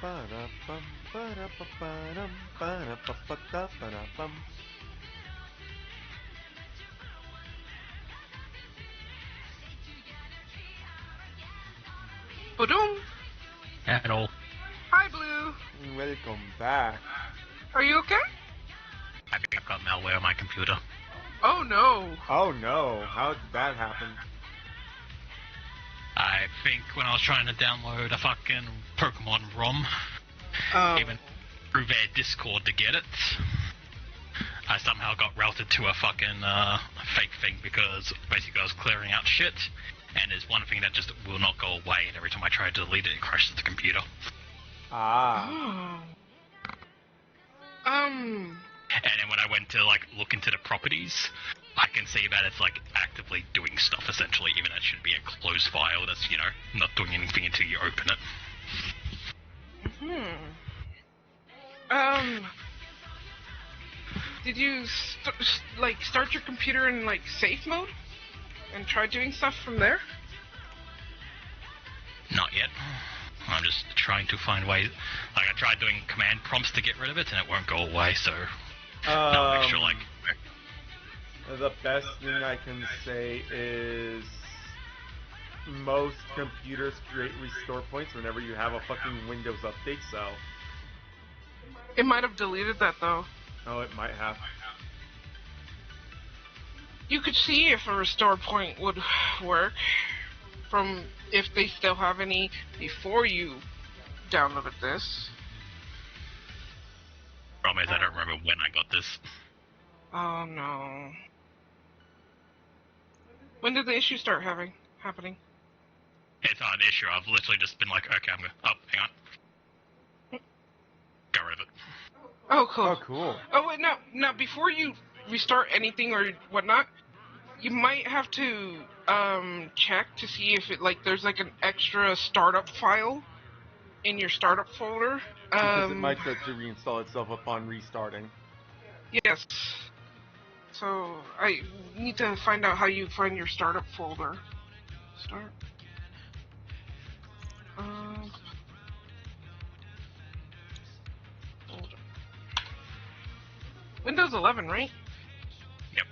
Ba-da-bum, ba-da-ba-ba-dum, ba-da-ba-ba-da-ba-da-bum. Boom. Hello. Hi, Blue. Welcome back. Are you okay? I think I've got malware on my computer. Oh no. Oh no, how did that happen? I think when I was trying to download a fucking Pokemon ROM, even through their Discord to get it, I somehow got routed to a fucking fake thing because basically I was clearing out shit, and there's one thing that just will not go away, and every time I try to delete it, it crashes the computer. Ah. And then when I went to like look into the properties, I can see that it's like actively doing stuff essentially, even though it should be a closed file that's, you know, not doing anything until you open it. Did you start your computer in like safe mode and try doing stuff from there? Not yet. I'm just trying to find ways. Like I tried doing command prompts to get rid of it, and it won't go away. So no extra like. The best thing I can say is most computers create restore points whenever you have a fucking Windows update, so... It might have deleted that though. Oh, it might have. You could see if a restore point would work from if they still have any before you downloaded this. Problem is, I don't remember when I got this. Oh no. When did the issue start happening? It's not an issue. I've literally just been like, okay, I'm gonna. Oh, hang on. Got rid of it. Oh, cool. Oh, cool. Oh, wait, now, before you restart anything or whatnot, you might have to, check to see if it, there's, an extra startup file in your startup folder. Because it might start to reinstall itself upon restarting. Yes. So, I need to find out how you find your startup folder. Start. Folder. Windows 11, right? Yep.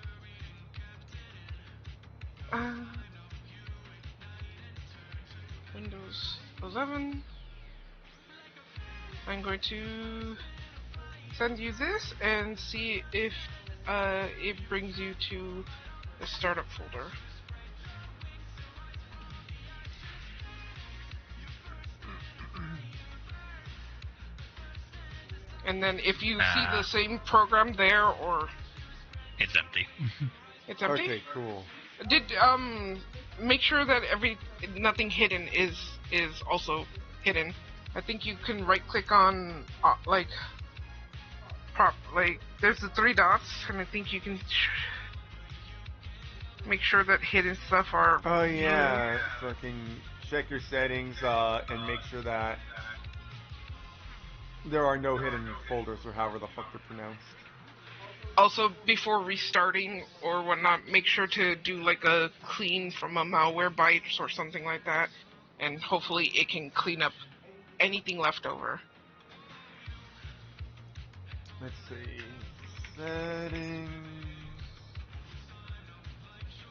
Windows 11. I'm going to send you this and see if it brings you to the startup folder. And then if you see the same program there, or It's empty. it's empty. Okay, cool. Did make sure that nothing hidden is also hidden. I think you can right click on there's the three dots, and I think you can make sure that hidden stuff are. Oh yeah, fucking check your settings and make sure that there are no hidden folders or however the fuck they're pronounced. Also, before restarting or whatnot, make sure to do a clean from a malware byte or something like that, and hopefully it can clean up anything left over. Let's see. Settings.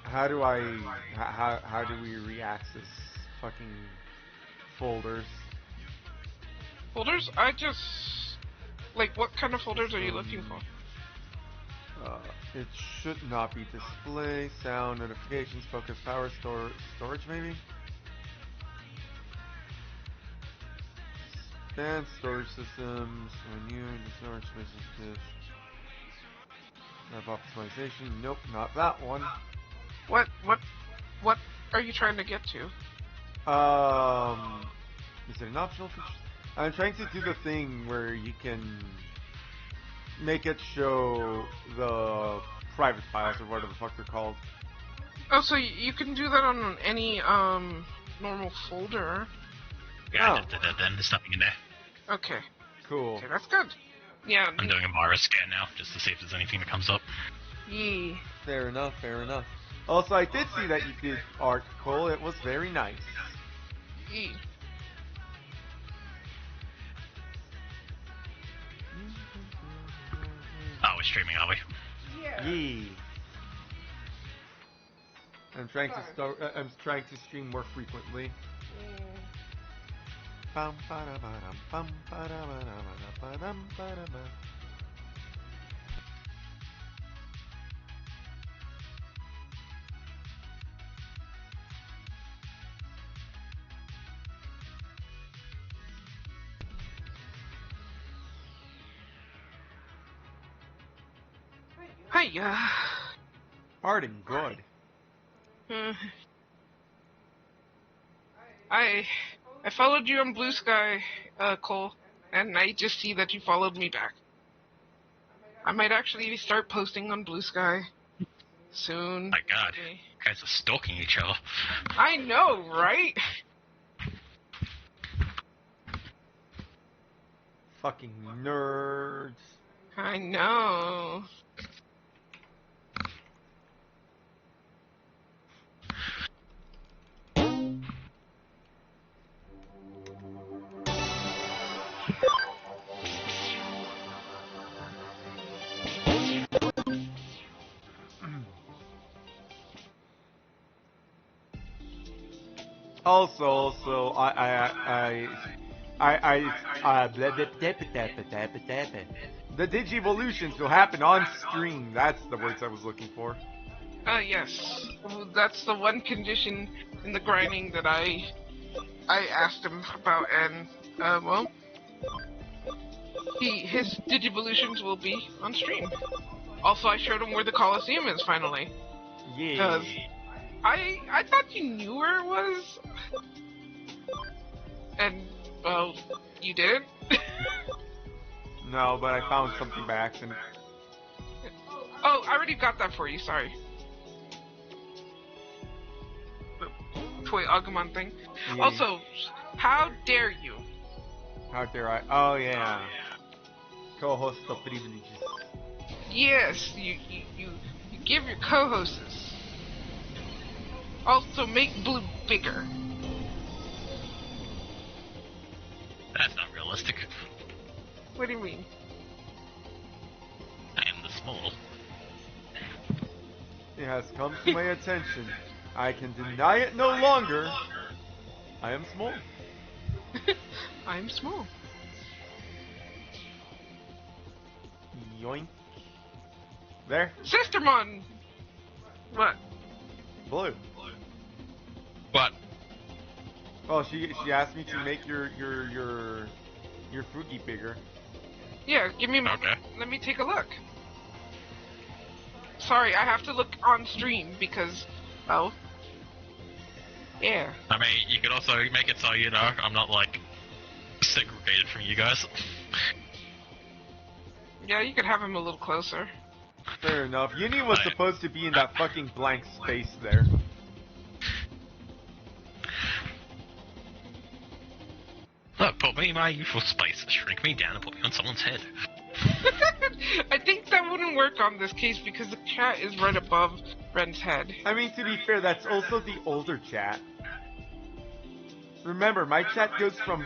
How do we re-access fucking folders? Folders? I just what kind of folders are you looking for? It should not be display, sound, notifications, focus, power, storage maybe? Span, storage systems, menu, storage spaces, disk. Map optimization, nope, not that one. What are you trying to get to? Is it an optional feature? I'm trying to do the thing where you can make it show the private files or whatever the fuck they're called. Oh, so you can do that on any normal folder. Yeah, I did that then. There's nothing in there. Okay. Cool. Okay, that's good. Yeah. I'm doing a virus scan now, just to see if there's anything that comes up. Yee. Fair enough, fair enough. Also, I did see that you did art, Cole. It was very nice. Yee. we're streaming, are we? Yeah. Yee. I'm trying to start. I'm trying to stream more frequently. Bum, ba-da-ba-dum, bum, ba-da-ba-da-ba-da-ba-dum, ba-da-ba. Hiya. Hard and good. I followed you on Blue Sky, Cole, and I just see that you followed me back. I might actually start posting on Blue Sky soon. My God, you guys are stalking each other. I know, right? Fucking nerds. I know. Also, the Digivolutions will happen on stream. That's the words I was looking for. Yes. Well, that's the one condition in the grinding that I asked him about, and, well, his Digivolutions will be on stream. Also, I showed him where the Coliseum is, finally. Yeah. I thought you knew where it was. And, well, you didn't? No, but I found something by accident. Oh, I already got that for you, sorry. The toy Agumon thing. Yeah. Also, how dare you? How dare I? Oh, yeah. Co-host the privileges. Yes, you give your co-hosts. Also, make Blue bigger. That's not realistic. What do you mean? I am the small. It has come to my attention. I can deny it no longer. I am small. I'm small. Yoink. There. Sistermon! What? Blue. What? Oh, she asked me to make your Fugi bigger. Yeah, give me a moment. Okay. Let me take a look. Sorry, I have to look on stream because, well, yeah. I mean, you could also make it so, you know, I'm not, like, segregated from you guys. Yeah, you could have him a little closer. Fair enough. Uni was supposed to be in that fucking blank space there. Look, put me in my usual space, shrink me down and put me on someone's head. I think that wouldn't work on this case because the cat is right above Ren's head. I mean, to be fair, that's also the older chat. Remember, my chat goes from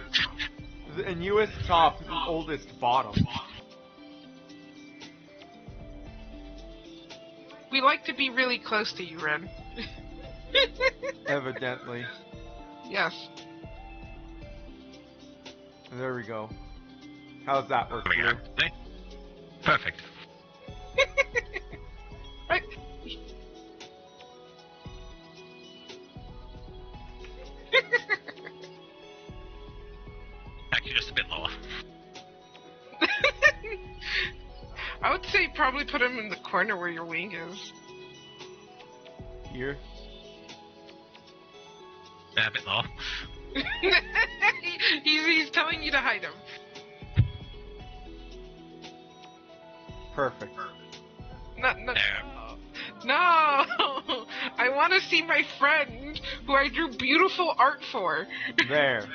the newest top to the oldest bottom. We like to be really close to you, Ren. Evidently. Yes. There we go. How's that work for There we you? go. See? Perfect. Right. Actually, just a bit lower. I would say probably put him in the corner where your wing is. Here? Yeah, a bit lower. he's telling you to hide him. Perfect. No. No! I want to see my friend who I drew beautiful art for. There.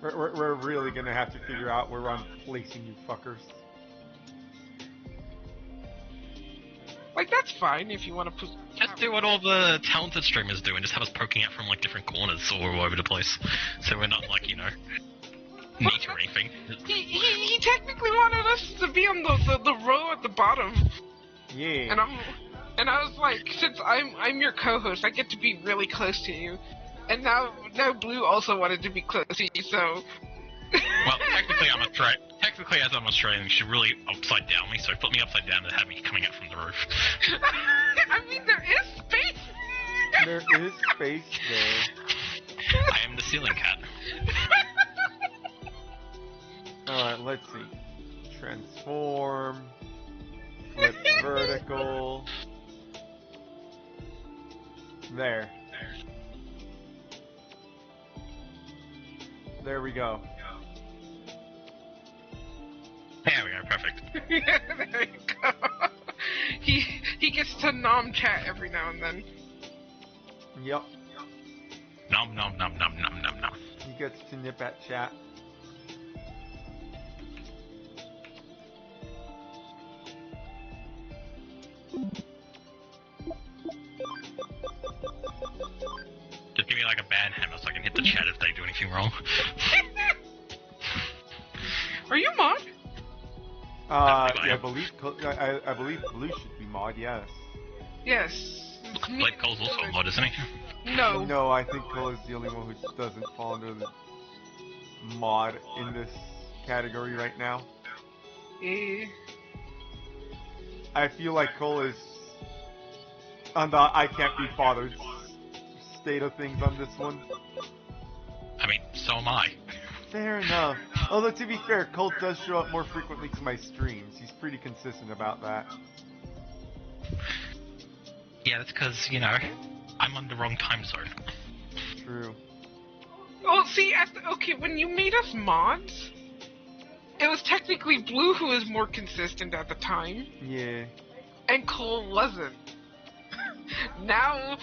We're really gonna have to figure out where I'm placing you fuckers. Like, that's fine if you want to put... Just do what all the talented streamers do and just have us poking out from, like, different corners all over the place. So we're not, like, you know, neat or anything. He technically wanted us to be on the row at the bottom. Yeah. And I was like, since I'm your co-host, I get to be really close to you. And now Blue also wanted to be close to you, so... Well, technically as I'm Australian, you should really upside down me, so put me upside down and have me coming out from the roof. I mean, there is space! There is space there. I am the ceiling cat. Alright, let's see. Transform. Flip vertical. There. There we go. There we go, perfect. Yeah, there you go. He gets to nom chat every now and then. Yep. Nom nom nom nom nom nom nom. He gets to nip at chat. Just give me like a bad hammer so I can hit the chat if they do anything wrong. Are you mod? Yeah, I believe Blue should be mod, yes. Yes. Blade Cole's also a mod, isn't he? No. No, I think Cole is the only one who doesn't fall under the mod in this category right now. Eh. I feel like Cole is on the I can't be bothered state of things on this one. I mean, so am I. Fair enough. Although to be fair, Cole does show up more frequently to my streams. He's pretty consistent about that. Yeah, that's because, you know, I'm on the wrong time zone. True. Well, see, okay, when you made us mods, it was technically Blue who was more consistent at the time. Yeah. And Cole wasn't. Now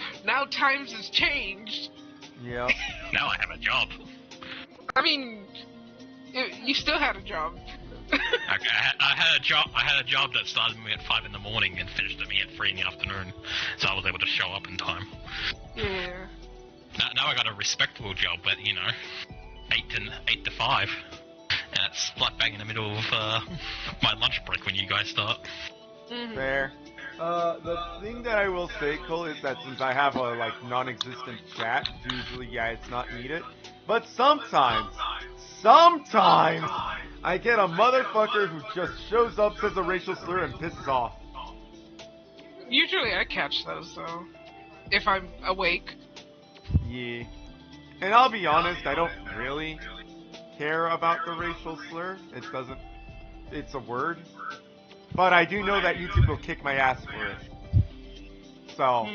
times has changed. Yeah. Now I have a job. I mean, you still had a job. Okay, I had a job that started me at 5 in the morning and finished me at 3 in the afternoon, so I was able to show up in time. Yeah. Now I got a respectable job, but you know, 8 to 5, and it's flat bang in the middle of my lunch break when you guys start. Mm-hmm. Fair. The thing that I will say, Cole, is that since I have a non-existent chat, usually it's not needed. But sometimes I get a motherfucker who just shows up, says a racial slur, and pisses off. Usually I catch those, though. If I'm awake. Yeah. And I'll be honest, I don't really care about the racial slur. It's a word. But I do know that YouTube will kick my ass for it. So,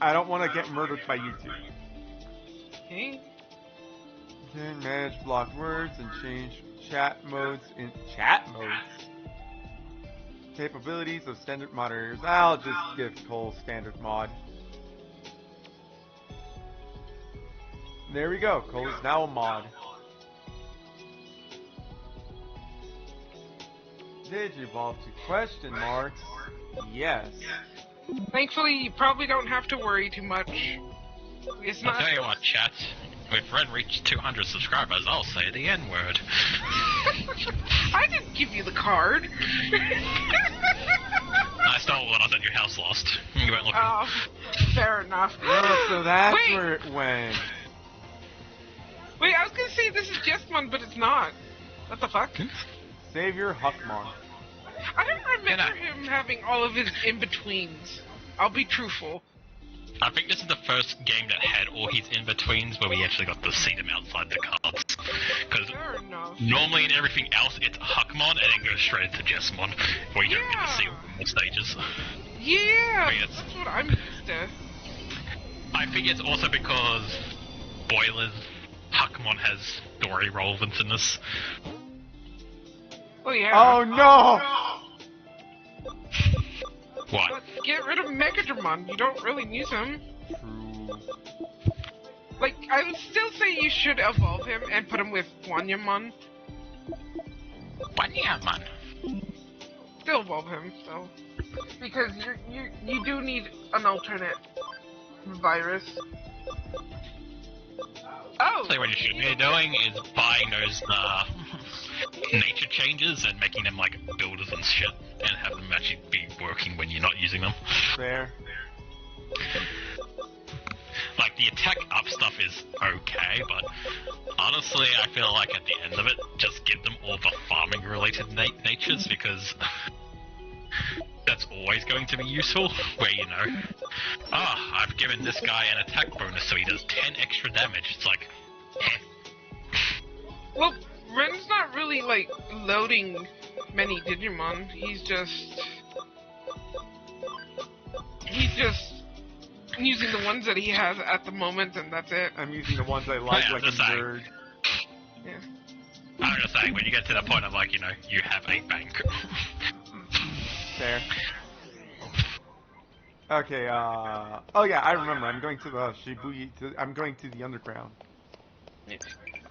I don't want to get murdered by YouTube. Okay. Can manage blocked words and change chat modes in chat modes. Capabilities of standard moderators. I'll just give Cole standard mod. There we go. Cole is now a mod. Did you evolve to question marks? Yes. Thankfully, you probably don't have to worry too much. It's I'll not. tell you what, chat. If Ren reached 200 subscribers, I'll say the N-word. I didn't give you the card. I stole one. I was at your house lost. You weren't looking. Oh, fair enough. Oh, so that's Wait. where it went. Wait, I was gonna say this is Jesmon, but it's not. What the fuck? Savior Huckmon. I don't remember him having all of his in-betweens. I'll be truthful. I think this is the first game that had all his in-betweens where we actually got to see them outside the cards. Because Fair enough. normally in everything else, it's Huckmon and then goes straight into Jesmon, where you don't get to see all the stages. Yeah, Yes. that's what I'm used to. I think it's also because Boiler's Huckmon has story relevance in this. Oh yeah. Oh no! What? But get rid of Megadramon. You don't really use him. True. Like, I would still say you should evolve him and put him with Wanyamon. Wanyamon. still evolve him, so because you do need an alternate virus. Oh, So what you should be doing is buying those nature changes and making them like builders and shit, and have them actually be working when you're not using them. Fair. Like, the attack up stuff is okay, but honestly, I feel like at the end of it, just give them all the farming related natures, because that's always going to be useful, where, you know, I've given this guy an attack bonus so he does 10 extra damage. It's like, well, Ren's not really, like, loading many Digimon. He's just using the ones that he has at the moment, and that's it. I'm using the ones I like a nerd. Yeah. I'm just saying, when you get to the point of, like, you know, you have a bank. Fair. Okay, oh yeah, I remember. I'm going to the Shibuya. I'm going to the underground.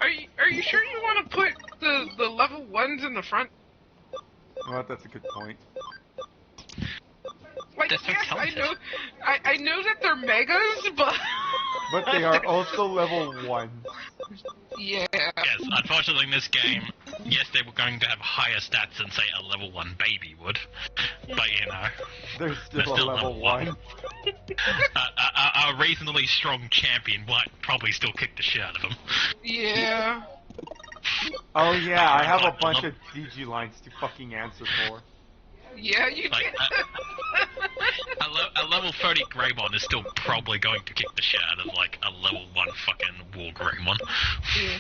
Are you sure you want to put the level 1s in the front? Well, that's a good point. Like, That's so yes, talented. I know that they're megas, but... But they are also level 1. Yeah. Yes, unfortunately in this game, yes, they were going to have higher stats than, say, a level 1 baby would. But, you know... They're still a level 1. A reasonably strong champion might probably still kick the shit out of them. Yeah. Oh yeah, I have a bunch of DG lines to fucking answer for. Yeah, you Like, did. a level 30 Greymon is still probably going to kick the shit out of, like, a level 1 fucking War Greymon. Yeah.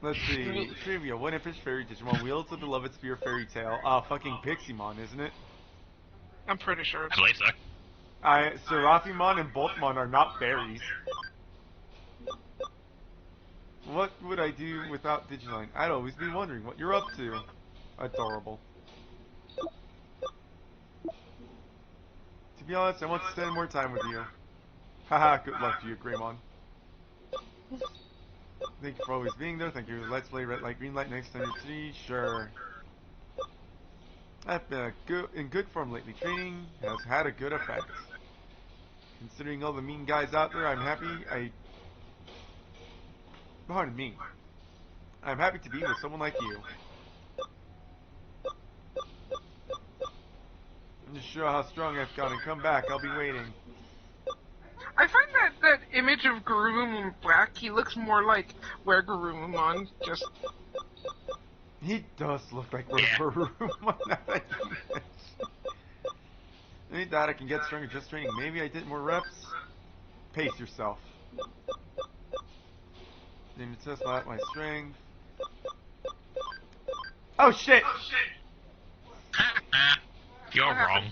Let's see. Trivia. What if it's fairy Digimon wields the beloved spear fairy tail? Fucking Piximon, isn't it? I'm pretty sure. I believe so. Seraphimon and Boltmon are not fairies. What would I do without Digiline? I'd always be wondering what you're up to. Adorable. To be honest, I want to spend more time with you. Haha, good luck to you, Greymon. Thank you for always being there. Thank you. Let's play red light, green light next time you're free. Sure. I've been in good form lately. Training has had a good effect. Considering all the mean guys out there, I'm happy Pardon me. I'm happy to be with someone like you. I'm just sure how strong I've gotten. Come back, I'll be waiting. I find that image of Garurumon in black, he looks more like where Garurumon just... He does look like Garurumon. Ain't that I can get stronger just training. Maybe I did more reps. Pace yourself. Need to test my strength. Oh shit! You're wrong.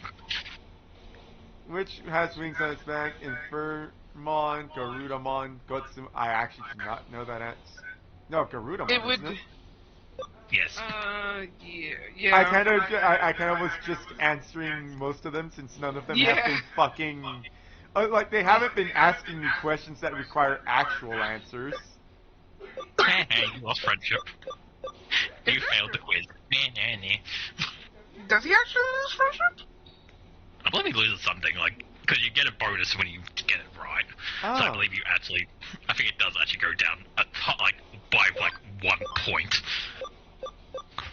Which has wings on its back? Infirmon, Garudamon, Gotsum. I actually do not know that answer. No, Garudamon, It would... isn't it? Yes. Yeah. I kind of was just answering most of them since none of them have been fucking... like, they haven't been asking me questions that require actual answers. Hey, you lost friendship. You failed the quiz. Does he actually lose friendship? I believe he loses something, like, because you get a bonus when you get it right. Oh. So I believe you actually, I think it does actually go down, like, by, like, 1 point.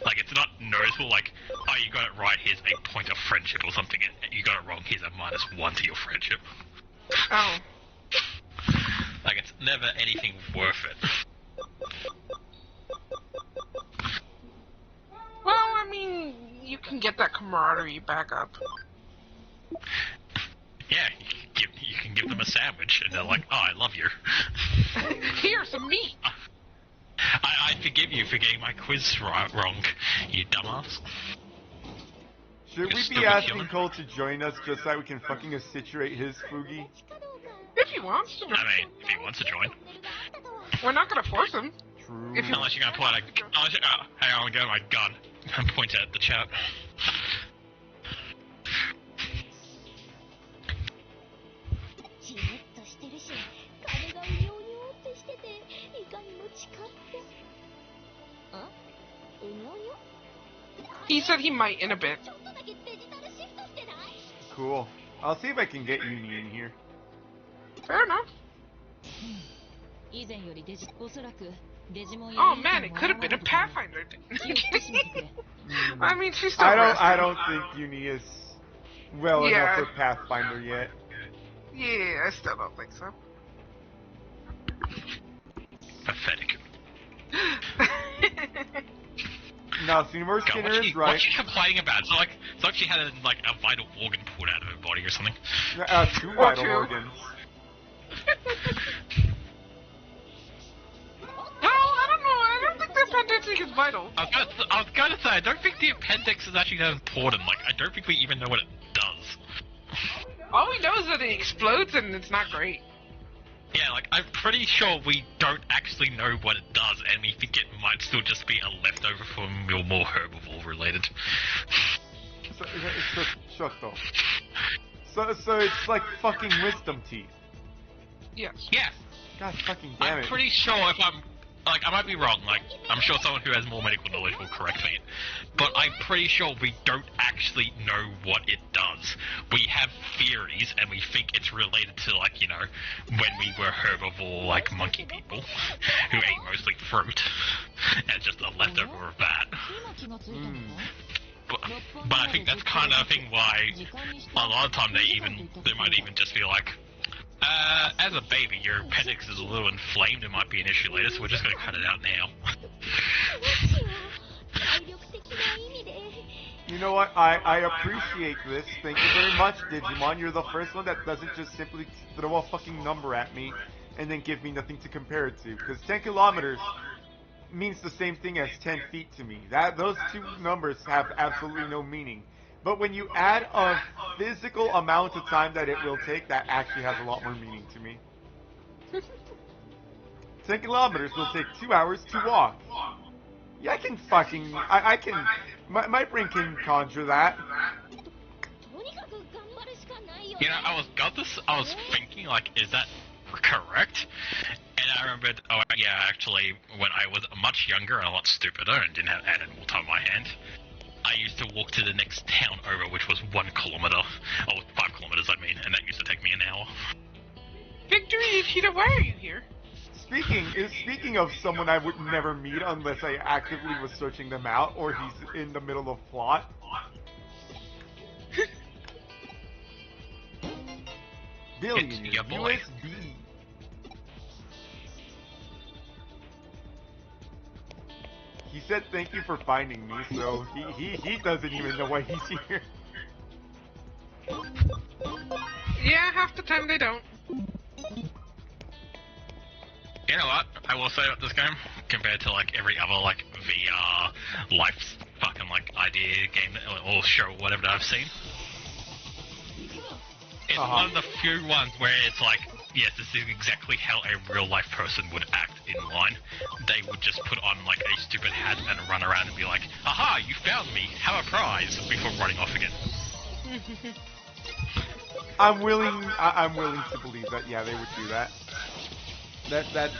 Like, it's not noticeable, like, oh, you got it right, here's a point of friendship or something, and you got it wrong, here's a -1 to your friendship. Oh. Like, it's never anything worth it. Well, I mean, you can get that camaraderie back up. Yeah, you can give them a sandwich, and they're like, oh, I love you. Here's some meat! I forgive you for getting my quiz wrong, you dumbass. Should we be asking Cole to join us just so that we can fucking situate his Fugi? If he wants to. I mean, if he wants to join. We're not gonna force him. True. If you Unless you're gonna pull out a... hang on, I'll get my gun and point it at the chat. He said he might in a bit. Cool. I'll see if I can get Uni in here. Fair enough. Oh man, it could have been a Pathfinder. I mean, she's still I don't think Uni is well Yeah. enough for Pathfinder yet. Yeah, I still don't think so. Pathetic. No, Seymour God, Skinner is right. what's she complaining about? It's like she had a vital organ pulled out of her body or something. 2 Or vital 2. organs. No, I don't know. I don't think the appendix is vital. I was gonna say, I don't think the appendix is actually that important. Like, I don't think we even know what it does. All we know is that it explodes and it's not great. Yeah, like, I'm pretty sure we don't actually know what it does, and we think it might still just be a leftover from your more herbivore related. Shut up. So it's like fucking wisdom teeth. Yes. Yeah, God fucking damn I'm it. pretty sure if I'm... Like, I might be wrong, like, I'm sure someone who has more medical knowledge will correct me. But I'm pretty sure we don't actually know what it does. We have theories, and we think it's related to, like, you know, when we were herbivore, like, monkey people, who ate mostly fruit, and just a leftover of that. But I think that's kind of thing why, a lot of time they might even just be like, as a baby, your appendix is a little inflamed. It might be an issue later, so we're just going to cut it out now. You know what? I appreciate this. Thank you very much, Digimon. You're the first one that doesn't just simply throw a fucking number at me and then give me nothing to compare it to. Because 10 kilometers means the same thing as 10 feet to me. Those two numbers have absolutely no meaning. But when you add a physical amount of time that it will take, that actually has a lot more meaning to me. 10 kilometers will take 2 hours to walk. Yeah, I can fucking... I can... My brain can conjure that. You know, I was thinking, like, is that correct? And I remembered, oh yeah, actually, when I was much younger and a lot stupider and didn't have animal time on my hand, I used to walk to the next town over, which was 1 kilometer, or 5 kilometers, I mean, and that used to take me an hour. Victory, Ishida, why are you here? Speaking of someone I would never meet unless I actively was searching them out, or he's in the middle of plot. Billion your boy. USB. He said thank you for finding me, so he doesn't even know why he's here. Yeah, half the time they don't. You know what? I will say about this game, compared to like every other like VR life fucking like idea game or show or whatever that I've seen. It's one of the few ones where it's like, yes, this is exactly how a real life person would act in line. They would just put on like a stupid hat and run around and be like, aha, you found me, have a prize, before running off again. I'm willing to believe that, yeah, they would do that. That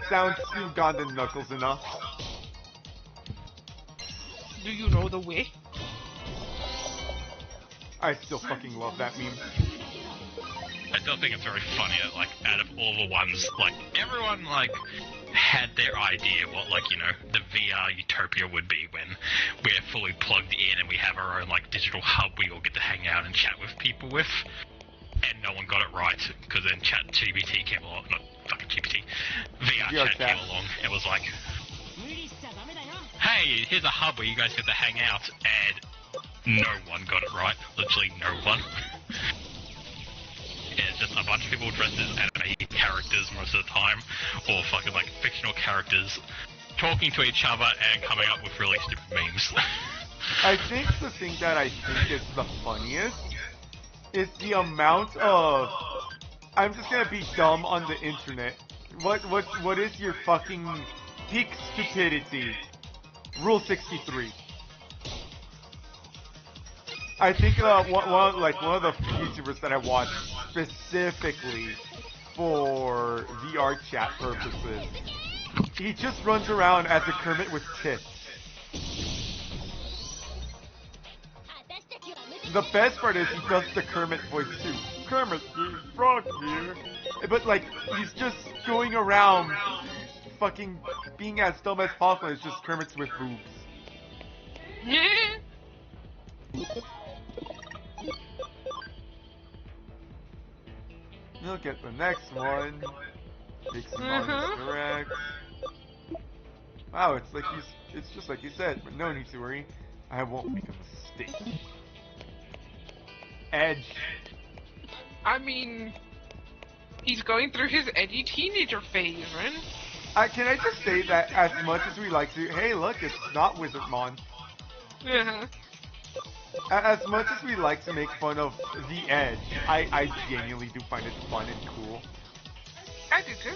sounds Ugandan Knuckles enough. Do you know the way? I still fucking love that meme. I still think it's very funny that, like, out of all the ones, like, everyone, like, had their idea what, like, you know, the VR utopia would be when we're fully plugged in and we have our own, like, digital hub we all get to hang out and chat with people with. And no one got it right, because then ChatGPT came along, not fucking GPT, VR chat came along and was like, hey, here's a hub where you guys get to hang out, and no one got it right, literally no one. It's just a bunch of people dressed as anime characters most of the time, or fucking like fictional characters, talking to each other and coming up with really stupid memes. I think the thing that I think is the funniest is the amount of... I'm just gonna be dumb on the internet. What is your fucking peak stupidity? Rule 63. I think one of the YouTubers that I watch specifically for VR chat purposes He just runs around as a Kermit with tits. The best part is he does the Kermit voice too. Kermit, the frog here. But like, he's just going around fucking being as dumb as possible. It's just Kermit's with boobs. Look at the next one. Digimon is correct. Wow, it's just like you said, but no need to worry. I won't make a mistake. Edge. I mean, he's going through his edgy teenager phase, right? Can I just say that as much as we like to, hey look, it's not Wizardmon. As much as we like to make fun of the Edge, I genuinely do find it fun and cool. I do too.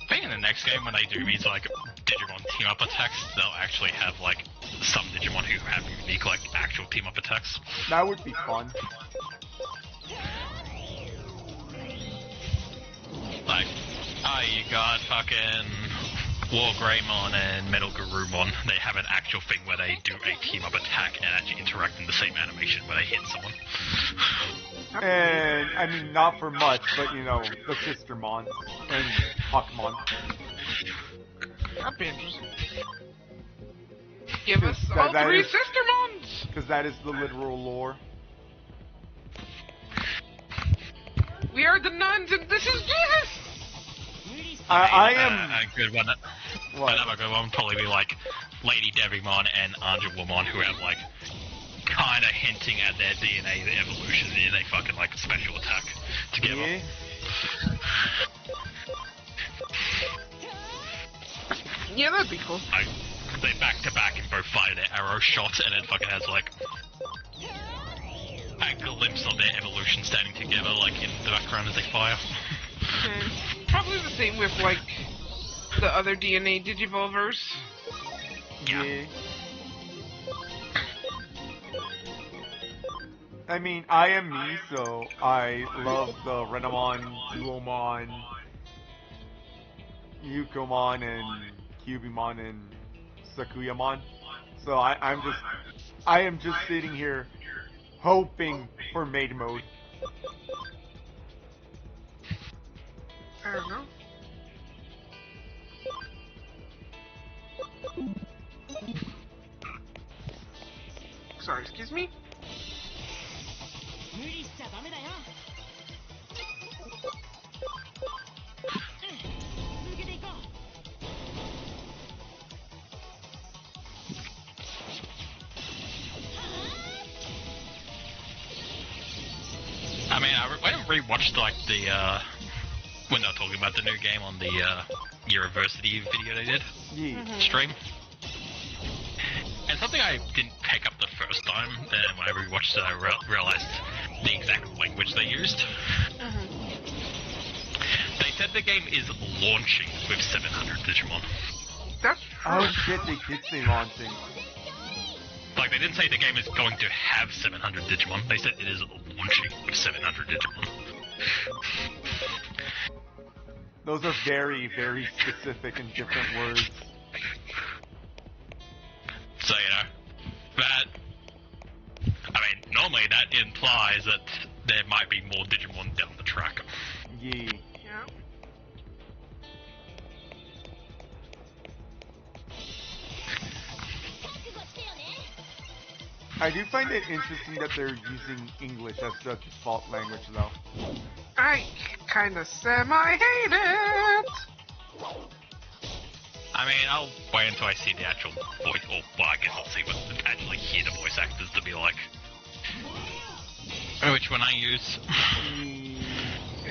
I think in the next game when they do these like Digimon team up attacks, they'll actually have like some Digimon who have unique like actual team up attacks. That would be fun. Like, you got fucking War Greymon and Metal Garurumon. They have an actual thing where they do a team up attack and actually interact in the same animation where they hit someone. And, I mean, not for much, but you know, the Sistermon and Hawkmon. That'd be interesting. Give us all three Sistermons! Because that is the literal lore. We are the nuns and this is Jesus! I am... A good one. What? Another good one would probably be like Lady Devimon and Angelwomon, who have like kind of hinting at their DNA, the evolution in a fucking like special attack together. Yeah. Yeah, that'd be cool. Like, they back to back and both fire their arrow shots, and it fucking has like a glimpse of their evolution standing together, like in the background as they fire. Probably the same with like the other DNA Digivolvers. Yeah. I mean, I am me, so I love the Renamon, Duomon, Yukomon, and Cubimon, and Sakuyamon. So I am just sitting here hoping for maid mode. I don't know. Sorry, excuse me? I mean, I went and rewatched like the when they were talking about the new game on the University video they did stream. And something I didn't pick up the first time, and when I rewatched it, I realized the exact language they used. They said the game is launching with 700 Digimon. That's Oh shit, they did say launching. Like, they didn't say the game is going to have 700 Digimon. They said it is launching with 700 Digimon. Those are very, very specific and different words. So, you know, that... I mean, normally that implies that there might be more Digimon down the track. Yeah. yeah. I do find it interesting that they're using English as the default language, though. I kinda semi-hate it! I mean, I'll wait until I see the actual voice, or well, I guess I'll see what actually hear the voice actors to be like. Which one I use?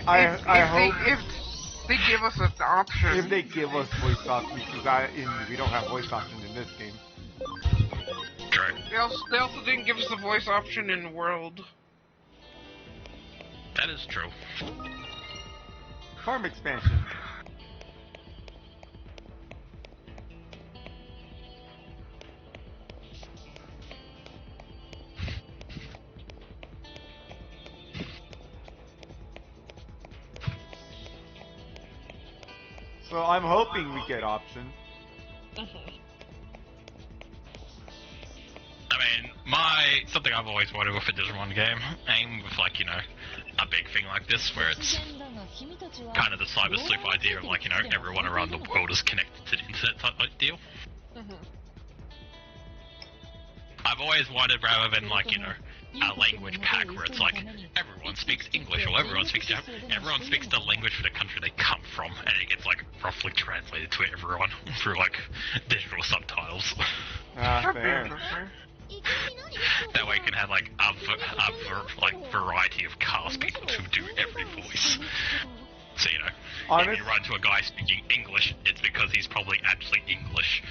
I hope if they give us an option. if they give us voice options, because we don't have voice options in this game. True. They also didn't give us a voice option in World. That is true. Farm expansion. So I'm hoping we get options. I mean, something I've always wanted with a Digimon game, aim with like, you know, a big thing like this where it's kind of the cyber sleuth idea of like, you know, everyone around the world is connected to the internet type of deal. I've always wanted, rather than like, you know, a language pack where it's like everyone speaks English or everyone speaks the language for the country they come from, and it gets like roughly translated to everyone through like digital subtitles. Fair. That way you can have like a variety of cast people to do every voice. So, you know, if you run to a guy speaking English, it's because he's probably actually English.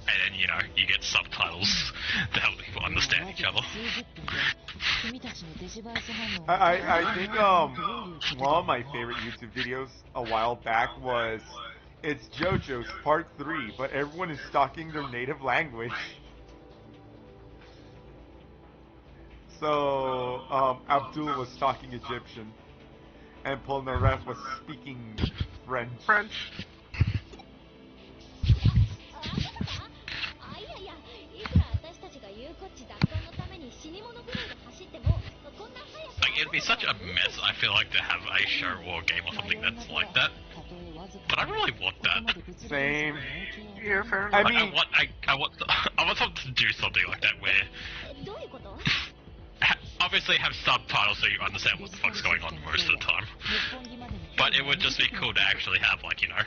And then, you know, you get subtitles to help people understand each other. I think one of my favorite YouTube videos a while back was it's JoJo's Part 3, but everyone is talking their native language. So Abdul was talking Egyptian, and Polnareff was speaking French. Like, it'd be such a mess, I feel like, to have a show or a game or something that's like that. But I really want that. Same. Yeah, fair enough. I Like, mean, I want something to do something like that where obviously have subtitles so you understand what the fuck's going on most of the time. But it would just be cool to actually have, like, you know,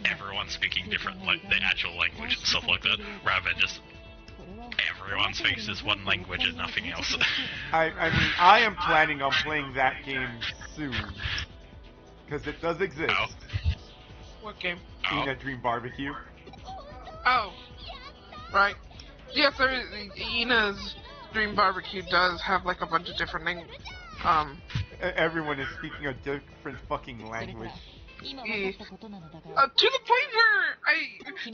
everyone speaking different, like, their actual language and stuff like that, rather than just everyone speaks this one language and nothing else. I mean, I am planning on playing that game soon. Because it does exist. Oh. What game? Ina Dream Barbecue. Oh. Right. Yes, Ina's Dream Barbecue does have like a bunch of different Everyone is speaking a different fucking language. to the point where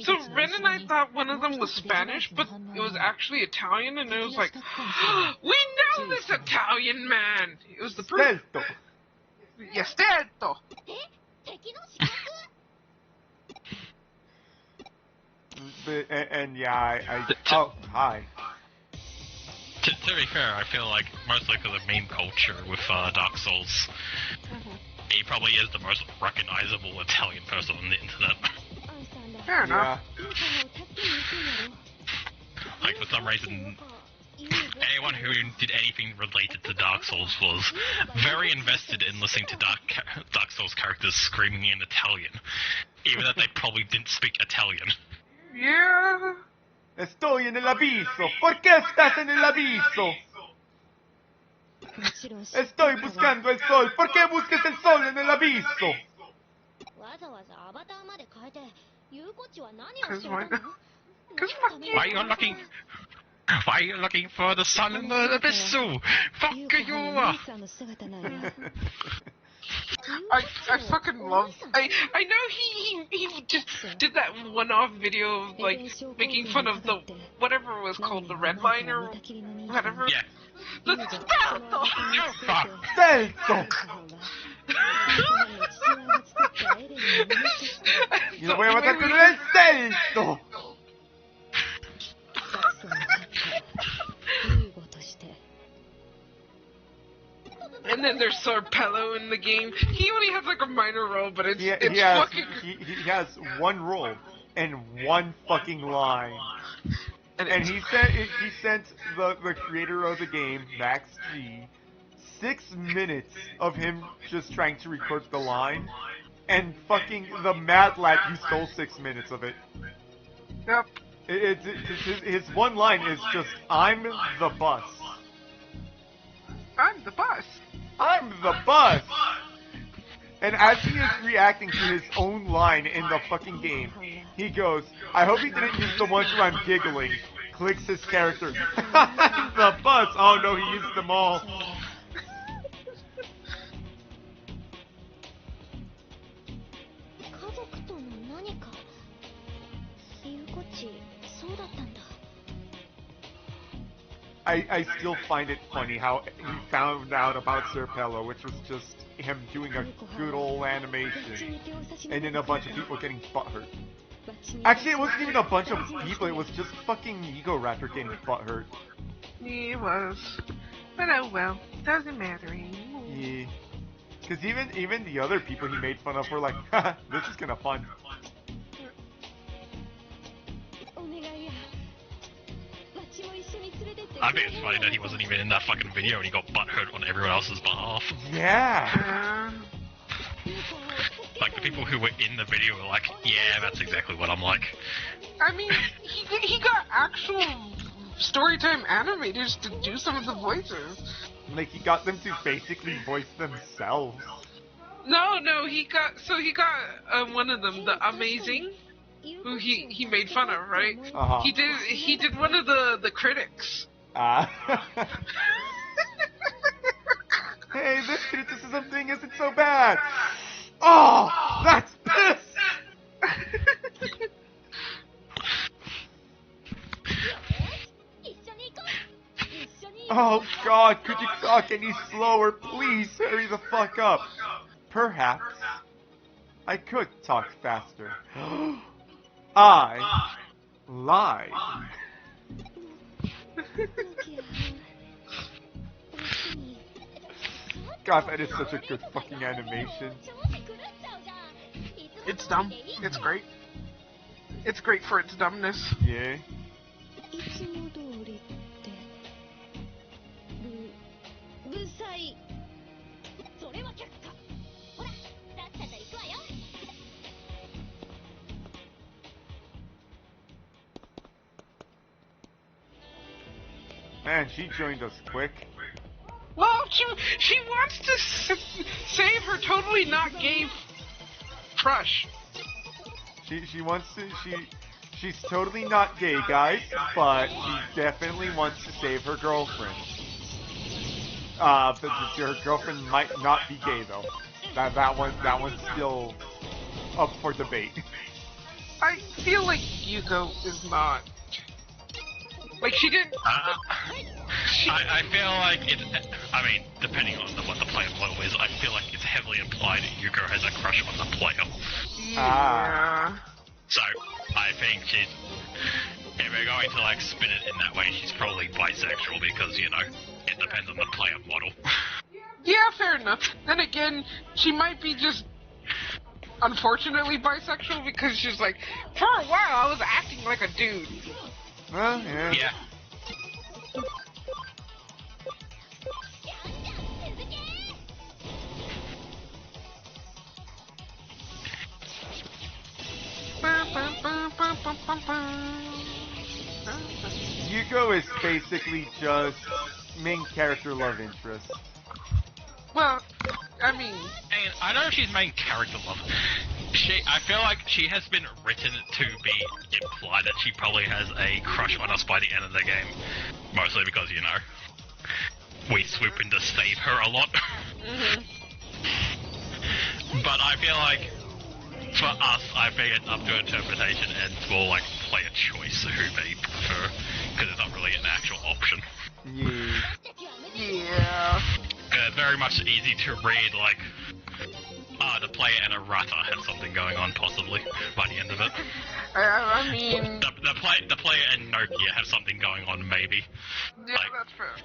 so Ren and I thought one of them was Spanish, but it was actually Italian, and it was like, we know this Italian man! It was the proof. Yes, certo! And yeah, oh, hi. To be fair, I feel like, mostly because of meme culture with Dark Souls, he probably is the most recognizable Italian person on the internet. Fair enough. Like, for some reason, anyone who did anything related to Dark Souls was very invested in listening to Dark Souls characters screaming in Italian, even though they probably didn't speak Italian. Yeah. Estoy en el abiso. ¿Por qué estás en el abiso? Estoy buscando el sol. ¿Por qué buscas el sol en el abiso? Why are you looking for the sun in the abyss? Fuck you! I fucking love. I know he just did that one-off video of like making fun of the whatever it was called, the red line or whatever. Yeah. The Celto. Y lo voy a matar con el celto. And then there's Sarpello in the game. He only has like a minor role, but it's He has one role and one fucking line. And he sent the creator of the game, Max G, 6 minutes of him just trying to record the line, and fucking the mad lad who stole 6 minutes of it. Yep. His one line is just, I'm the bus. I'm the bus. I'm the bus! And as he is reacting to his own line in the fucking game, he goes, I hope he didn't use the ones where I'm giggling. Clicks his character. The bus! Oh no, he used them all. I still find it funny how we found out about Serpello, which was just him doing a good old animation, and then a bunch of people getting butthurt. Actually, it wasn't even a bunch of people, it was just fucking Ego Raptor getting butthurt. It was. But oh well, doesn't matter anymore. Yeah. Because even the other people he made fun of were like, haha, this is kinda fun. I think it's funny that he wasn't even in that fucking video and he got butthurt on everyone else's behalf. Yeah. Like, the people who were in the video were like, yeah, that's exactly what I'm like. I mean, he got actual storytime animators to do some of the voices. Like, he got them to basically voice themselves. No, he got one of them, the Amazing, who he made fun of, right? Uh-huh. He did one of the critics. Hey, this criticism thing isn't so bad. Oh, that's piss. Oh God, could you talk any slower? Please hurry the fuck up. Perhaps I could talk faster. I lied. God, that is such a good fucking animation. It's dumb. It's great. It's great for its dumbness. Yeah. Man, she joined us quick. Well, she wants to save her totally not gay crush. She wants to, she's totally not gay, guys, but she definitely wants to save her girlfriend. But her girlfriend might not be gay though. That one's still up for debate. I feel like Yuko is not. Like, she didn't... I feel like it... I mean, depending on what the player model is, I feel like it's heavily implied that Yuko has a crush on the player. Yeah. So, I think she's... If we're going to, like, spin it in that way, she's probably bisexual because, you know, it depends on the player model. Yeah, fair enough. Then again, she might be just... unfortunately bisexual because she's like, for a while I was acting like a dude. Well, yeah. Yeah. Yuko is basically just main character love interest. Well, I mean... And I know she's main character love. I feel like she has been written to be implied that she probably has a crush on us by the end of the game. Mostly because, you know, we swoop in to save her a lot. Mm-hmm. But I feel like, for us, I think it's up to interpretation and we'll, like, play a choice who they prefer. Because it's not really an actual option. Yeah. It's very much easy to read, like, the player and a Rata have something going on, possibly, by the end of it. I mean... The player and Nokia have something going on, maybe. Yeah, like, that's fair.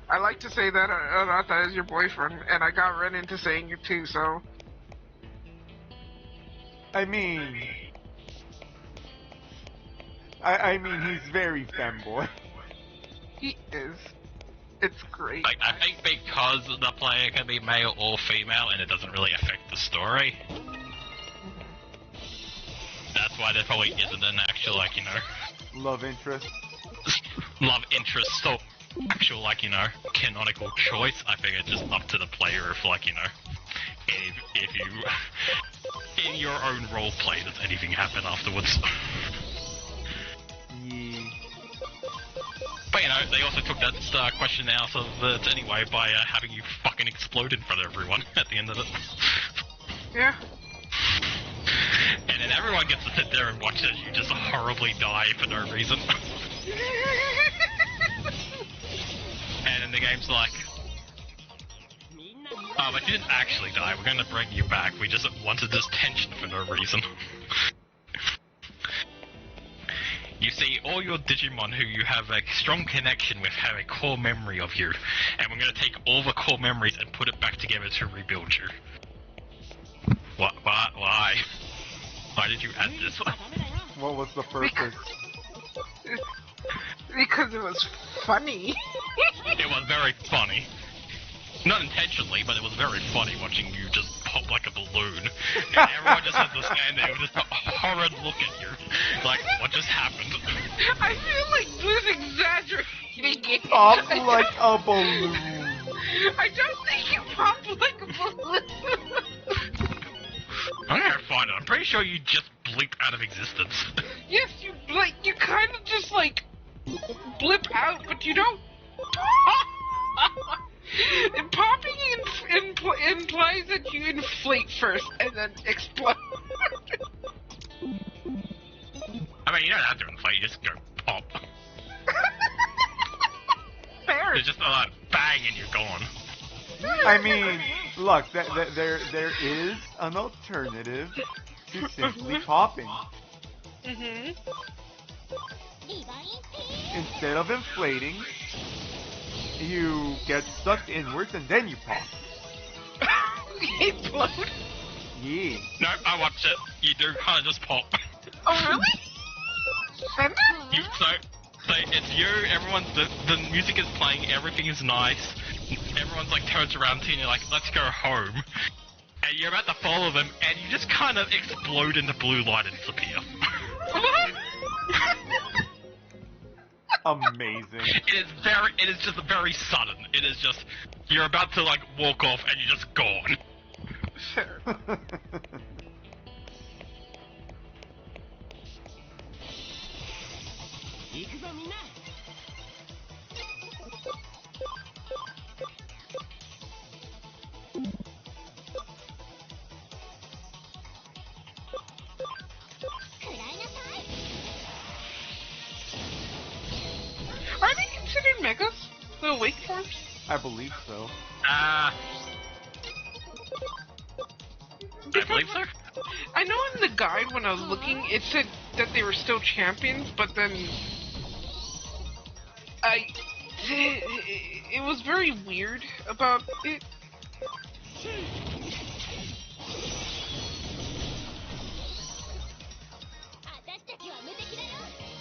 I like to say that Arata is your boyfriend, and I got Ren into saying it too, so... I mean, he's very femboy. He is. It's great. Like, I think because the player can be male or female and it doesn't really affect the story, that's why there probably isn't an actual, like, you know... Love interest. Love interest, so actual, like, you know, canonical choice. I think it's just up to the player if, like, you know, if you, in your own role play, does anything happen afterwards. Yeah. But, you know, they also took that question out of it anyway by having you fucking explode in front of everyone at the end of it. Yeah. And then everyone gets to sit there and watch as you just horribly die for no reason. And then the game's like, oh, but you didn't actually die. We're going to bring you back. We just wanted this tension for no reason. You see, all your Digimon who you have a strong connection with have a core memory of you, and we're going to take all the core memories and put it back together to rebuild you. What? Why? Why did you add this one? What was the purpose? Because it was funny. It was very funny. Not intentionally, but it was very funny watching you just pop like a balloon. And everyone just has to stand there with just a horrid look at you. Like, what just happened? I feel like Blue's exaggerating it. Pop like a balloon. I don't think you popped like a balloon. I'm gonna find it. I'm pretty sure you just blinked out of existence. Yes, you kind of just like blip out, but you don't. And popping implies that you inflate first and then explode. I mean, you don't have to inflate, you just go pop. Fair. There's just a lot of bang and you're gone. I mean, look, there is an alternative to simply popping. Mhm. Instead of inflating, you get sucked inwards and then you pop. Explode. Yeah. No, I watched it. You do kind of just pop. Oh really? And So it's you, the music is playing, everything is nice. Everyone's like turns around to you and you're like, let's go home. And you're about to follow them and you just kind of explode into blue light and disappear. Amazing. It is just very sudden. It is just, you're about to like walk off and you're just gone. Fair. Are they considered megas? The awake forms? I believe so. I believe so. I know in the guide when I was looking, it said that they were still champions, but then it was very weird about it.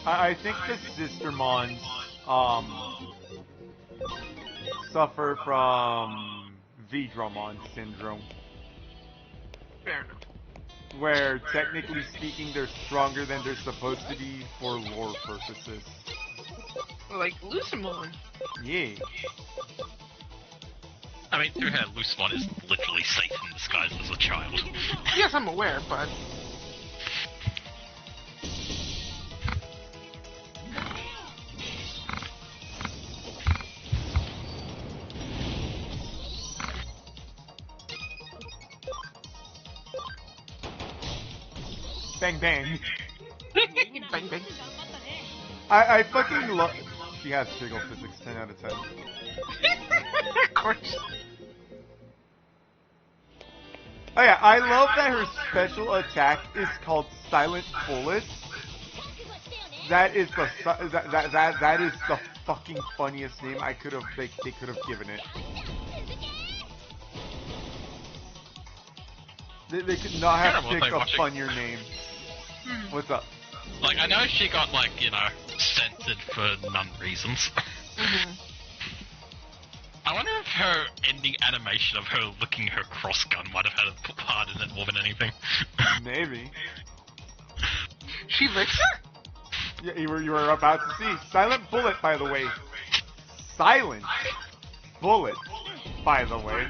I think the Sistermons suffer from Vidramon syndrome, Fair enough. where technically speaking they're stronger than they're supposed to be for lore purposes. Like Lucimon. Yeah. I mean, through her, Lucemon is literally Satan disguised as a child. Yes, I'm aware, but Bang bang. bang bang. I fucking love. She has jiggle physics, 10 out of 10. Of course. Oh yeah, I love that her special attack is called Silent Bullet. That is the that is the fucking funniest name they could have given it. They could not have picked a funnier name. What's up? Like, I know she got, like, you know, censored for none reasons. I wonder if her ending animation of her licking her cross gun might have had a part in it more than anything. Maybe. She licks her? Yeah, you were about to see. Silent Bullet, by the way. Silent Bullet, by the way.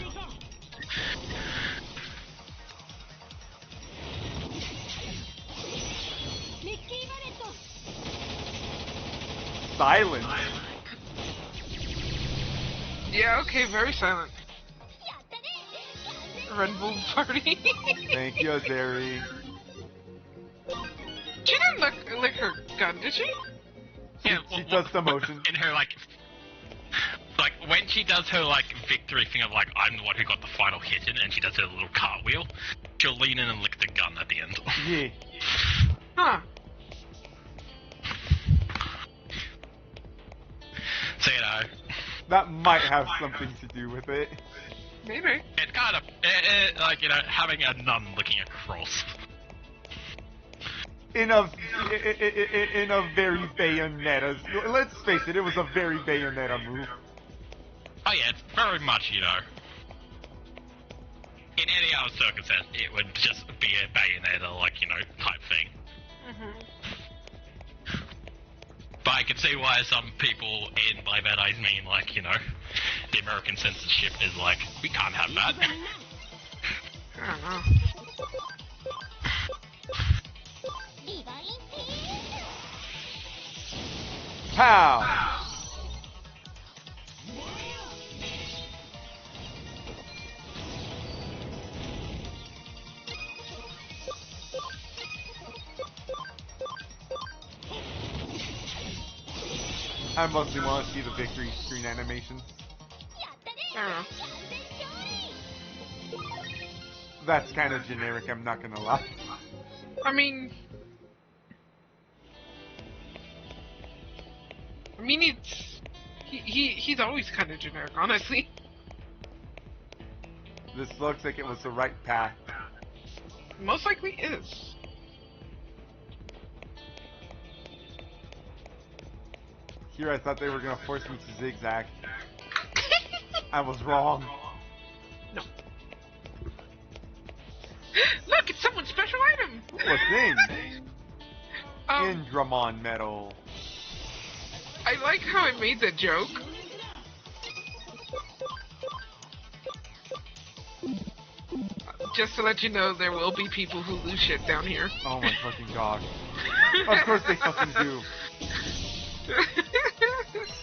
Silent. Yeah, okay, very silent. RenVul party. Thank you, Azeri. She didn't lick her gun, did she? Yeah, She does the motion. in her like when she does her like victory thing of like I'm the one who got the final hit in, and she does her little cartwheel, she'll lean in and lick the gun at the end. Yeah. Huh. So you know, That might have something to do with it. Maybe. it's kind of like having a nun looking across. In a very Bayonetta. Let's face it, it was a very Bayonetta move. Oh yeah, it's very much in any other circumstance, it would just be a Bayonetta type thing. But I can see why some people, and by that I mean the American censorship is like, we can't have that. I don't know. Pow! I mostly want to see the victory screen animations. I don't know. That's kind of generic, I'm not gonna lie. I mean, he's always kind of generic, honestly. This looks like it was the right path. Most likely is. Here I thought they were gonna force me to zigzag. I was wrong. No. Look, it's someone's special item. Ooh, a thing. Um, Indramon medal. I like how I made the joke. Just to let you know, there will be people who lose shit down here. Oh my fucking god. Of course they fucking do.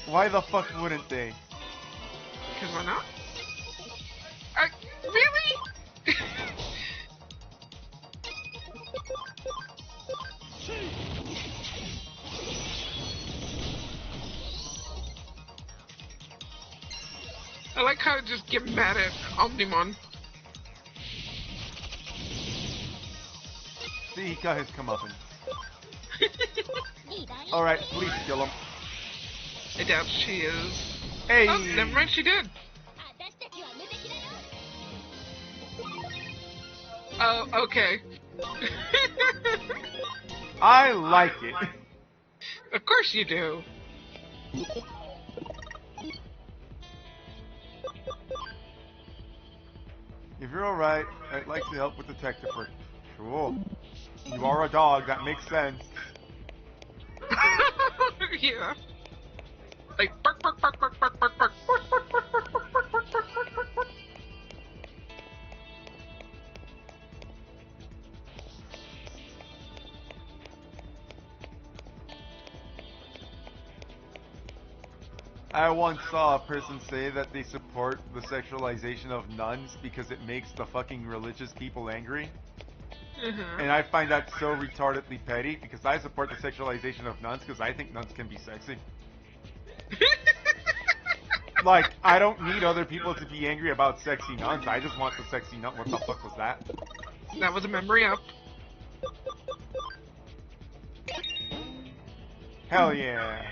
Why the fuck wouldn't they? Because why not? Really? I like how I just get mad at Omnimon. See, he got his comeuppance. Alright, please kill him. I doubt she is. Hey! Oh, never mind, she did. Oh, okay. I like it. Of course you do. If you're alright, I'd like to help with the tech work. Cool. You are a dog, that makes sense. Yeah. Like bark bark bark bark bark bark bark bark bark bark bark bark bark bark bark bark bark. I once saw a person say that they support the sexualization of nuns because it makes the fucking religious people angry. And I find that so retardedly petty because I support the sexualization of nuns because I think nuns can be sexy. Like, I don't need other people to be angry about sexy nuns. I just want the sexy nun. What the fuck was that? That was a memory up. Hell yeah.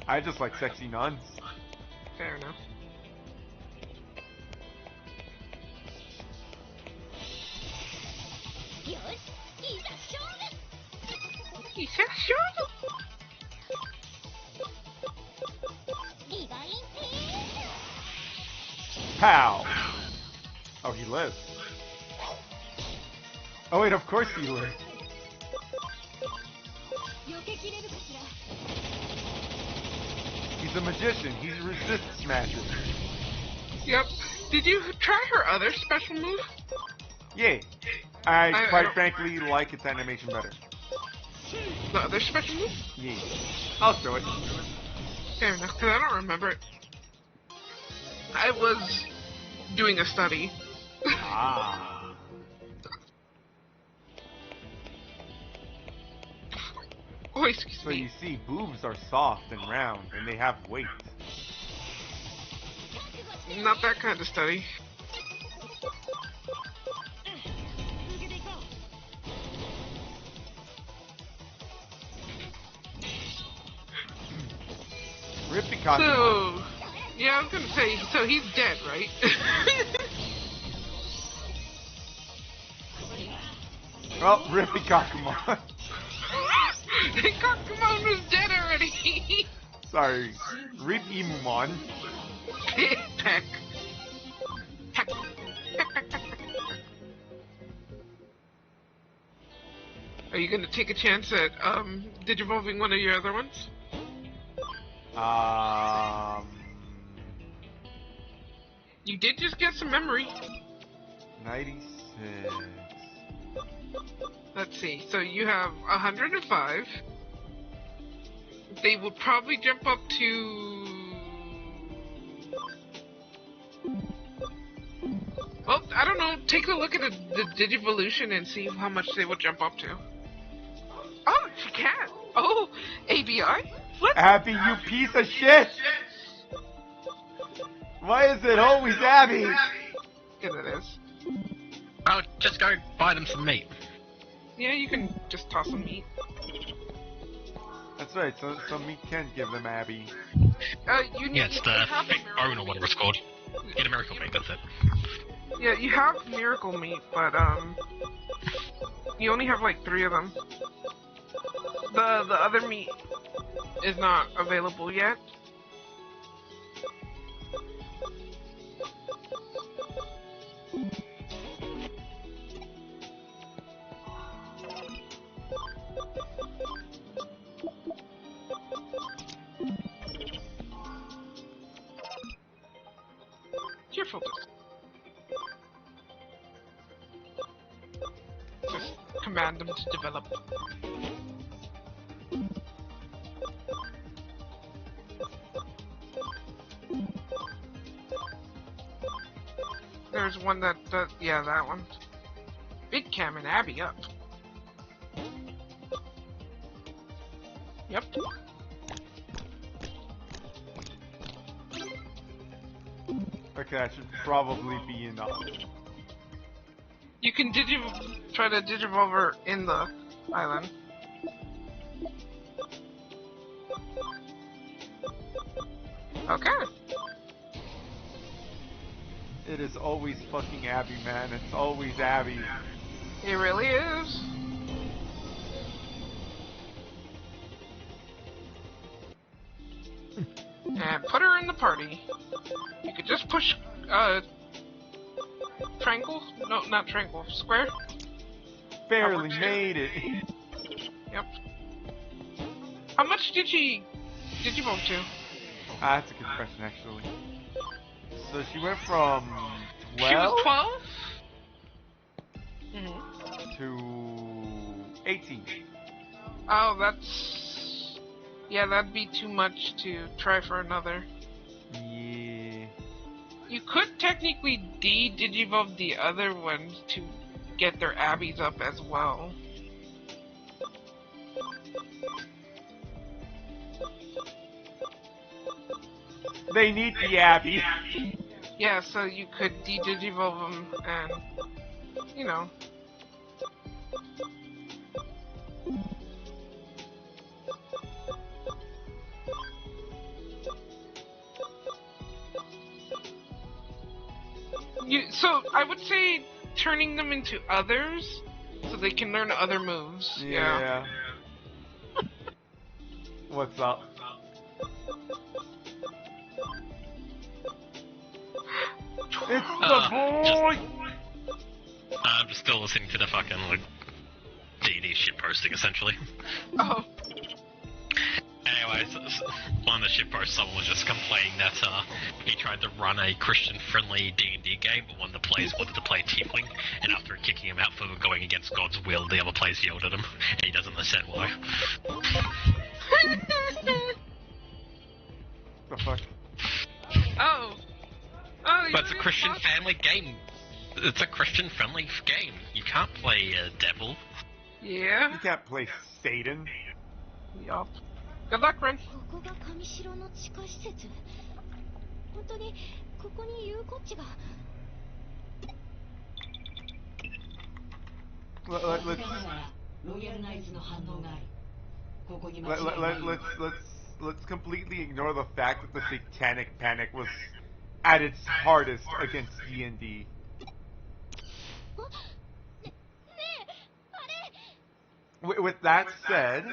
I just like sexy nuns. Fair enough. Pow! Oh, he lives. Oh wait, of course he lives. He's a magician. He's a resist smasher. Yep. Did you try her other special move? Yay. I quite frankly like its animation better. The other special move? Yay. I'll show it. Fair enough, because I don't remember it. I was doing a study. Ah. Oh, excuse So me. you see, boobs are soft and round, and they have weight. Not that kind of study. Rip Pikachu. So, yeah, I was gonna say, so he's dead, right? Oh, Rip Pikachu. Kakumon was dead already. Sorry. Rip Imumon. Peck. Peck. Are you gonna take a chance at digivolving one of your other ones? You did just get some memory. 96. Let's see. So you have 105. They will probably jump up to. Well, I don't know. Take a look at the Digivolution and see how much they will jump up to. Oh, she can. Oh, ABI? What? Abby, you piece of shit! Why is it always Abby? Yeah, it is. I'll just go buy them some meat. Yeah, you can just toss some meat. That's right, so me can give them Abby. You need Yeah, it's to the have fake miracle bone or whatever it's called. Get a miracle meat, that's it. Yeah, you have miracle meat, but you only have like 3 of them. The other meat is not available yet. Cheerful. Just command them to develop. There's one that does, yeah, that one. Big Cam and Abby up. Yep. Okay, that should probably be enough. You can try to digivolve her in the island. Okay. It is always fucking Abby, man. It's always Abby. It really is. And put her in the party. You could just push, triangle? No, not triangle. Square? Barely made it. Yep. How much did she digivolve to? That's a good question, actually. So she went from 12, She was 12? Mm-hmm. to 18. Oh, that's... Yeah, that'd be too much to try for another. Yeah. You could technically digivolve the other ones to get their Abbies up as well. They need the Abby. Yeah, so you could digivolve them and, you know. So I would say turning them into others so they can learn other moves. Yeah. What's up? It's the boy! I'm just still listening to the fucking, like, D&D shit posting, essentially. Oh. Anyways, on the shit post, someone was just complaining that he tried to run a Christian-friendly D&D game, but one of the players wanted to play Tiefling, and after kicking him out for going against God's will, the other players yelled at him, and he doesn't understand why. The fuck? Oh, but it's a Christian family game. It's a Christian-friendly game. You can't play devil. Yeah. You can't play Satan. Yup. Good luck, Ren. ここが上城の地下施設。本当にここに有効値が。Let's completely ignore the fact that the Satanic Panic was at its hardest against D&D. With that said,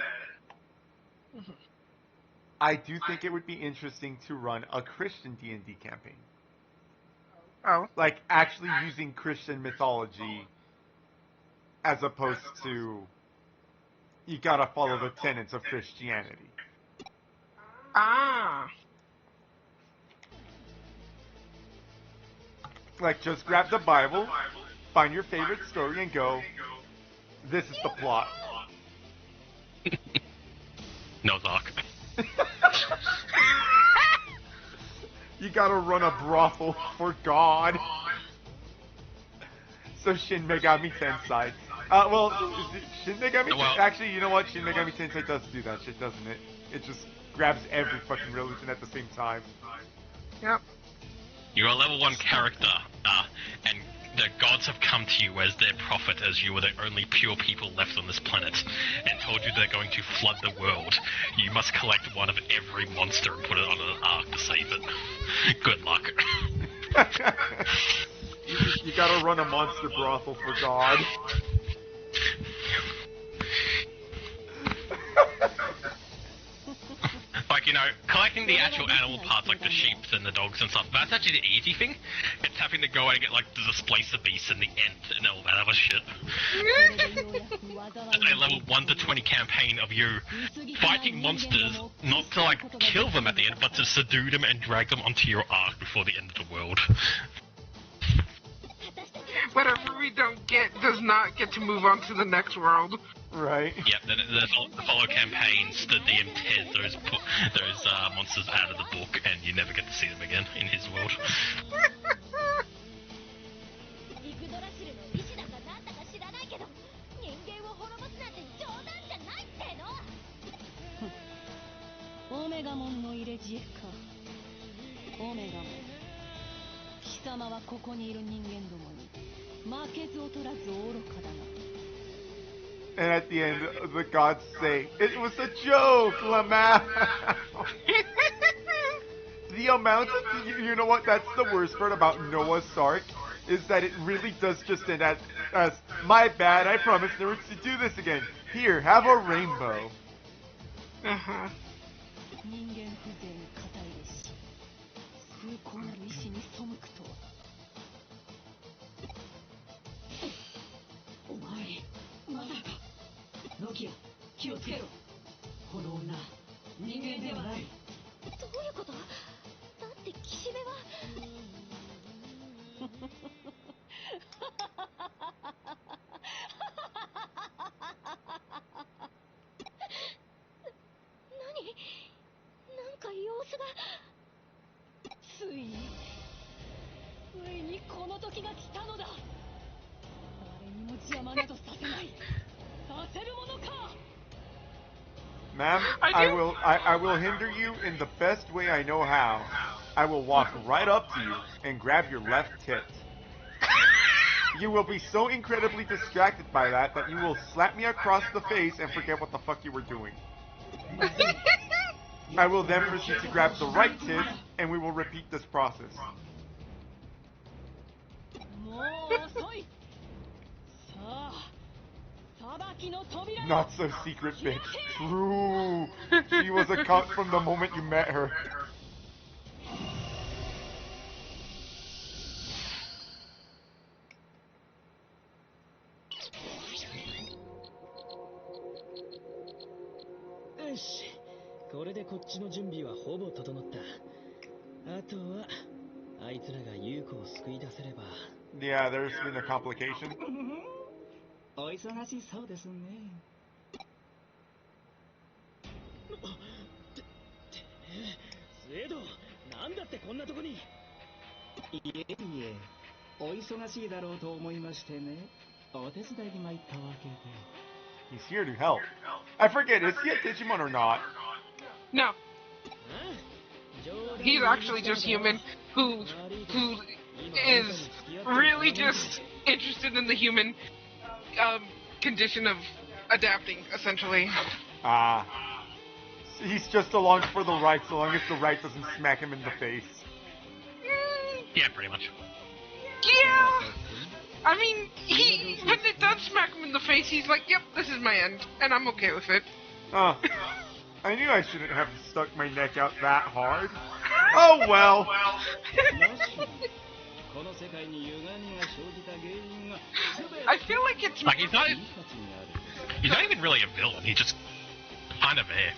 I do think it would be interesting to run a Christian D&D campaign. Oh. Like, actually using Christian mythology as opposed to you gotta follow the tenets of Christianity. Ah. Like, just grab the Bible, find your favorite story, and go, this is the plot. Noah's Ark. You gotta run a brothel for God. So Shin Megami Tensei. Well, Shin Megami Tensei... Actually, you know what? Shin Megami Tensei does do that shit, doesn't it? It just grabs every fucking religion at the same time. Yep. You're a level 1 character, and the gods have come to you as their prophet, as you were the only pure people left on this planet, and told you they're going to flood the world. You must collect one of every monster and put it on an ark to save it. Good luck. You gotta run a monster brothel for God. Like, you know, collecting the actual animal parts, like the sheep and the dogs and stuff, that's actually the easy thing. It's having to go and get, like, the Displacer Beast and the Ent and all that other shit. A level 1 to 20 campaign of you fighting monsters, not to, like, kill them at the end, but to subdue them and drag them onto your ark before the end of the world. Whatever we don't get does not get to move on to the next world. Right. Yeah, the follow campaigns, the DM tears those monsters out of the book, and you never get to see them again in his world. And at the end, the gods say, it was a joke, Lamau! The amount of, you know what, that's the worst part about Noah's Ark, is that it really does just end as my bad, I promise never to do this again. Here, have a rainbow. Uh-huh. Ma'am, I will hinder you in the best way I know how. I will walk right up to you and grab your left tit. You will be so incredibly distracted by that you will slap me across the face and forget what the fuck you were doing. I will then proceed to grab the right tit, and we will repeat this process. Not so secret, bitch. True. She was a cunt from the moment you met her. Yeah, there's been a complication. お忙しそうですね。スエド、なんだってこんなとこに。いえいえ、お忙しいだろうと思いましてね、お手伝いに参ったわけで。He's here to help. I forget, is he a Digimon or not? No, he's actually just human who is really just interested in the human condition of adapting, essentially. Ah. He's just along for the ride so long as the ride doesn't smack him in the face. Yeah, pretty much. Yeah. I mean, when it does smack him in the face, he's like, "Yep, this is my end," and I'm okay with it. I knew I shouldn't have stuck my neck out that hard. Oh well. I feel like it's Like, he's not even really a villain, he's just kind of there.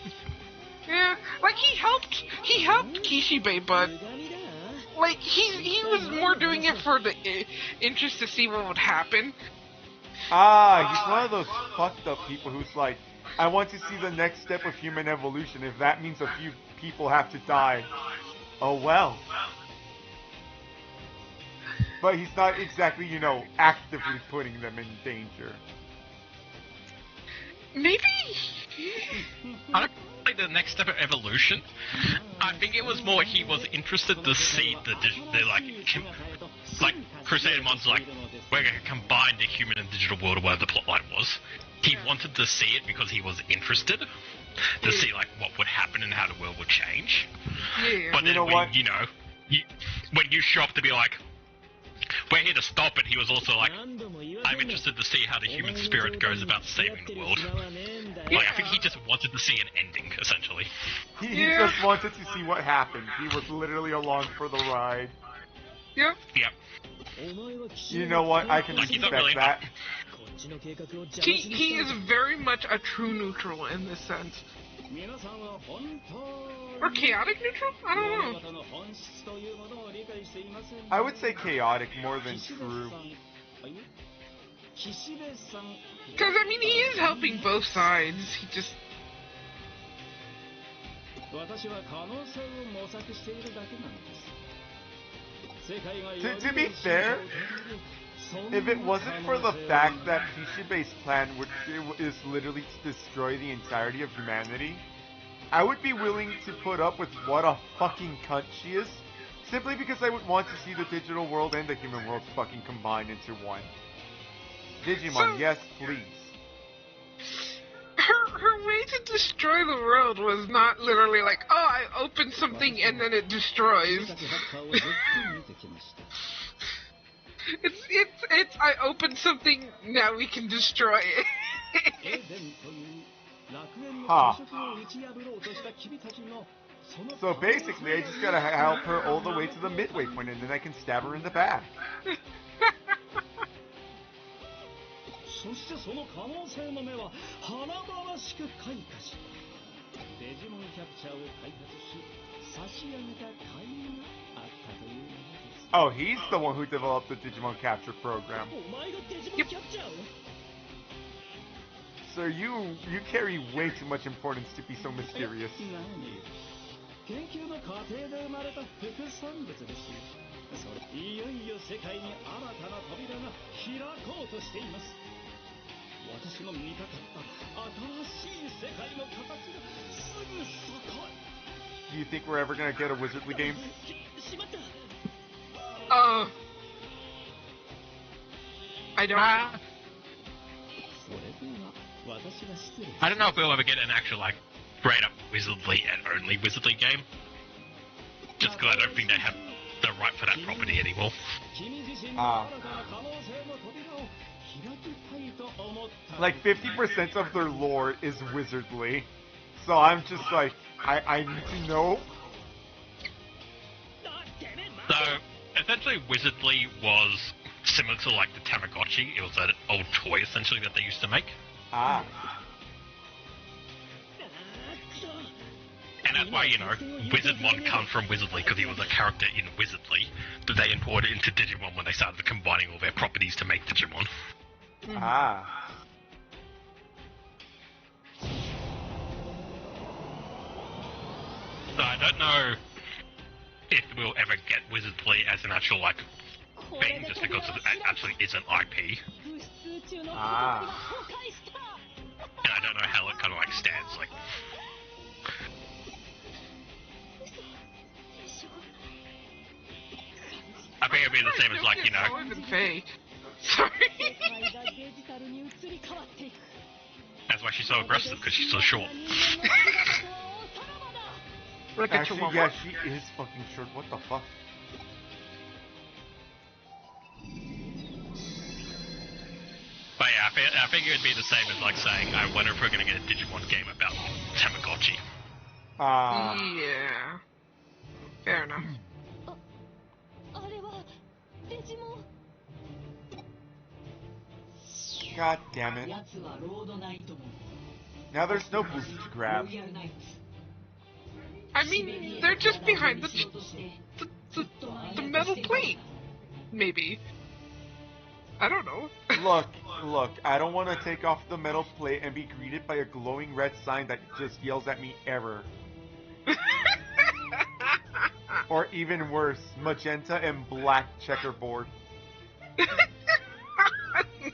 yeah, like he helped Kishibe, but like he was more doing it for the interest to see what would happen. He's one of those fucked up people who's like, I want to see the next step of human evolution. If that means a few people have to die, oh well. But he's not exactly, actively putting them in danger. Maybe. I don't think the next step of evolution. I think it was more he was interested to see the Crusadermon's like, we're going to combine the human and digital world, or whatever the plotline was. He wanted to see it because he was interested to see like what would happen and how the world would change. Yeah. But then when you show up to be like, we're here to stop it, he was also like, I'm interested to see how the human spirit goes about saving the world. Like, I think he just wanted to see an ending, essentially. He just wanted to see what happened. He was literally along for the ride. Yep. Yep. You know what? I can respect that. He is very much a true neutral in this sense. Or chaotic neutral? I don't know. I would say chaotic more than true. Because, I mean, he is helping both sides. He just... To be fair, if it wasn't for the fact that Kishibe's plan is literally to destroy the entirety of humanity, I would be willing to put up with what a fucking cunt she is, simply because I would want to see the digital world and the human world fucking combined into one. Digimon, yes, please. Her way to destroy the world was not literally like, oh, I open something and then it destroys. It's I opened something, now we can destroy it. Huh. So basically, I just gotta help her all the way to the midway point, and then I can stab her in the back. Oh, he's the one who developed the Digimon capture program. Yep. Sir, you carry way too much importance to be so mysterious. Do you think we're ever gonna get a Wizardly game? I don't. I don't know if we'll ever get an actual, like, straight up Wizardly and only Wizardly game. Just because I don't think they have the right for that property anymore. Like 50% of their lore is Wizardly. So I'm just like, I need to know. So, essentially, Wizardly was similar to, like, the Tamagotchi. It was an old toy, essentially, that they used to make. And that's why, Wizardmon comes from Wizardly, because he was a character in Wizardly, that they imported into Digimon when they started combining all their properties to make Digimon. So I don't know if we'll ever get Wizardly as an actual, like, thing, just because it actually isn't IP. stands. Like, 嘘でしょ I think it'd be the same as like, you know, Faye. Sorry. 世界がデジタルに移り変わっていく that's why she's so aggressive because she's so short. 人間の姿とはおさらばだ Look at Actually, your yeah, mama. she is fucking short. What the fuck? But yeah, I think it'd be the same as like saying, I wonder if we're gonna get a Digimon game about Tamagotchi. Yeah. Fair enough. あれはデジモン God damn it. 奴はロードナイトも Now there's no boost to ロ grab. イヤルナイツ I mean, they're just behind the metal plate. Maybe. I don't know. Look, I don't want to take off the metal plate and be greeted by a glowing red sign that just yells at me error. Or even worse, magenta and black checkerboard.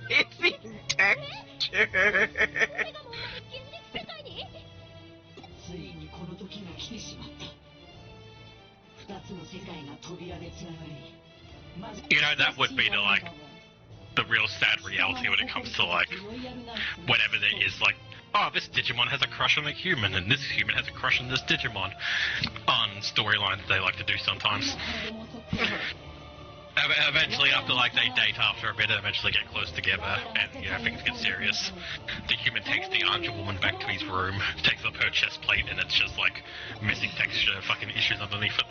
Missing texture. これがもう現実世界についにこの時が来てしまった二つの世界が扉でつながりまず You know, that would be the like the real sad reality when it comes to like whenever there is like, oh, this Digimon has a crush on a human and this human has a crush on this Digimon on storylines they like to do sometimes. Eventually, after like they date after a bit, they eventually get close together, and you know things get serious. The human takes the Angel woman back to his room, takes up her chest plate, and it's just like missing texture, fucking issues underneath it.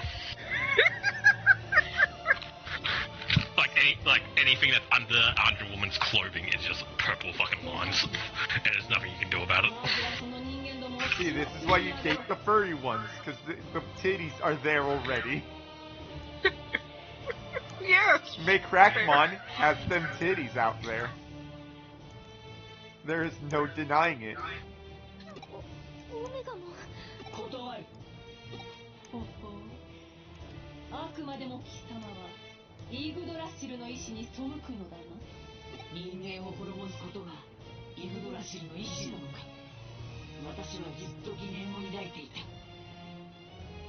like anything that's under Angel woman's clothing is just purple fucking lines, and there's nothing you can do about it. その人間どもを See, this is why you date the furry ones, because the titties are there already. Yes. Make Crackmon has them titties out there. There is no denying it. オメガも断るほほうあくまでも貴様はイグドラッシルの意志に背くのだな人間を滅ぼすことがイグドラシルの意志なのか私はずっと疑念を抱いていた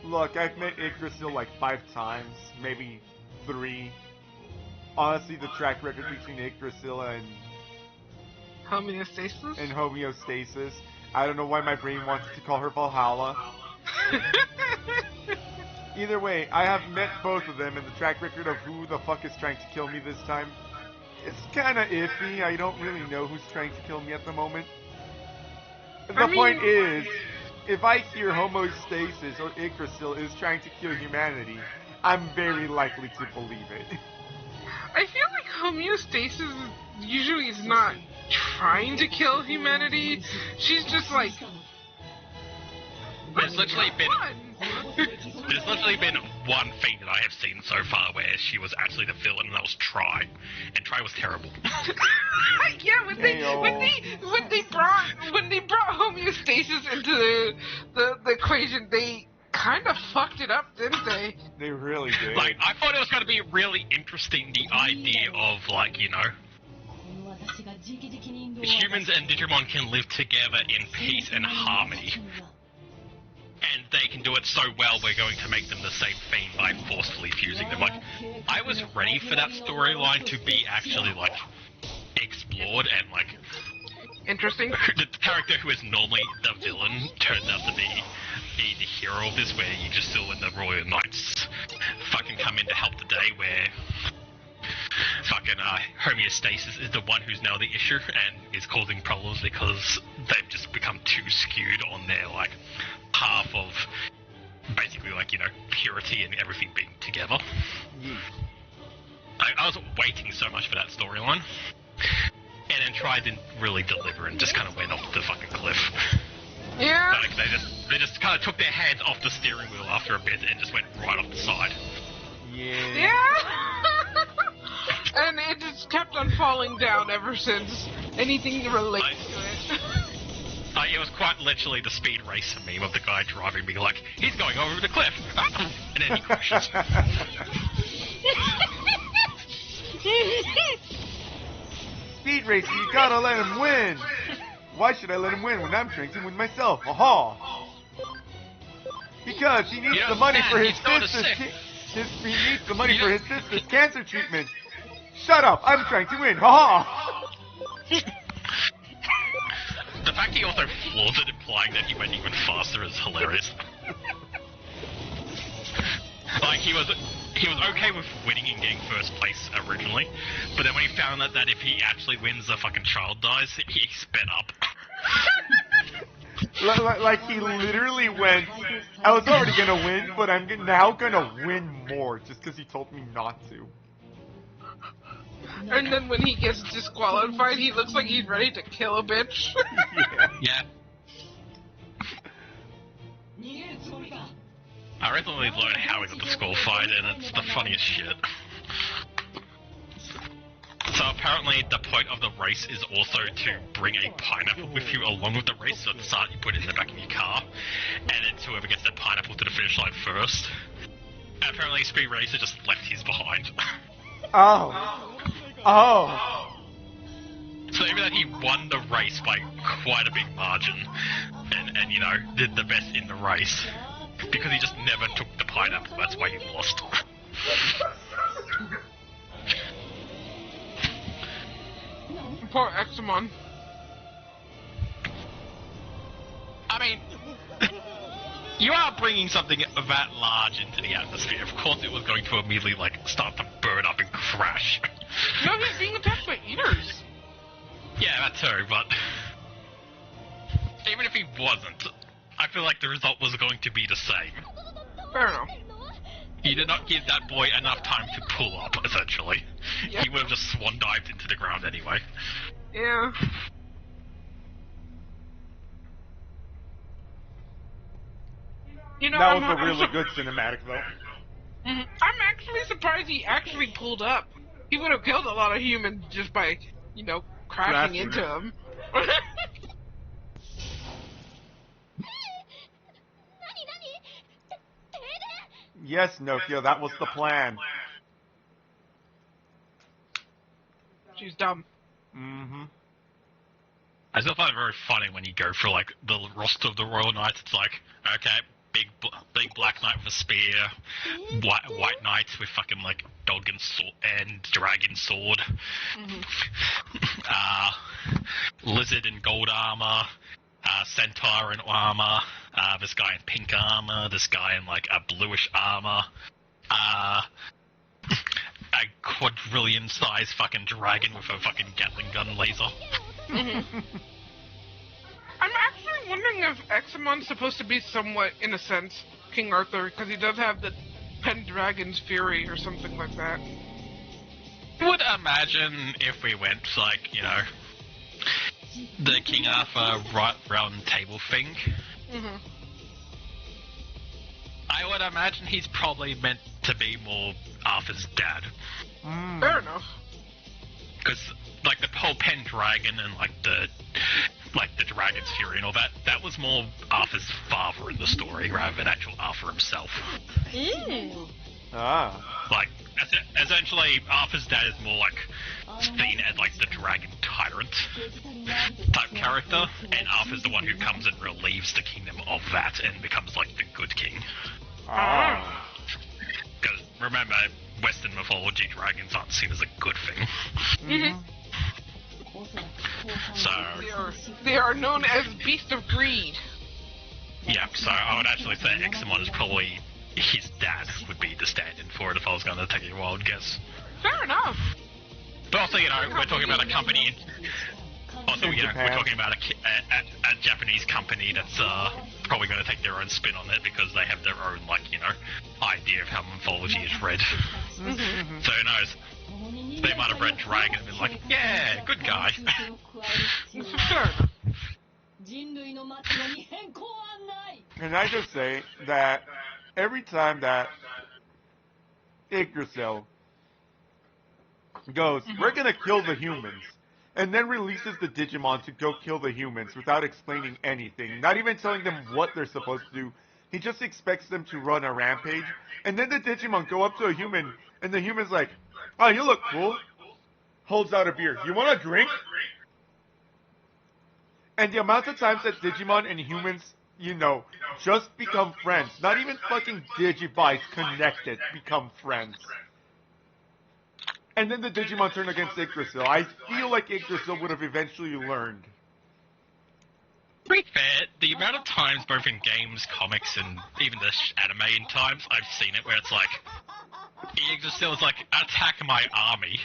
Look, I've met Yggdrasil like 5 times, maybe 3. Honestly, the track record between Yggdrasil and Homeostasis? homeostasis. I don't know why my brain wants to call her Valhalla. Either way, I have met both of them, and the track record of who the fuck is trying to kill me this time, it's kinda iffy. I don't really know who's trying to kill me at the moment. The point is, if I hear homeostasis or Yggdrasil is trying to kill humanity, I'm very likely to believe it. I feel like homeostasis usually is not trying to kill humanity. She's just like, There's literally been fun. there's literally been one thing that I have seen so far where she was actually the villain, and that was Try, and Try was terrible. Yeah, when they brought homeostasis into the equation, they kind of fucked it up, didn't they? They really did. Like, I thought it was going to be really interesting, the idea of, like, you know, この私が直々に引導を humans and Digimon can live together in peace and harmony. And they can do it so well, we're going to make them the same thing by forcefully fusing them. Like, I was ready for that storyline to be actually, like, explored and, like, Interesting. the character who is normally the villain turns out to be the hero of this, where you just still in the Royal Knights fucking come in to help the day, where fucking homeostasis is the one who's now the issue and is causing problems because they've just become too skewed on their, like, half of basically, like, you know, purity and everything being together. I was waiting so much for that storyline, and then Try didn't really deliver and just kind of went off the fucking cliff. Yeah. Like, they just kind of took their hands off the steering wheel after a bit and just went right off the side. Yeah. Yeah. And it just kept on falling down ever since. Anything related to it. It was quite literally the speed racer meme of the guy driving being like, he's going over the cliff, and then he crashes. Speed racer, you gotta let him win. Why should I let him win when I'm trying to win myself? Aha! Because he needs the money for his sister's he needs the money for his sister's cancer treatment. Shut up! I'm trying to win. Haha! The fact he also flaws it, implying that he went even faster, is hilarious. Like, he was okay with winning and getting first place originally, but then when he found out that if he actually wins, the fucking child dies, he sped up. Like he literally went, I was already gonna win, but I'm now gonna win more, just because he told me not to. And then when he gets disqualified, he looks like he's ready to kill a bitch. Yeah. I recently learned how he got disqualified, and it's the funniest shit. So apparently the point of the race is also to bring a pineapple with you along with the race, so at the start you put it in the back of your car, and it's whoever gets the pineapple to the finish line first. And apparently Speed Racer just left his behind. Oh. Oh. So even though he won the race by quite a big margin, and you know, did the best in the race, because he just never took the pineapple, that's why he lost. Poor Examon. I mean, you are bringing something that large into the atmosphere. Of course it was going to immediately, like, start to burn up and crash. No, he's being attacked by eaters. Yeah, that too, but even if he wasn't, I feel like the result was going to be the same. Fair enough. He did not give that boy enough time to pull up, essentially. Yep. He would have just swan dived into the ground anyway. Yeah. You know, That was a really good cinematic, though. I'm actually surprised he actually pulled up. He would have killed a lot of humans just by, you know, crashing into them. Yes, Nokia, that was the plan. She's dumb. Mm-hmm. I still find it very funny when you go through, like, the roster of the Royal Knights. It's like, okay, big black knight with a spear, white knight with fucking, like, dog and sword and dragon sword, lizard in gold armor, centaur in armor, this guy in pink armor, this guy in, like, a bluish armor, a quadrillion-sized fucking dragon with a fucking Gatling gun laser. I'm actually wondering if Examon's supposed to be somewhat, in a sense, King Arthur, because he does have the Pendragon's Fury or something like that. I would imagine if we went, like, you know, the King Arthur right round table thing. I would imagine he's probably meant to be more Arthur's dad. Fair enough. Because, like, the whole Pendragon and, like, the Dragon's Fury and all that, that was more Arthur's father in the story, rather than actual Arthur himself. Like, essentially, Arthur's dad is more, like, seen as, like, the Dragon Tyrant type character, and Arthur's the one who comes and relieves the kingdom of that and becomes, like, the good king. Because, remember, Western mythology, dragons aren't seen as a good thing. So they are known as Beast of Greed. Yeah, so I would actually say Examon is probably his dad would be the stand-in for it if I was going to take a wild guess. Fair enough. But also, you know, we're talking about a company. Also, you know, we're talking about a Japanese company that's probably going to take their own spin on it because they have their own, like, you know, idea of how mythology is read. So who knows? They might have read Dragon and been like, yeah, good guy. Can I just say that every time that Yggdrasil goes, we're gonna kill the humans, and then releases the Digimon to go kill the humans without explaining anything, not even telling them what they're supposed to do, he just expects them to run a rampage, and then the Digimon go up to a human, and the human's like, oh, you look cool. Holds out a beer. You want a drink? And the amount of times that Digimon and humans, you know, just become friends. Not even fucking Digivice connected become friends. And then the Digimon turn against Yggdrasil. I feel like Yggdrasil would have eventually learned. To be fair, the amount of times, both in games, comics, and even the anime in times, I've seen it where it's like, Yggdrasil's like, attack my army.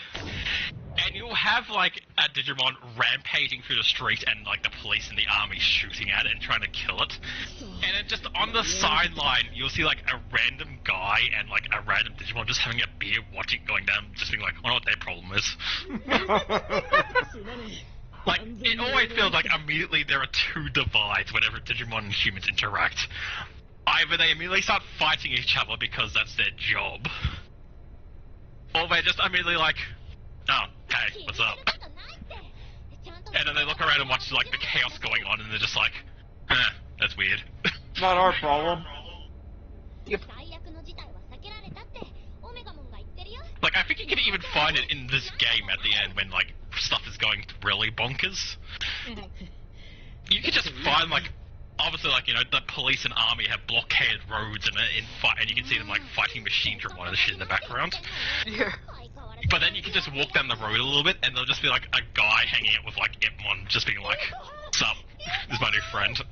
And you'll have, like, a Digimon rampaging through the street and, like, the police and the army shooting at it and trying to kill it. And then just on the sideline, you'll see, like, a random guy and, like, a random Digimon just having a beer, watching it going down, just being like, I wonder what their problem is. Like, it always feels like immediately there are two divides whenever Digimon and humans interact. Either they immediately start fighting each other because that's their job, or they're just immediately like, oh, hey, what's up? And then they look around and watch, like, the chaos going on, and they're just like, that's weird. Not our problem. Yep. Like, I think you can even find it in this game at the end when, like, stuff is going really bonkers. You can just find, like, obviously, like, you know, the police and army have blockaded roads and and you can see them, like, fighting machine drum and shit in the background. Yeah. But then you can just walk down the road a little bit, and there'll just be, like, a guy hanging out with, like, Ipmon, just being like, sup, this is my new friend.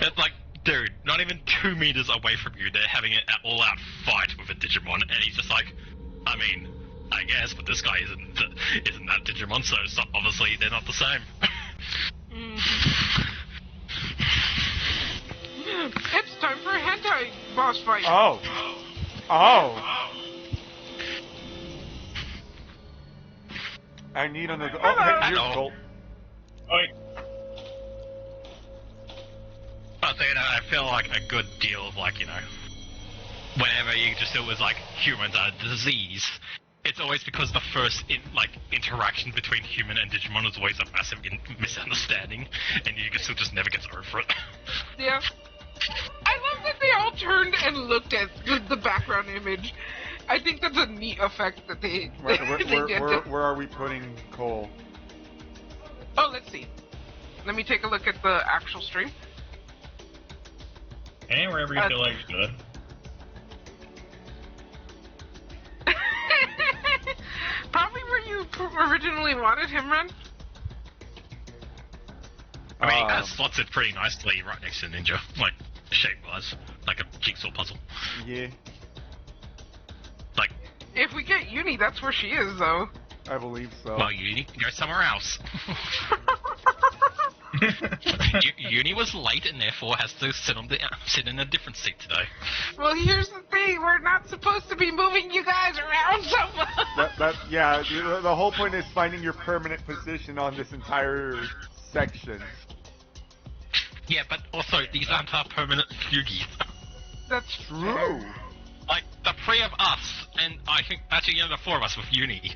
It's like, dude, not even 2 meters away from you, they're having an all-out fight with a Digimon, and he's just like, I mean, I guess, but this guy isn't that Digimon, so obviously they're not the same. It's time for a hentai boss fight. Oh. I need another. Oh, hey, here's Colt. Oi. But then I feel like a good deal of, like, you know, whenever you just it was like humans are a disease, it's always because the first interaction between human and Digimon is always a massive misunderstanding, and Yggdrasil just never gets over it. Yeah. I love that they all turned and looked at the background image. I think that's a neat effect that they did. Where are we putting Cole? Oh, let's see. Let me take a look at the actual stream. And wherever you feel like it's good. Probably where you originally wanted him, Ren. I mean, that slots it pretty nicely right next to Ninja, like, shape-wise, like a jigsaw puzzle. Yeah. Like, if we get Uni, that's where she is, though. I believe so. Well, Uni can go somewhere else. Uni was late and therefore has to sit in a different seat today. Well, here's the thing: we're not supposed to be moving you guys around so much. Yeah, the whole point is finding your permanent position on this entire section. Yeah, but also these aren't our permanent Fugis. That's True. Like, the three of us, and I think actually the four of us with Uni,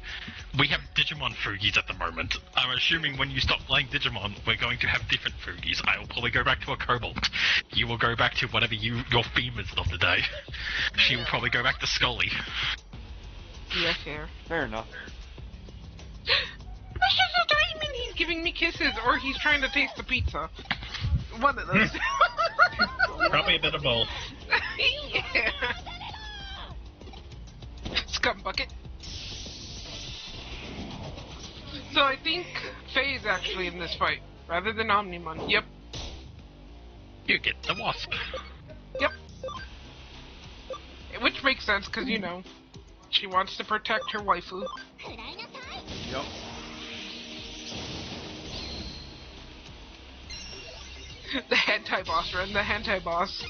we have Digimon Fugis at the moment. I'm assuming when you stop playing Digimon, we're going to have different Fugis. I will probably go back to a Cobalt. You will go back to whatever your theme is of the day. She will probably go back to Scully. Yeah, Fair enough. I mean, he's giving me kisses, or he's trying to taste the pizza. One of those. Probably a bit of both. Yeah. Scum bucket. So I think Faye is actually in this fight, rather than Omnimon. Yep. You get the wasp. Yep. Which makes sense, because, you know, she wants to protect her waifu. Yep. The hentai boss, Ren, the hentai boss.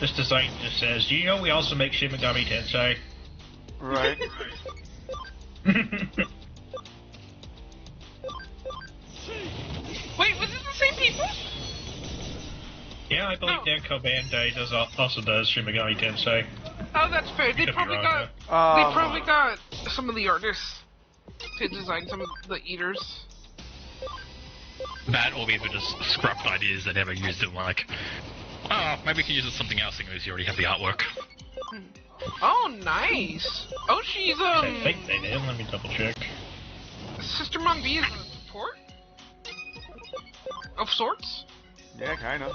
This design just says, do you know we also make Shin Megami Tensei? Right. Wait, was it the same people? Yeah, I believe Namco Bandai also does Shin Megami Tensei. Oh, that's fair. They Could be probably wrong, got some of the artists to design some of the eaters. That or we were just scrapped ideas they never used in, like, Oh, maybe we can use it something else because you already have the artwork. Oh, nice. Oh, she's I think they did. Let me double check. Sister Mon B is a support of sorts. Yeah, kind of.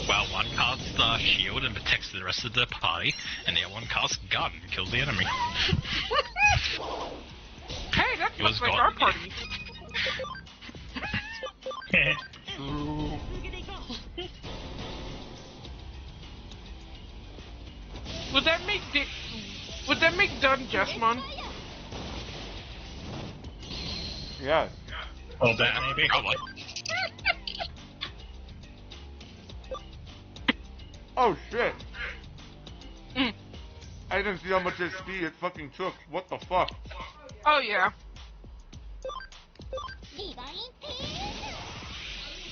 Well, one casts shield and protects the rest of the party, and the other one casts gun and kills the enemy. Hey, that It looks was like God. our party. True. Would that make Dun Jesmon? Yes. Well, that maybe. Probably. Oh shit. Mm. I didn't see how much SP it fucking took. What the fuck? Oh yeah.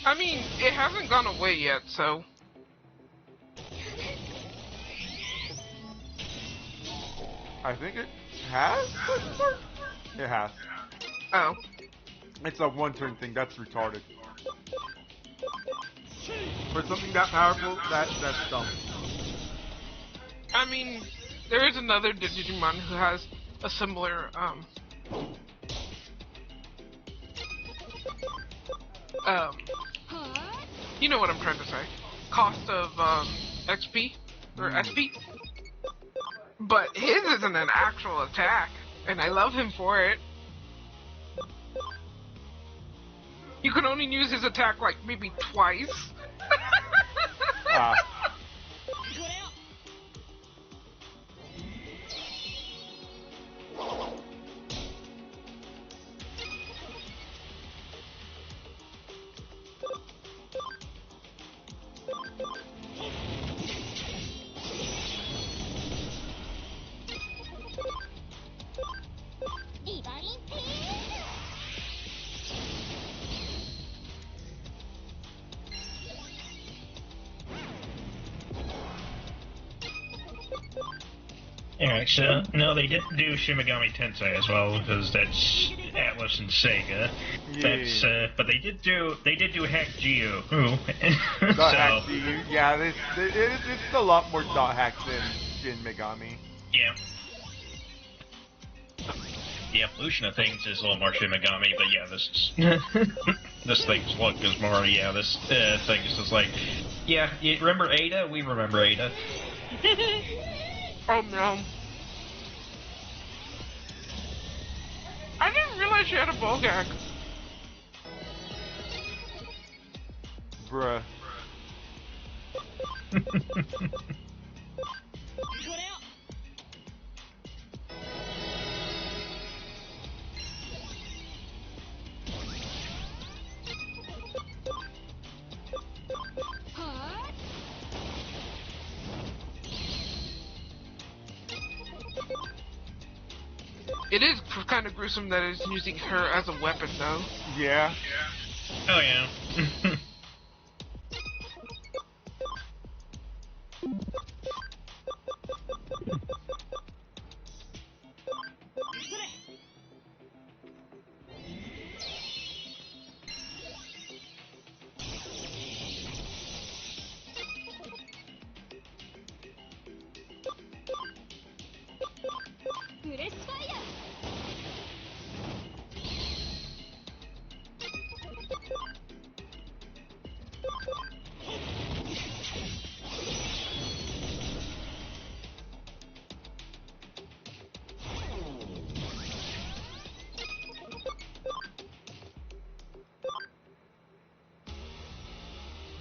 I mean, it hasn't gone away yet, so. I think it has? It has. Oh. It's a one-turn thing. That's retarded. For something that powerful, that's dumb. I mean, there is another Digimon who has a similar, you know what I'm trying to say. Cost of, XP, or SP. But his isn't an actual attack, and I love him for it. You can only use his attack, like, maybe twice. Ah. Alright, so, no, they didn't do Shimigami Tensei as well, because that's Atlas and Sega. That's, but they did do Hack Geo. Ooh. Dot hack GU. Yeah, it's a lot more dot hacks than Shin Megami. Yeah. The evolution of things is a little more Shimigami, but yeah, this this thing's look is more, yeah, this thing is just like, yeah, you remember Ada? We remember Ada. Oh no. I didn't realize you had a ball gag. Bruh. It is kind of gruesome that it's using her as a weapon, though. Yeah. Oh yeah.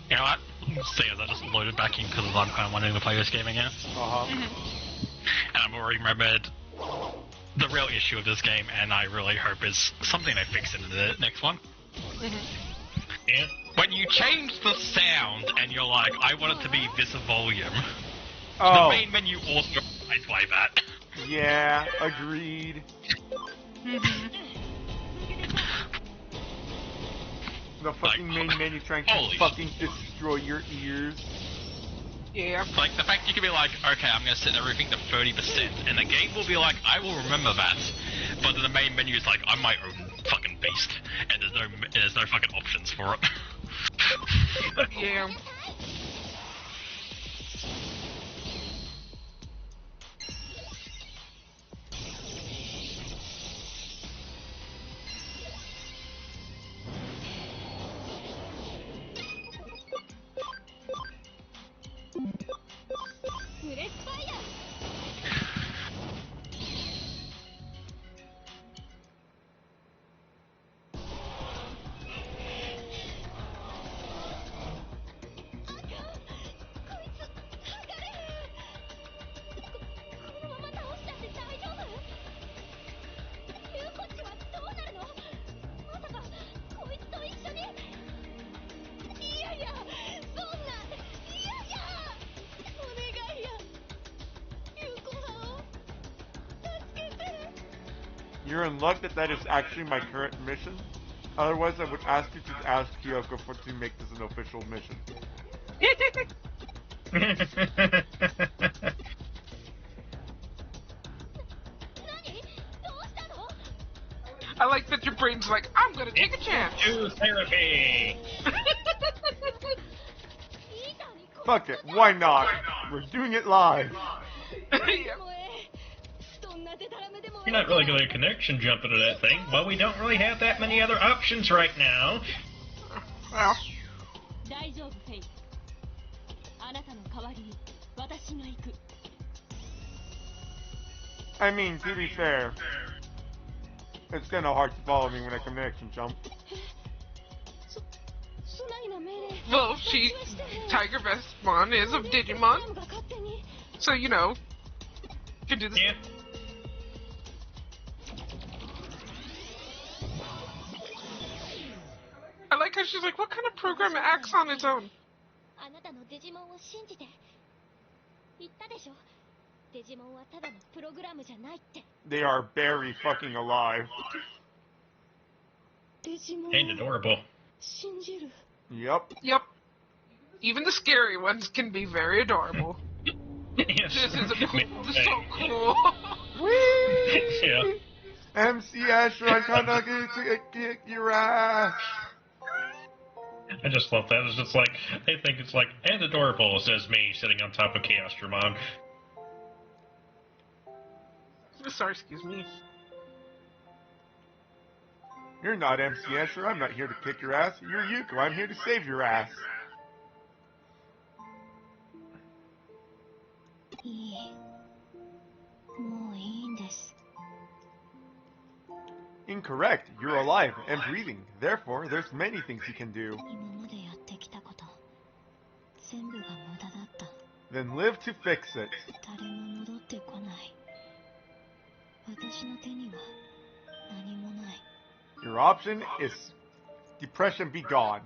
You know what? See, I just loaded back in because I'm kind of wanting to play this game again. Uh-huh. And I've already remembered the real issue of this game, and I really hope is something they fix in the next one. Yeah. When you change the sound and you're like, I want it to be this volume, Oh. the main menu also is like that. Yeah, agreed. The fucking main menu trying to Holy fucking destroy your ears. Yeah. Like, the fact you can be like, okay, I'm gonna set everything to 30%, and the game will be like, I will remember that, but then the main menu is like, I'm my own fucking beast, and there's no fucking options for it. Yeah. You're in luck that that is actually my current mission. Otherwise, I would ask you to ask Kyoko to make this an official mission. I like that your brain's like, I'm gonna take a chance. Do therapy. Fuck it, why not? We're doing it live. Yeah. You're not really going to connection jump into that thing. Well, we don't really have that many other options right now. Well, 大丈夫フェイ。あなたの代わりに私が行く。 I mean, to be fair, it's kinda hard to follow me when I connection jump. ソナイの命令。 well, Tiger Vestmon is of Digimon, が勝手に。 so you know, can do this. Yeah. I like how she's like, what kind of program acts on its own? あなたのデジモンを信じて。言ったでしょ。デジモンはただのプログラムじゃないって。 They are very fucking alive. デジモン And adorable. 信じる。 Yep. Yep. Even the scary ones can be very adorable. Yes. This is so cool. Yeah. MC Asher, I'm kinda going to kick your ass. I just love that. It's just like, I think it's like, and adorable, says me, sitting on top of Chaos Dramon. Sorry, excuse me. You're not MC Asher, I'm not here to kick your ass. You're Yuko, I'm here to save your ass. いい。もういいんです。 Incorrect, you're alive and breathing. Therefore, there's many things you can do. 今までやってきたこと、全部が無駄だった。 Then live to fix it. 誰も戻ってこない。私の手には何もない。 Your option is depression be gone.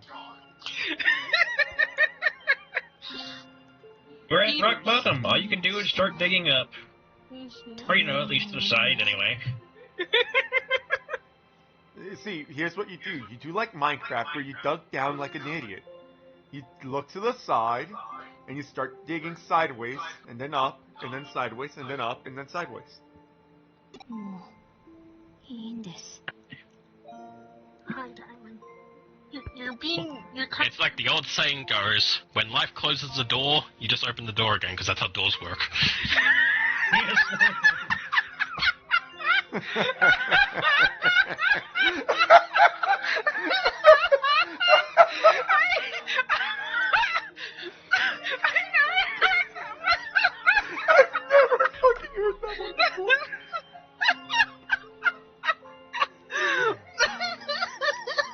We're at rock bottom. All you can do is start digging up. Or, you know, at least to the side, anyway. See, here's what you do. You do like Minecraft where you dug down like an idiot. You look to the side, and you start digging sideways, and then up, and then sideways, and then up, and then sideways. もういいんです。 You're kind It's like the old saying goes, when life closes the door, you just open the door again, because that's how doors work.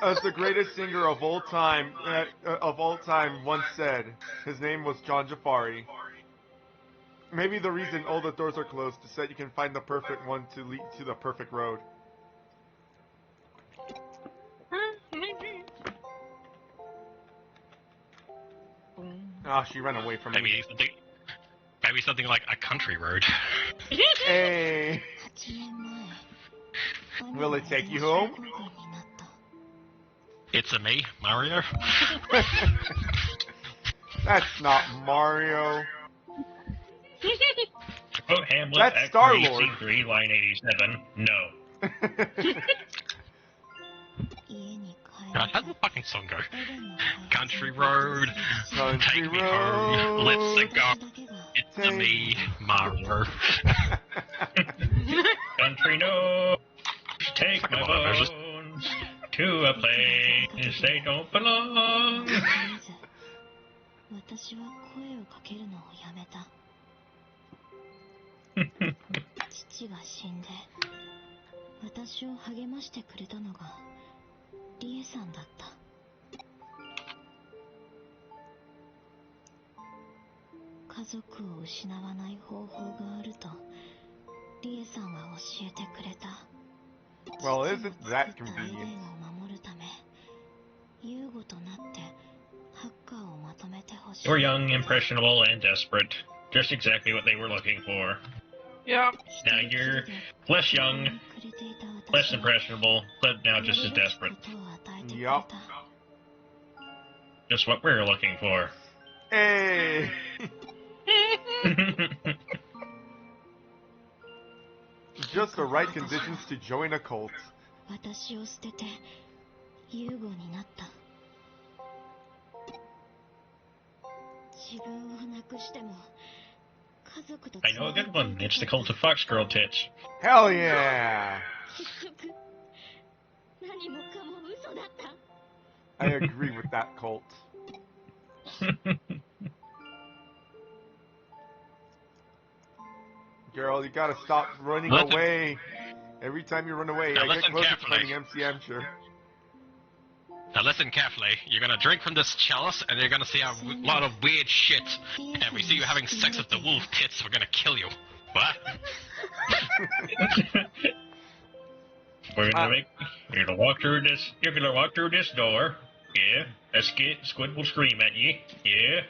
As the greatest singer of all time once said, his name was John Jafari. Maybe the reason all the doors are closed is that you can find the perfect one to lead to the perfect road. Ah, she ran away from me. Maybe something like a country road. Hey, 8年前。 will it take you home? になった。 It's a me, Mario. That's not Mario. Oh, Hamlet, That's Act Star-Lord. 3, Scene 3, line 87. No. 家に帰 God, how's the fucking song go? Country road, Country take me road, home, let's go. It's take me, Mario. Country no, take Fucking my whatever, just- bones to a place they don't belong. 私は声をかけるのをやめた。父が死んで、私を励ましてくれたのがリエさんだった。家族を失わない方法があるとリエさんは教えてくれた。 Well, isn't that 父の作ったエデ convenient? ンを守るため、ユーゴとなってハッカーをまとめてほしい。 They were young, impressionable, and desperate. Just exactly what they were looking for. Yeah. Now you're less young, less impressionable, but now just as desperate. Yup. Just what we're looking for. Hey! Just the right conditions to join a cult. 私を捨ててユーゴになった。自分をなくしても家族と I know a good one. It's the cult of Foxgirl Tits. Hell yeah! 結局何もかも嘘だった。 I agree with that cult. Girl, you gotta stop running Listen. away. Every time you run away, Now I get listen closer to carefully. playing MC Sure. Now listen carefully. You're gonna drink from this chalice, and you're gonna see a lot of weird shit. And if we see you having sex with the wolf tits, we're gonna kill you. What? We're gonna make. You're gonna walk through this. You're gonna walk through this door. Yeah. A squid will scream at you. Yeah.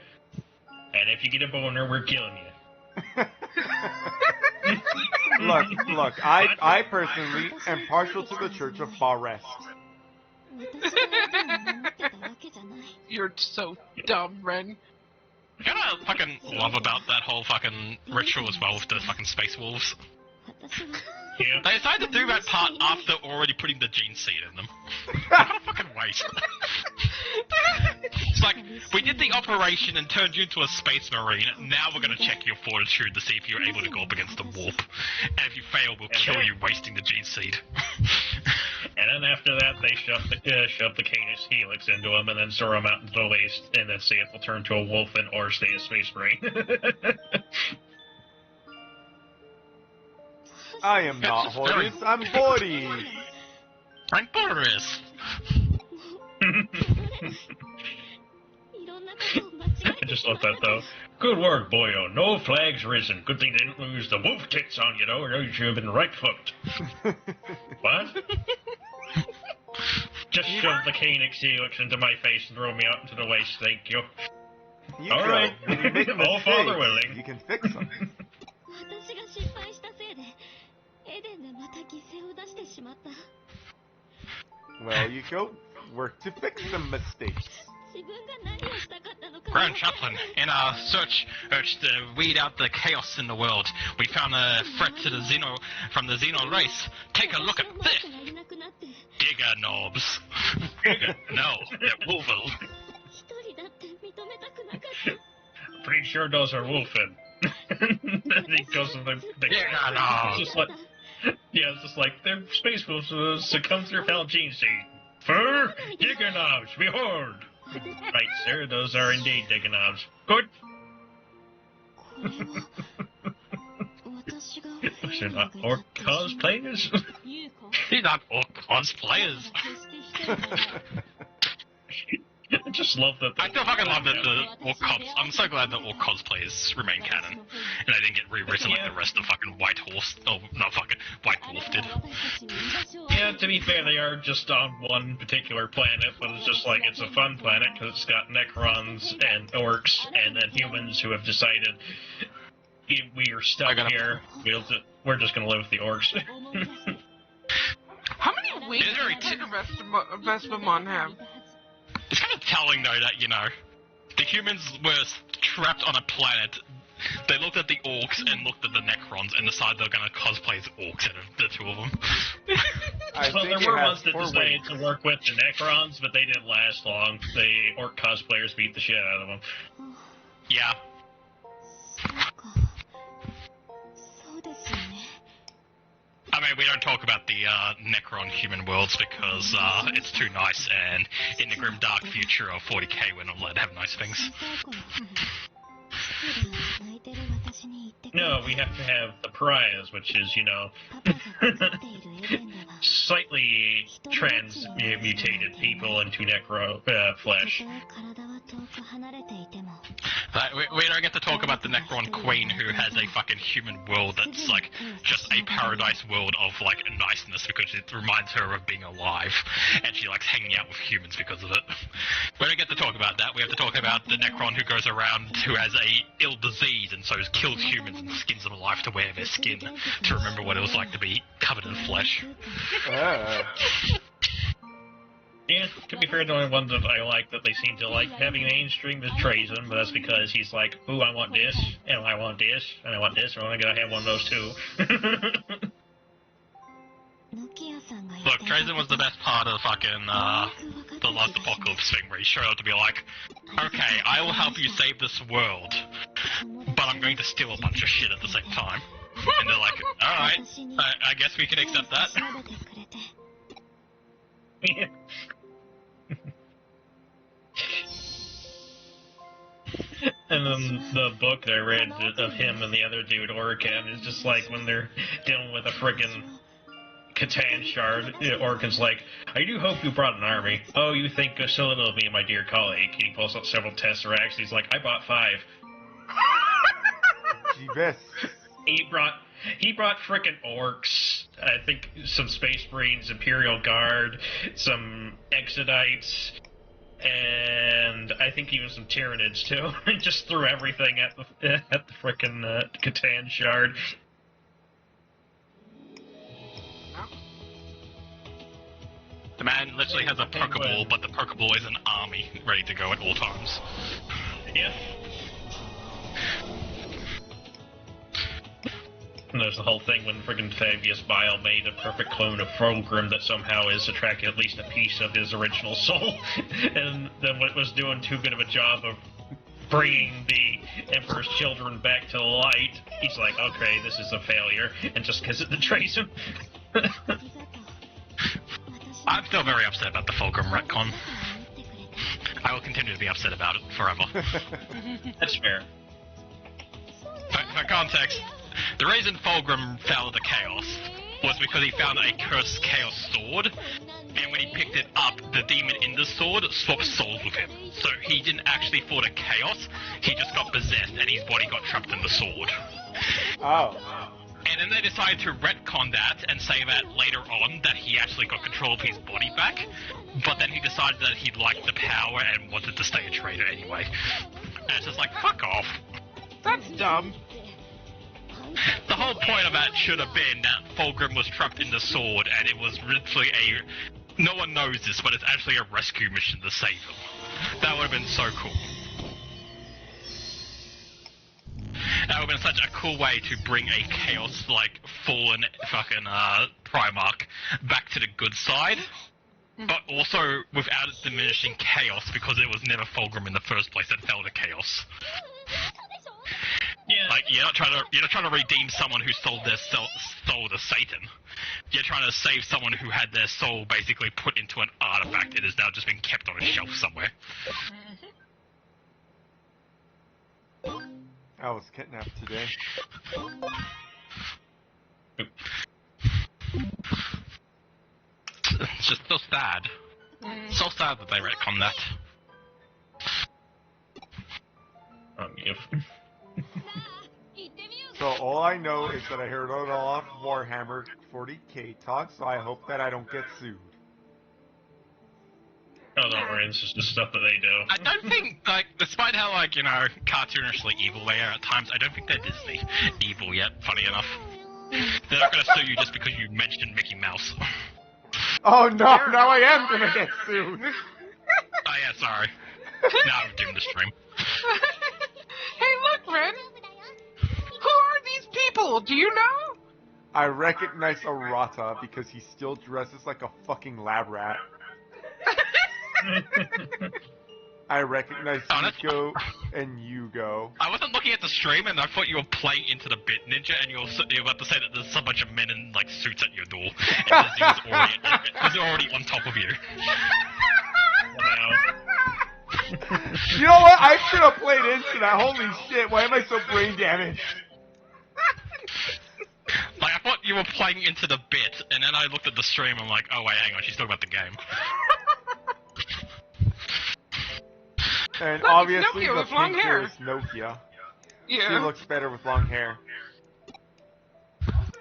And if you get a boner, we're killing you. Look, I personally am partial to the Church of Forest. 私がエデンを守ってたわけじゃない。 You're so dumb, Ren. You gotta fucking love about that whole fucking ritual as well with the fucking space wolves. 私は Yeah. They decided to do that part after already putting the gene seed in them. What a fucking waste. It's like, we did the operation and turned you into a space marine, now we're gonna check your fortitude to see if you're able to go up against the warp. And if you fail, we'll kill you wasting the gene seed. And then after that, they shove the Canis helix into him, and then throw him out into the waste, and then see if he'll turn to a wolf and or stay a space marine. I am not Horus, I'm Boris. I'm Boris. いろんなことを間違え I て just しま love った that though. Good work, boyo. No flags risen. Good thing they didn't lose the wolf tits on you, though, or you should have been right hooked. What? Just shove the Canis helix into my face and throw me out into the waste, thank you. You All go. right. When you make All father mistakes, willing. you can fix them. 私が失敗したせいでエデンでまた犠牲を出してしまった。 Well, you go work to fix some mistakes. 自分が何をしたかったのか Grand Chaplain, in our search to weed out the chaos in the world, we found a threat to the from the Xeno race. Take a look at マー this! クがいなくなって Digger knobs. No, they're Wolvel. 一人だって認めたくなかった。 Pretty sure those are wolfen. Then he goes to the Yeah, no. It's just like, yeah, it's just like their space wolves succumb to their foul gene seed. Fur, digger knobs, behold! Right, sir, those are indeed digger knobs. Good. これは私が They're not orc cosplayers. ユーコ They're not all cosplayers. 決して一人ではない I just love that. I still fucking love that the orc cos. I'm so glad that orc cosplayers remain canon, and they didn't get rewritten like the rest of fucking White Horse. Oh, not fucking White あな Wolf た did. は私たちに居場所を Yeah, to be fair, they are just on one particular planet, but it's just like it's a fun planet because it's got Necrons and orcs and then humans who have decided we are stuck here. We're just gonna live with the orcs. 思い出して How many wings Is there a did Vespamon have? It's kind of telling though that, you know, the humans were trapped on a planet They looked at the orcs and looked at the Necrons and decided they were going to cosplay as orcs out of the two of them. Well, there were ones that decided to work with the Necrons, but they didn't last long. The orc cosplayers beat the shit out of them. Yeah. そうか。そうですよね。 I mean, we don't talk about the Necron human worlds because it's too nice, and in the grim dark future of 40k, we're not allowed to have nice things. No, we have to have the pariahs, which is, you know, slightly transmutated people into necro flesh. We don't get to talk about the Necron Queen who has a fucking human world that's like just a paradise world of like niceness because it reminds her of being alive, and she likes hanging out with humans because of it. We don't get to talk about that. We have to talk about the Necron who goes around who has a ill disease and so kills humans and skins them alive to wear their skin to remember what it was like to be covered in flesh. Yeah, to be fair, the only ones that I like that they seem to like having mainstream is Trazen, but that's because he's like, ooh, I want this, and I want this, and I want this, and I'm gonna have one of those too. Look, Trazen was the best part of fucking, the Last Apocalypse thing, where he showed up to be like, okay, I will help you save this world, but I'm going to steal a bunch of shit at the same time. And they're like, alright, I guess we can accept that. Yeah. And then the book that I read of him and the other dude, Orican, is just like when they're dealing with a friggin' Catan shard, Orican's like, I do hope you brought an army. Oh, you think so little of me, my dear colleague. He pulls out several tesseracts. He's like, I bought 5. Jeebus. He brought frickin' orcs, I think some Space Marines, Imperial Guard, some Exodites, and I think even some Tyranids too. He just threw everything at the frickin' Catan shard. The man literally has a Pokeball, but the Pokeball is an army ready to go at all times. Yeah. And there's the whole thing when friggin' Fabius Bile made a perfect clone of Fulgrim that somehow is attracting at least a piece of his original soul. And then when it was doing too good of a job of bringing the Emperor's children back to the light, he's like, okay, this is a failure, and just gives it to Trazen. I'm still very upset about the Fulgrim retcon. I will continue to be upset about it forever. That's fair. For context, the reason Fulgrim fell to Chaos was because he found a cursed Chaos sword, and when he picked it up, the demon in the sword swapped souls with him. So he didn't actually fall to Chaos, he just got possessed and his body got trapped in the sword. Oh. And then they decided to retcon that and say that later on that he actually got control of his body back, but then he decided that he liked the power and wanted to stay a traitor anyway. And it's just like, fuck off. That's dumb. The whole point of that should have been that Fulgrim was trapped in the sword, and it was literally no one knows this, but it's actually a rescue mission to save him. That would have been so cool. That would have been such a cool way to bring a Chaos, like, fallen fucking, Primarch back to the good side, but also without it diminishing Chaos, because it was never Fulgrim in the first place that fell to Chaos. Yeah. Like, you're not trying to redeem someone who sold their soul to Satan. You're trying to save someone who had their soul basically put into an artifact and is now just being kept on a shelf somewhere. I was kidnapped today. It's just so sad. So sad that they retcon that. So all I know is that I heard it all off Warhammer 40k talk, so I hope that I don't get sued. Oh, don't worry, this is the stuff that they do. I don't think, like, despite how, like, you know, cartoonishly evil they are at times, I don't think they're Disney evil yet, funny enough. They're not gonna sue you just because you mentioned Mickey Mouse. Oh no, now I am gonna get sued! Oh yeah, sorry. Now I've doomed the stream. Hey, look, Ren. people, do you know? I recognize Arata because he still dresses like a fucking lab rat. I recognize Yuko and Yugo. I wasn't looking at the stream and I thought you were playing into the bit ninja and you were about to say that there's a bunch of men in like suits at your door and this already on top of you. Wow. You know what? I should have played into that. Holy shit, why am I so brain damaged? Like, I thought you were playing into the bit, and then I looked at the stream, I'm like, oh wait, hang on, she's talking about the game. And Look, obviously Nokia the with long picture hair. is Nokia. She Yeah. looks better with long hair.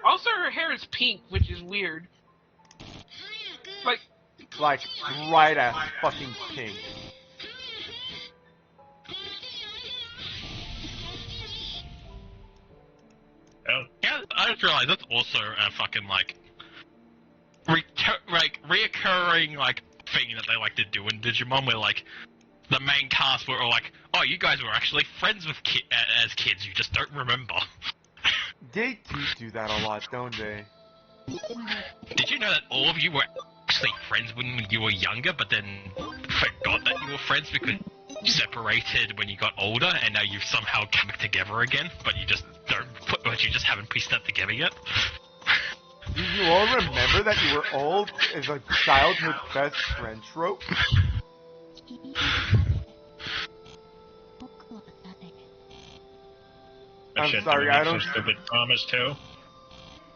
Also, her hair is pink, which is weird. Like, Bright ass fucking pink. Oh. Yeah, I just realized that's also a fucking, like, reoccurring, like, thing that they like to do in Digimon, where, like, the main cast were all like, oh, you guys were actually friends with as kids, you just don't remember. They do that a lot, don't they? Did you know that all of you were actually friends when you were younger, but then forgot that you were friends because you separated when you got older, and now you've somehow come together again, but you just haven't pieced that together yet? Do you all remember that you were old as a childhood best friend trope? I'm sorry, I don't. Stupid promise too.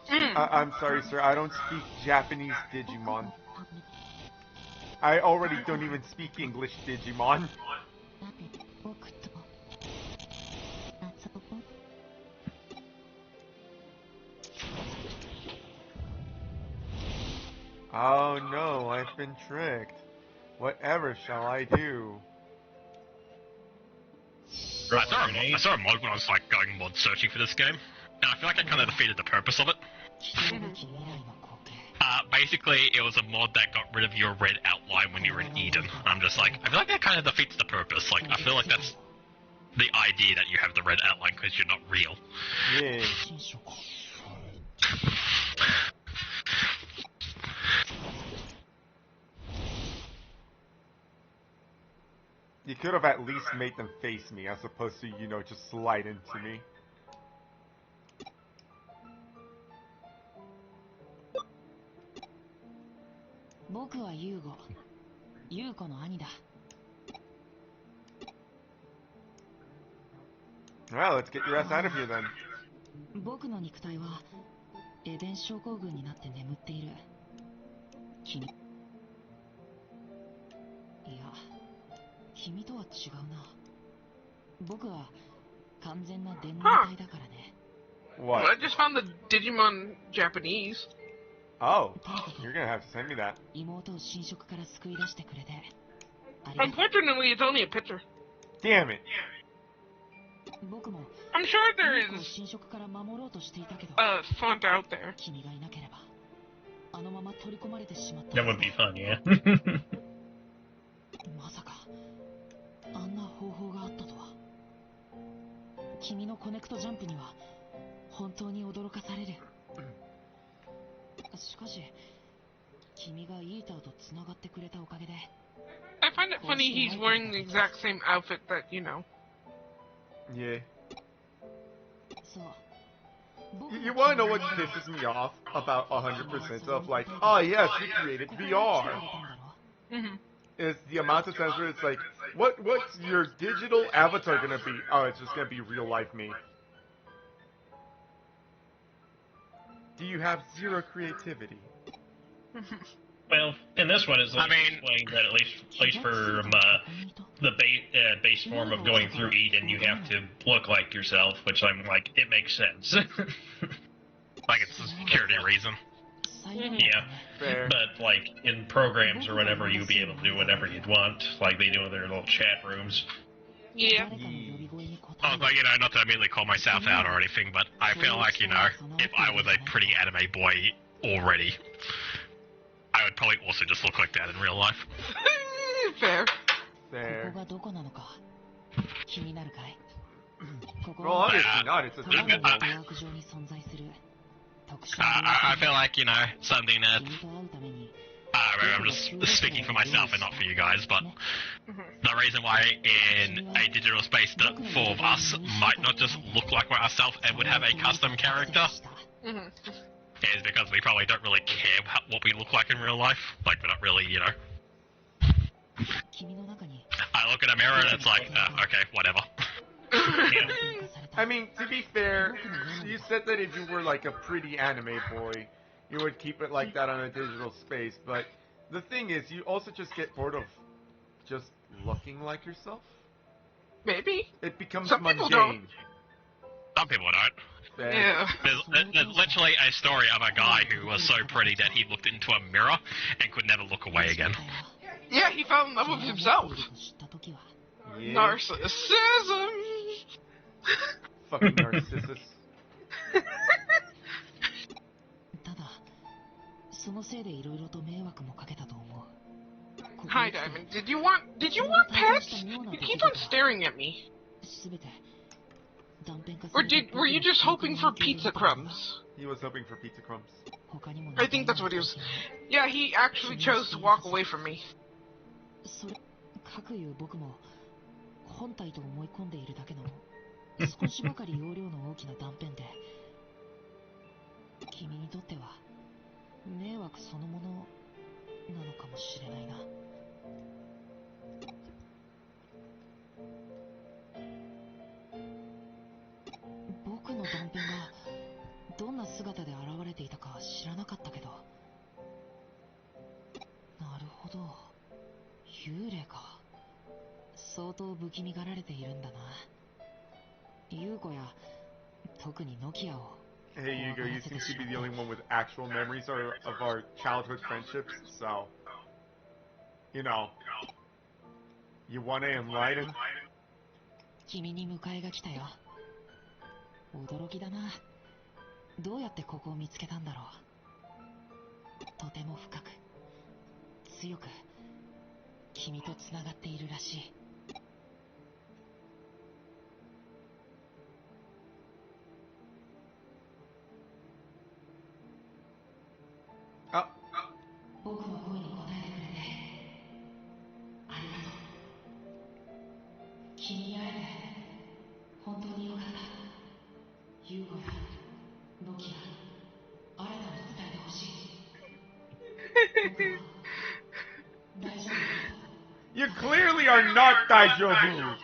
I'm sorry, sir. I don't speak Japanese Digimon. I already don't even speak English Digimon. Oh no, I've been tricked. Whatever shall I do? I saw a mod when I was like going mod searching for this game, and I feel like I kind of defeated the purpose of it. Basically, it was a mod that got rid of your red outline when you were in Eden. I'm just like, I feel like that kind of defeats the purpose. Like, I feel like that's the idea that you have the red outline because you're not real. Yeah. You could have at least made them face me as opposed to, you know, just slide into me. Well, let's get your ass out of here then. 僕の肉体はエデン症候群になって眠っている。君、いや、君とは違うな。僕は完全な電脳体だからね。What? I just found the Digimon Japanese. Oh, you're gonna have to send me that. 妹を侵食から救い出してくれてありがとう。 Unfortunately, it's only a picture. Damn it. 僕も I'm sure there 妹を is 侵食から守ろうとしていたけど、 a font out there. 君がいなければあのまま取り込まれてしまった。 That would be fun, yeah. まさかあんな方法があったとは。君のコネクトジャンプには本当に驚かされる。しかし君がイーターとつながってくれたおかげで。 I find it funny he's wearing the exact same outfit that, you know. Yeah. そう。 You wanna know what pisses me off about 100% of like, oh yes, we created VR. Mm-hmm. Is the amount of times where it's like, what's your digital avatar gonna be? Oh, it's just gonna be real life me. Do you have zero creativity? Well, in this one, it's explained that at least for the base form of going through Eden, you have to look like yourself, which I'm like, it makes sense. Like, it's a security reason. Yeah. Fair. But, like, in programs or whatever, you'll be able to do whatever you'd want, like they do in their little chat rooms. Yeah. Oh, like, you know, not to immediately call myself out or anything, but I feel like, you know, if I was a pretty anime boy already, I would probably also just look like that in real life. Fair. Fair. ここがどこなのか気になるかい？ Well, obviously not. It's a Digimon. I feel like, you know, something that... I'm just speaking for myself and not for you guys, but the reason why in a digital space the four of us might not just look like we're ourselves and would have a custom character is because we probably don't really care what we look like in real life. Like, we're not really, you know... I look at a mirror and it's like, okay, whatever. I mean, to be fair, you said that if you were like a pretty anime boy, you would keep it like that on a digital space, but the thing is, you also just get bored of just looking like yourself. Maybe. It becomes Some mundane. people don't. Some people don't. Yeah. There's literally a story of a guy who was so pretty that he looked into a mirror and could never look away again. Yeah, he fell in love with himself. Yeah. Narcissism. Fucking Narcissus. Hi, Diamond. Did you want pets? You keep on staring at me. Or were you just hoping for pizza crumbs? He was hoping for pizza crumbs. I think that's what he was. Yeah, he actually chose to walk away from me. Hey Yugo, you seem to be the only one with actual memories of our childhood friendships, so... You know... You wanna enlighten? Oh. You clearly are not Daijobu!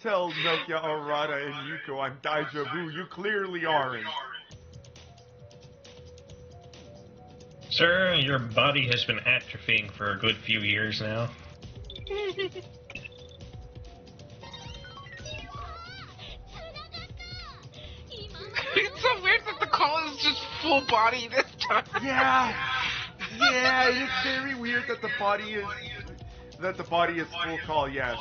Tell Nokia, Arata, and Yuko I'm Daijobu. You clearly aren't. Sir, your body has been atrophying for a good few years now. It's so weird that the call is just full body this time. Yeah, it's very weird that the body is full call. Yes.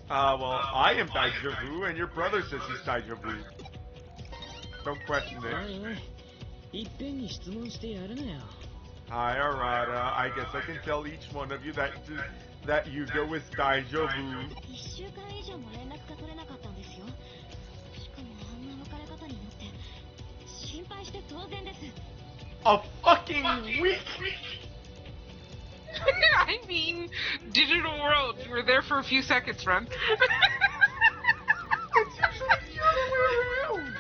Well, I am Daijobu, and your brother says he's Daijobu. Don't question it. Hi, Arata. I guess I can tell each one of you that Yugo is Daijobu. A fucking week! I mean, digital world. You were there for a few seconds, Ren. It's usually the other way around.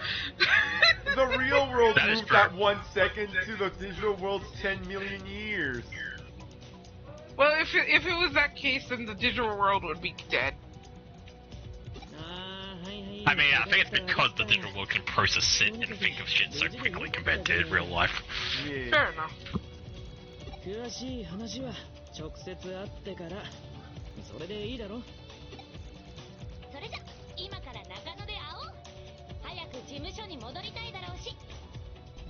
The real world moved that 1 second to the digital world's 10 million years. Well, if it was that case, then the digital world would be dead. I mean, I think it's because the digital world can process it and think of shit so quickly compared to real life. Yeah. Fair enough.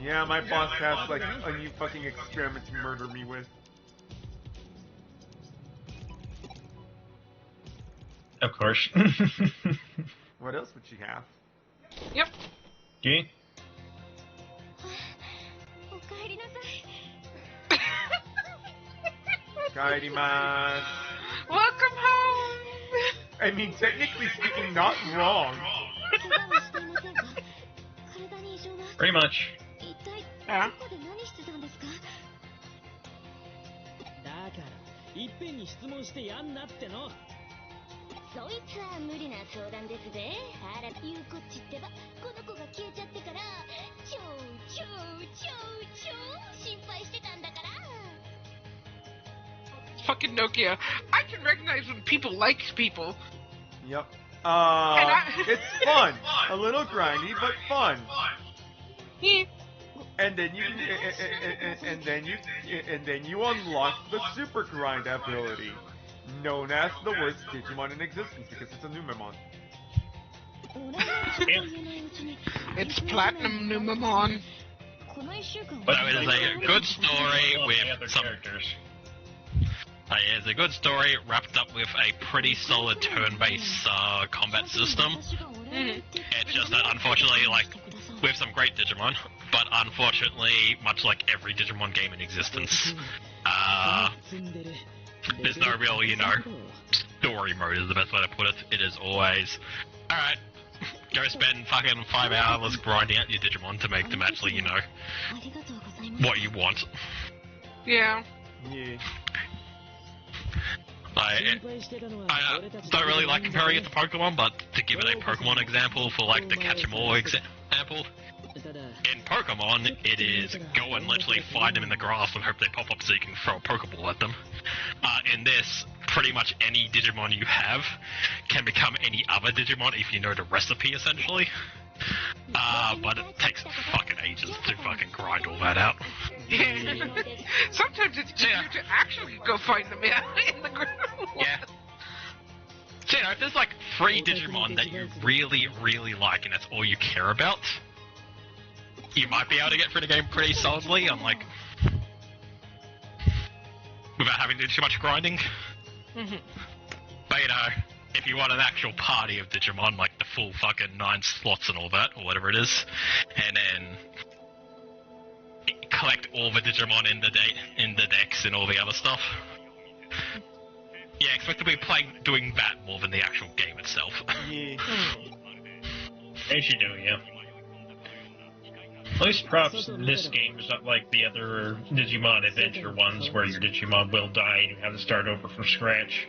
Yeah, my boss has like a new fucking experiment to murder me with. Of course. What else would she have? Yep. Okay. Kairimasu. Welcome home. I mean, technically speaking, not wrong. Pretty much. Yeah. だからいっぺんに質問してやんなっての。そいつは無理な相談ですぜ。あら、ゆうこっちってば、この子が消えちゃってから、超心配してたんだから。Fucking Nokia. I can recognize when people like people. Yep. I- It's fun. A little grindy, but fun. Yeah. And then you unlock the super grind ability, known as the worst Digimon in existence because it's a Numemon. It's Platinum Numemon. But it is a good story All the with other some. characters. It's a good story wrapped up with a pretty solid turn-based combat system. It's just that, unfortunately, like, with some great Digimon, but unfortunately, much like every Digimon game in existence, there's no real, story mode is the best way to put it. It is always, alright, go spend fucking 5 hours grinding out your Digimon to make them actually, what you want. Yeah. Yeah. I don't really like comparing it to Pokemon, but to give it a Pokemon example for like the Catch 'em All example, in Pokemon it is go and literally find them in the grass and hope they pop up so you can throw a Pokeball at them. In this, pretty much any Digimon you have can become any other Digimon if you know the recipe essentially. But it takes fucking ages to fucking grind all that out. Sometimes it's easier to actually go find them in the ground. Yeah. So, if there's like 3 Digimon that you really, really like and that's all you care about, you might be able to get through the game pretty solidly on like... without having to do too much grinding. But if you want an actual party of Digimon, like the full fucking 9 slots and all that, or whatever it is, and then collect all the Digimon in the decks and all the other stuff. Yeah, expect to be doing that more than the actual game itself. Yeah. As you do, yeah. At least props, this game is not like the other Digimon Adventure ones where your Digimon will die and you have to start over from scratch.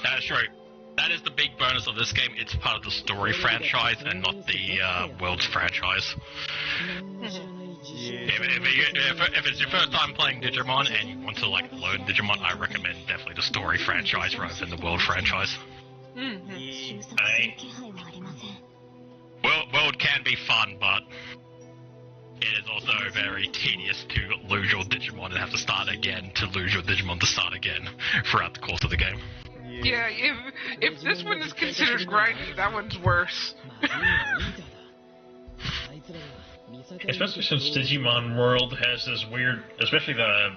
That's true. That is the big bonus of this game. It's part of the story franchise and not the Worlds franchise. If it's your first time playing Digimon and you want to like learn Digimon, I recommend definitely the story franchise rather than the World franchise. World can be fun, but it is also very tedious to lose your Digimon and have to start again to lose your Digimon to start again throughout the course of the game. Yeah, if this one is considered grindy, that one's worse. Especially since Digimon World has this weird, especially the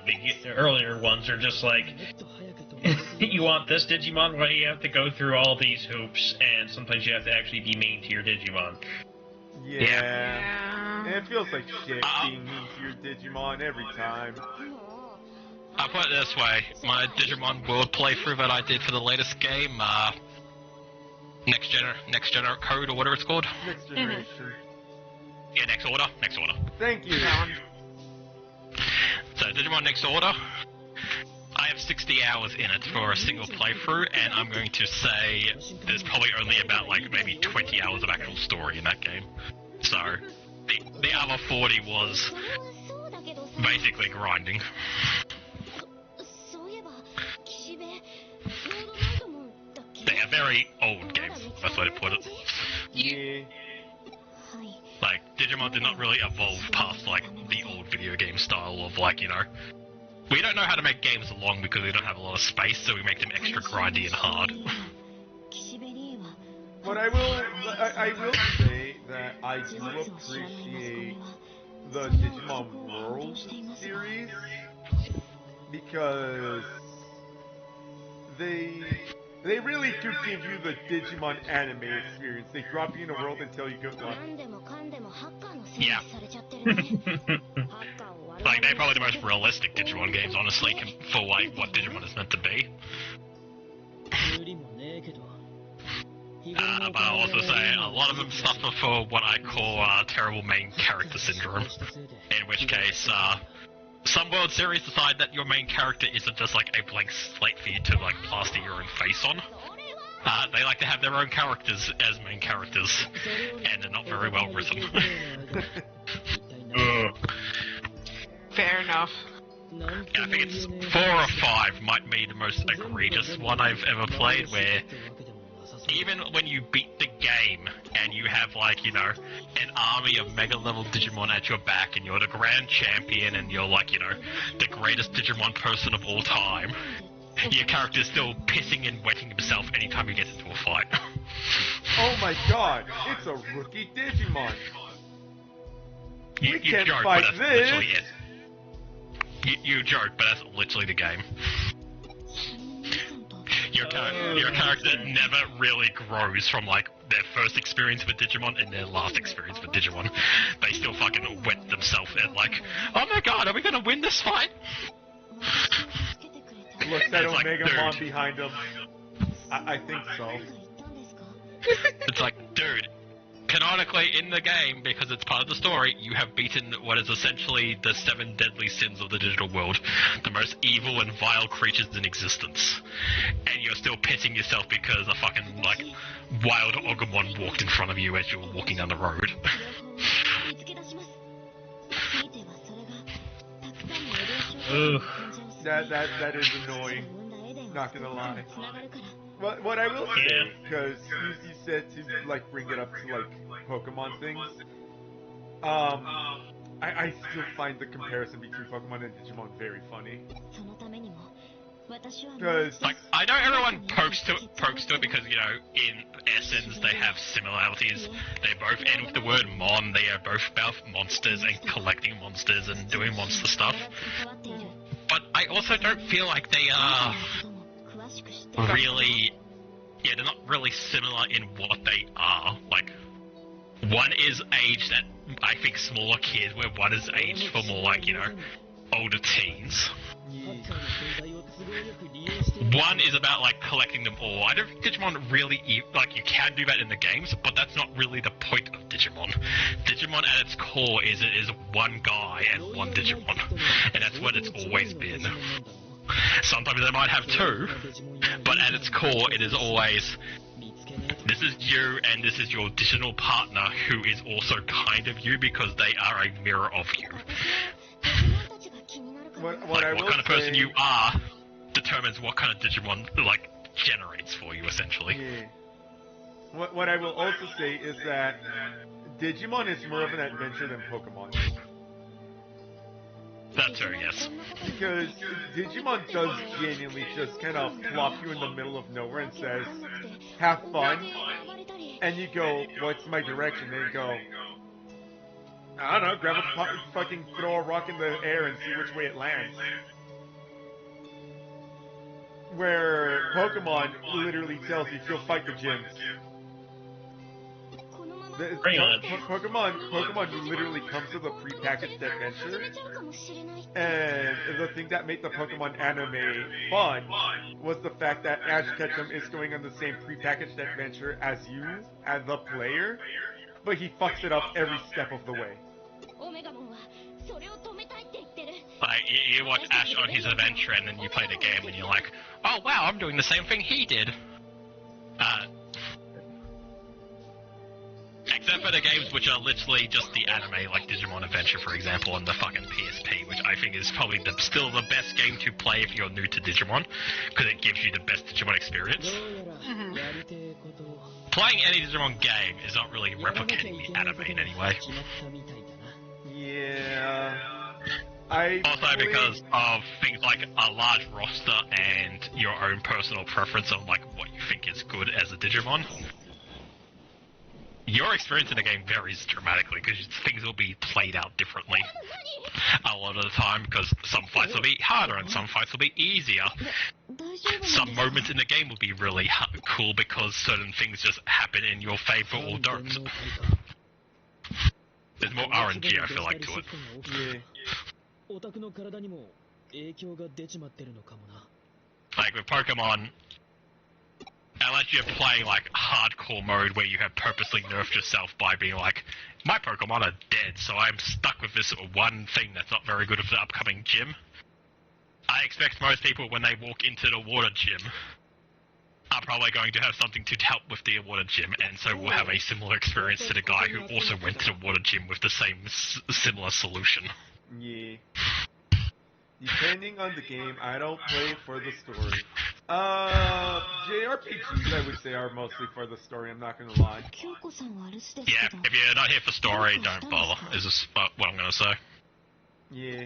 earlier ones are just like, you want this Digimon, well you have to go through all these hoops, and sometimes you have to actually be mean to your Digimon. Yeah. It feels like shit being mean to your Digimon every time. I'll put it this way, my Digimon World playthrough that I did for the latest game, Next Gener Code or whatever it's called. Next Generation. Yeah, Next Order. Thank you. So, Digimon Next Order, I have 60 hours in it for a single playthrough, and I'm going to say there's probably only about, like, maybe 20 hours of actual story in that game. So, the other 40 was basically grinding. They are very old games, that's the way to put it. Yeah. Like, Digimon did not really evolve past, like, the old video game style of, like, we don't know how to make games long because we don't have a lot of space, so we make them extra grindy and hard. But I will say that I do appreciate the Digimon World series because they really do give you the Digimon anime experience. They drop you in a world and tell you good luck. Yeah. Like, they're probably the most realistic Digimon games, honestly, for, like, what Digimon is meant to be. But I'll also say, a lot of them suffer for what I call terrible main character syndrome. In which case, some World Series decide that your main character isn't just like a blank slate for you to like plaster your own face on. They like to have their own characters as main characters, and they're not very well written. Fair enough. Yeah, I think it's 4 or 5 might be the most egregious one I've ever played, where even when you beat the game and you have, like, you know, an army of mega level Digimon at your back and you're the grand champion and you're, like, you know, the greatest Digimon person of all time, your character's still pissing and wetting himself anytime he gets into a fight. Oh my god, it's a rookie Digimon. You can't joke, fight but that's this. literally it. You joke, but that's literally the game. Your character never really grows from, like, their first experience with Digimon and their last experience with Digimon. They still fucking wet themselves and, like, oh my god, are we gonna win this fight? Looks at It's like, Omegamon dude. behind him. I think so. It's like, dude, canonically in the game, because it's part of the story, you have beaten what is essentially the 7 deadly sins of the digital world, the most evil and vile creatures in existence. And you're still pissing yourself because a fucking, like, wild Ogumon walked in front of you as you were walking down the road. That is annoying. Not gonna lie. What I will say, because you said to like bring it up to like Pokemon things, I still find the comparison between Pokemon and Digimon very funny. Because Like, I know everyone pokes to it because, you know, in essence they have similarities. They both end with the word mon, they are both about monsters and collecting monsters and doing monster stuff. But I also don't feel like they are really, yeah, they're not really similar in what they are. Like, one is aged at, I think, smaller kids, where one is aged for more, like, you know, older teens. One is about, like, collecting them all. I don't think Digimon really, like, you can do that in the games, but that's not really the point of Digimon. Digimon at its core is one guy and one Digimon, and that's what it's always been. Sometimes they might have 2, but at its core it is always, this is you and this is your digital partner who is also kind of you because they are a mirror of you. what kind of person you are determines what kind of Digimon, like, generates for you, essentially. Yeah. What I will also say is that Digimon is more of an adventure than Pokemon. That too, yes. Because Digimon does genuinely just kind of plop you in the middle of nowhere and says, have fun. And you go, what's my direction? And you go, I don't know, grab a fucking throw a rock in the air and see which way it lands. Where Pokemon literally tells you to fight the gyms. Pokemon literally comes with a prepackaged adventure, and the thing that made the Pokemon anime fun was the fact that Ash Ketchum is going on the same prepackaged adventure as you, as the player, but he fucks it up every step of the way. Like, you watch Ash on his adventure and then you play the game and you're like, oh wow, I'm doing the same thing he did. Except for the games which are literally just the anime, like Digimon Adventure, for example, on the fucking PSP, which I think is probably still the best game to play if you're new to Digimon, because it gives you the best Digimon experience. Playing any Digimon game is not really replicating the anime in any way. Yeah. Also because of things like a large roster and your own personal preference on, like, what you think is good as a Digimon. Your experience in the game varies dramatically because things will be played out differently a lot of the time, because some fights will be harder and some fights will be easier. Some moments in the game will be really cool because certain things just happen in your favor or don't. There's more RNG, I feel like, to it. Yeah. オタクの体にも影響が出ちまってるのかもな。Like with Pokemon, unless you're playing like hardcore mode where you have purposely nerfed yourself by being like, my Pokemon are dead, so I'm stuck with this one thing that's not very good for the upcoming gym. I expect most people when they walk into the water gym are probably going to have something to help with the water gym, and so will have a similar experience to the guy who also went to the water gym with the same similar solution. Yeah. Depending on the game, I don't play for the story. JRPGs I would say are mostly for the story, I'm not gonna lie. Yeah, if you're not here for story, don't bother, is this what I'm gonna say. Yeah.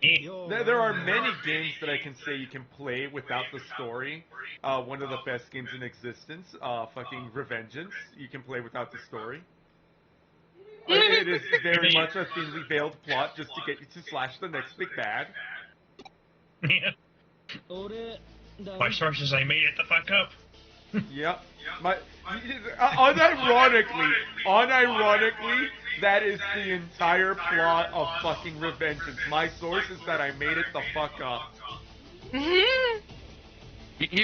There are many games that I can say you can play without the story. One of the best games in existence, fucking Revengeance, you can play without the story. It is very much a thinly veiled plot just to get you to slash the next big bad. Yeah. My sources, I made it the fuck up. Yep. Unironically, that is the entire plot of fucking Revengeance. My source is that I made it the fuck up. You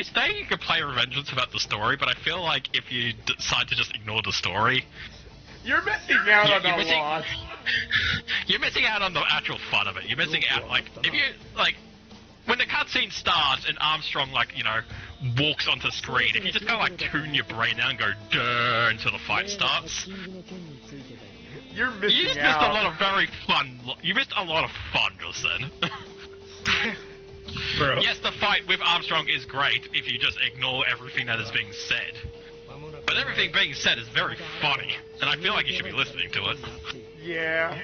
say you could play Revengeance without the story, but I feel like if you decide to just ignore the story, you're missing out on a lot. You're missing out on the actual fun of it. You're missing out, like, if you, like, when the cutscene starts and Armstrong, like, you know, walks onto the screen, if you just go, like, tune your brain down and go, duh, until the fight starts, you're missing you just out. missed a lot of very fun, you missed a lot of fun just then. Bro. Yes, the fight with Armstrong is great if you just ignore everything that is being said. But everything being said is very funny, and I feel like you should be listening to it. Yeah.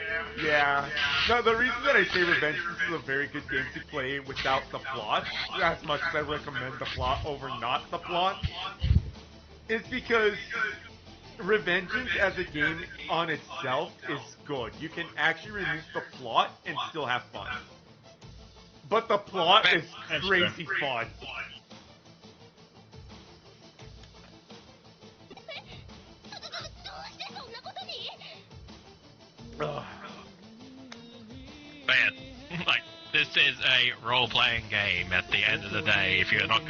No, the reason that I say Revengeance is a very good game to play without the plot, as much as I recommend the plot over not the plot, is because Revengeance as a game on itself is good. You can actually remove the plot and still have fun. But the plot is crazy fun. Man, like, this is a role-playing game at the end of the day. If you don't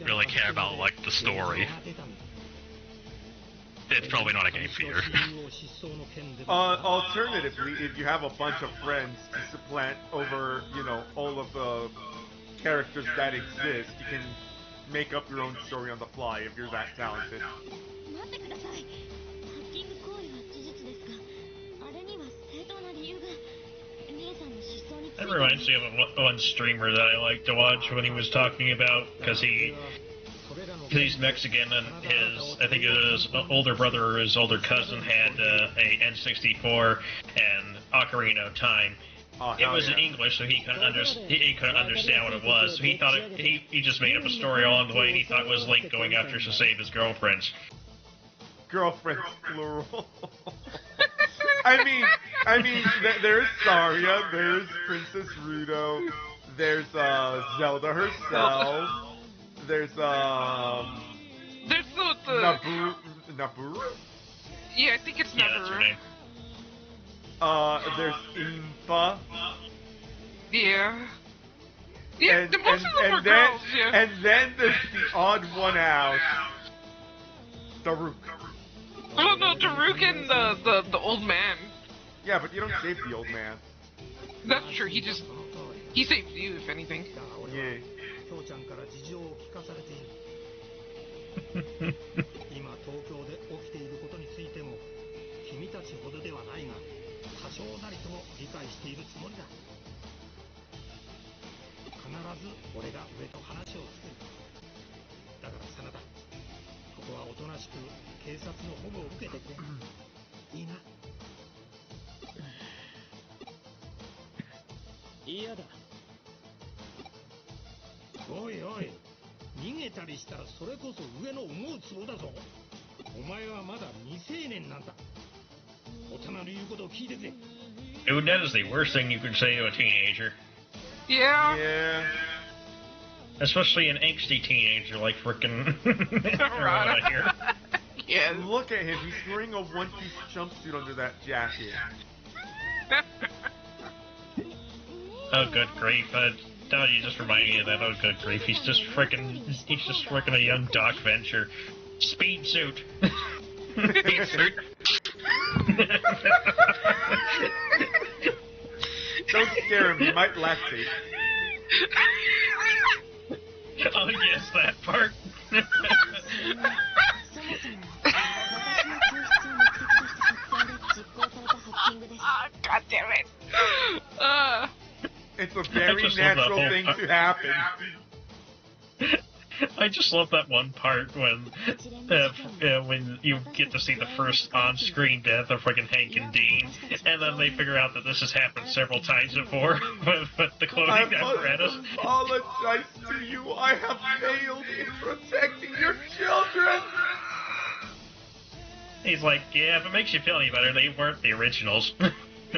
really care about, like, the story, it's probably not a game for you. Alternatively, if you have a bunch of friends to supplant over, you know, all of the characters that exist, you can make up your own story on the fly if you're that talented. That reminds me of one streamer that I like to watch when he was talking about, because he's Mexican and I think his older brother or his older cousin had a N64 and Ocarina of Time. It was in English, so he couldn't understand what it was. So he thought he just made up a story along the way, and he thought it was Link going after to save his girlfriends. Girlfriends, plural. I mean, there's Saria, there's Princess Ruto, there's Zelda herself, there's the Naburu? Yeah, I think it's Yeah, that's her name. There's Impa. Yeah, most of them are then, girls, yeah. And then there's the odd one out, Daruk. Oh no, Daruk and the old man. Yeah, but you don't save the old man. That's true, he saves you, if anything. Yeah. 今東京で起きていることについても君たちほどではないが多少なりとも理解しているつもりだ。必ず俺が上と話をつける。だから真田、ここはおとなしく警察の保護を受けてくれ。いいな。嫌だ。おいおい、逃げたりしたらそれこそ上の思うつぼだぞ。お前はまだ未成年なんだ。大人の言うことを聞いてくれ。 Dude, that is the worst thing you could say to a teenager. Yeah. Especially an angsty teenager like frickin' Rana here. Yeah. Look at him, he's wearing a one-piece jumpsuit under that jacket. Oh, good grief. No, you just reminded me of that. Oh, good grief. He's just frickin' a young Doc Venture. Speed suit. Speed suit. Don't scare him, he might lactate. Oh, yes, that part. God damn it. It's a very natural thing to happen. I just love that one part when you get to see the first on-screen death of freaking Hank and Dean, and then they figure out that this has happened several times before with the clothing apparatus. I must apologize to you. I have failed in protecting your children. He's like, yeah, if it makes you feel any better, they weren't the originals.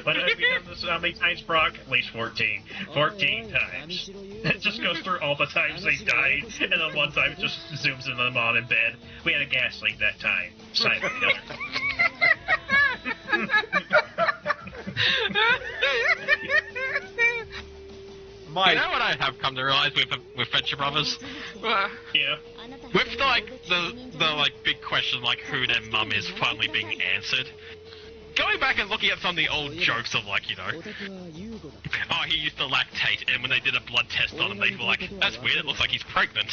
When have you done this how many times, Brock? At least 14. 14 times. It just goes through all the times they died, and then one time it just zooms in them on in bed. We had a gas leak that time. Silent killer. You know what I have come to realize with Venture Brothers? Yeah. With the big question who their mum is finally being answered. Going back and looking at some of the old jokes of oh, he used to lactate, and when they did a blood test on him, they were like, that's weird, it looks like he's pregnant.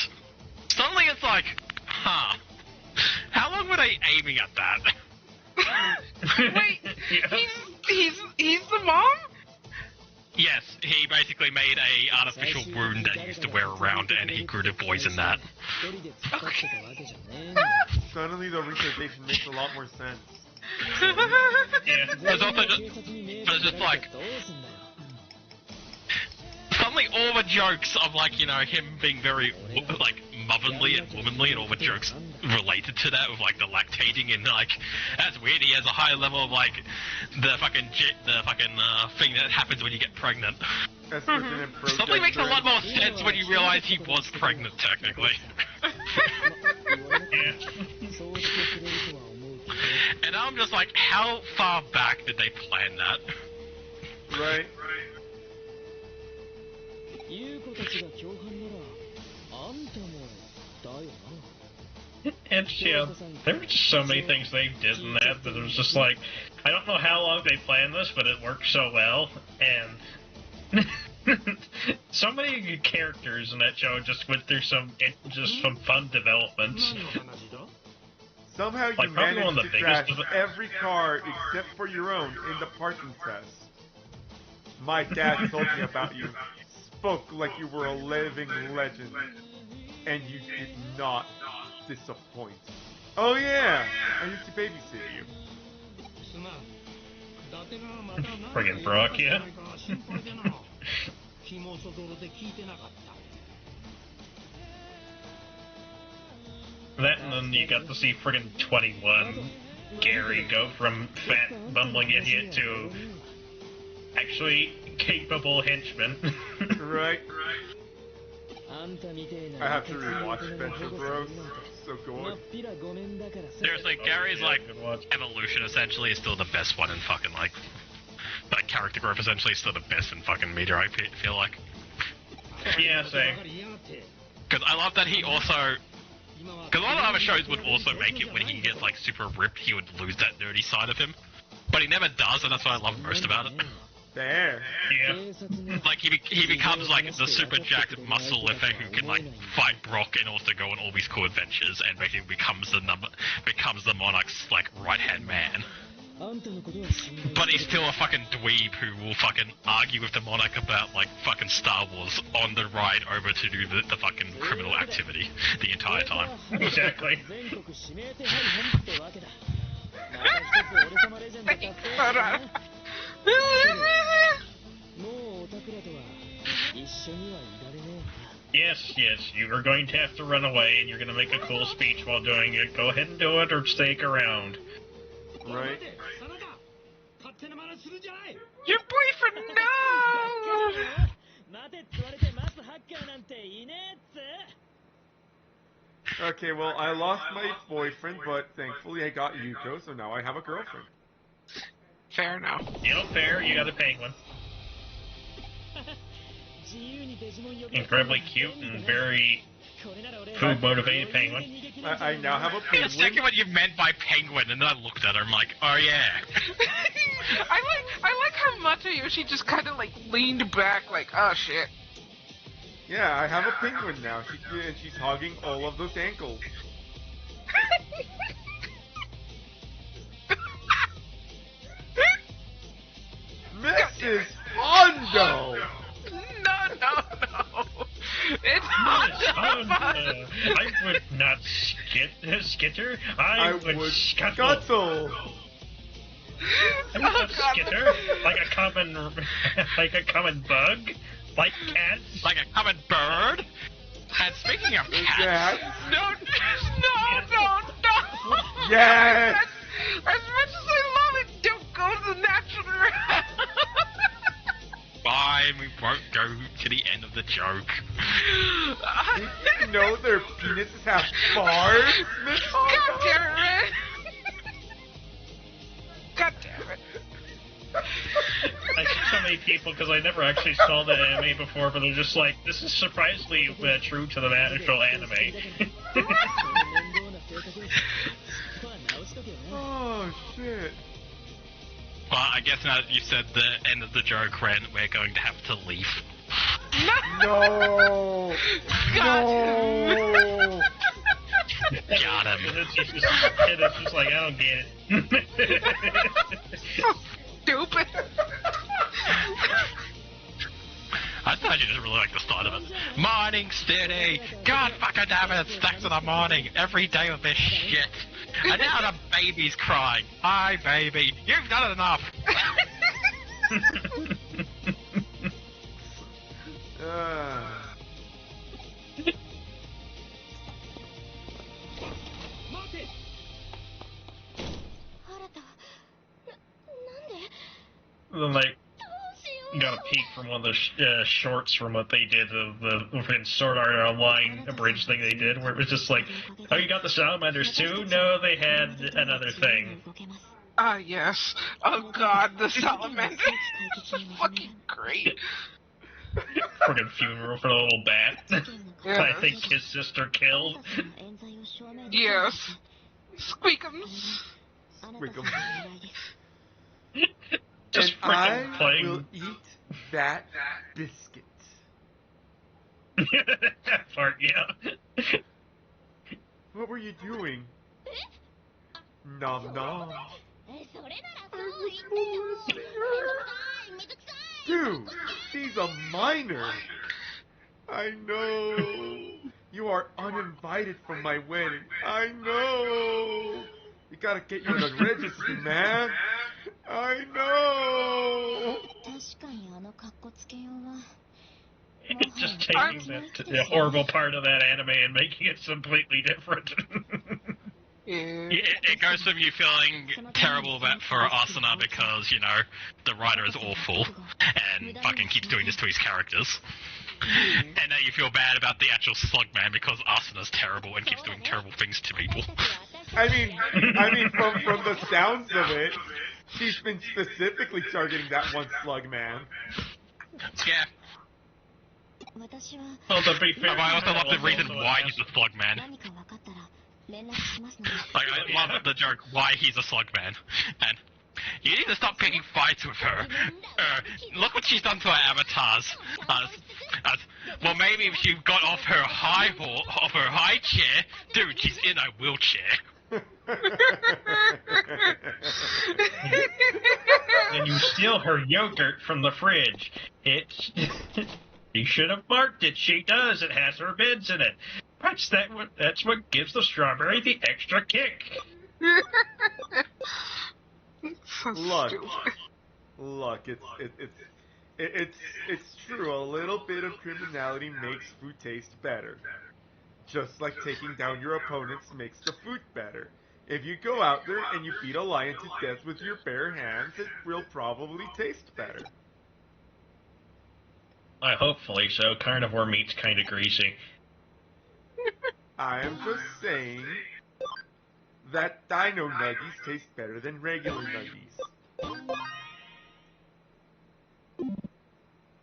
Suddenly it's like, huh, how long were they aiming at that? Wait, he's the mom? Yes, he basically made a artificial wound that he used to wear around, and he grew to poison that. Okay. Suddenly the realization makes a lot more sense. Yeah, there's also just like suddenly all the jokes of him being very motherly and womanly, and all the jokes related to that with the lactating, and that's weird. He has a high level of the fucking thing that happens when you get pregnant. Suddenly makes a lot more sense when you realize he was pregnant technically. And I'm just like, how far back did they plan that? Right. And yeah, there were just so many things they did in that it was just like, I don't know how long they planned this, but it worked so well, and so many characters in that show just went through some fun developments. Somehow you managed to crash every car except for your own in the parking test. My dad told me about you, spoke like you were a living legend, and you did not disappoint. Oh yeah, I used to babysit you. Friggin' Brock, yeah. That, and then you got to see friggin' 21 Gary go from fat, bumbling idiot to actually capable henchman. Right. I have to rewatch Venture Bros. So good. Seriously, Gary's evolution essentially is still the best one in fucking character growth essentially is still the best in fucking media, I feel like. Yeah, same. Because I love that he also... Because a lot of other shows would also make it when he gets super ripped, he would lose that nerdy side of him. But he never does, and that's what I love most about it. There. Yeah. He becomes the super jacked muscle lifter who can fight Brock and also go on all these cool adventures, and basically becomes the Monarch's right hand man. But he's still a fucking dweeb who will fucking argue with the Monarch about fucking Star Wars on the ride over to do the fucking criminal activity the entire time. Exactly. Yes, you are going to have to run away, and you're going to make a cool speech while doing it. Go ahead and do it, or stake around. Right. Your boyfriend, no! Okay, well, I lost my boyfriend, but thankfully I got Yuko, so now I have a girlfriend. Fair enough. You know, fair, you got a penguin. incredibly cute and very food-motivated penguin. I now have a I was penguin. checking what you meant by penguin, and then I looked at her. I'm like, oh yeah. I like how Matayoshi just kind of like leaned back, like, oh shit. Yeah, I have a penguin now. She's hogging all of those ankles. Mrs. Hondo! No. It's not I would not skitter. I would scuttle. I would not skitter like a common bug, like cats, Like a common bird. And speaking of cats, Yes! No. Yes! As much as I love it, don't go to the natural route. fine, we won't go to the end of the joke. Did you know their penises have bars, Miss God damn it! God damn it! I see so many people, because I never actually saw the anime before, but they're just like, this is surprisingly true to the actual anime. Oh, shit. Well, I guess now that you said the end of the joke, Ren, we're going to have to leave. No! No! Got him. And it's just like, I don't get it. Stupid. I thought you just really like the start of it. Morning steady! God fucking damn it, it's back to the morning. Every day with this shit. And now the baby's crying. Hi, baby. You've done it enough. Then like, you got a peek from one of the shorts from what they did, the Sword Art Online abridged thing they did, where it was just like, oh, you got the salamanders too? No, they had another thing. Ah, yes. Oh god, the salamander. This is fucking great. Fucking funeral for the little bat. Yes. I think his sister killed. Yes. Squeakums. Squeakums. Just And freaking I playing. will eat that biscuit. That part, yeah. What were you doing? Nom nom. Dude, she's a minor. I know. You are uninvited from my wedding. I know. You gotta get you in the registry, man. I know. Just taking the horrible part of that anime and making it completely different. It goes from you feeling terrible for Asuna because, you know, the writer is awful and fucking keeps doing this to his characters. And now you feel bad about the actual Slugman because Asuna's terrible and keeps doing terrible things to people. I mean, from the sounds of it, she's been specifically targeting that one slug man. Yeah. Well, to be fair, But I also love the reason why he's a Slugman. Like, I love the joke why he's a Slugman. And you need to stop picking fights with her. Look what she's done to our avatars. Well, maybe if she got off her high chair, dude, she's in a wheelchair. And you steal her yogurt from the fridge. It's... You should have marked it. She does. It has her beds in it. That's what gives the strawberry the extra kick. Look, it's true. A little bit of criminality makes food taste better. Just like taking down your opponents makes the food better. If you go out there and you beat a lion to death with your bare hands, it will probably taste better. Hopefully so. Carnivore meat's kind of greasy. I am just saying that dino nuggies taste better than regular nuggies.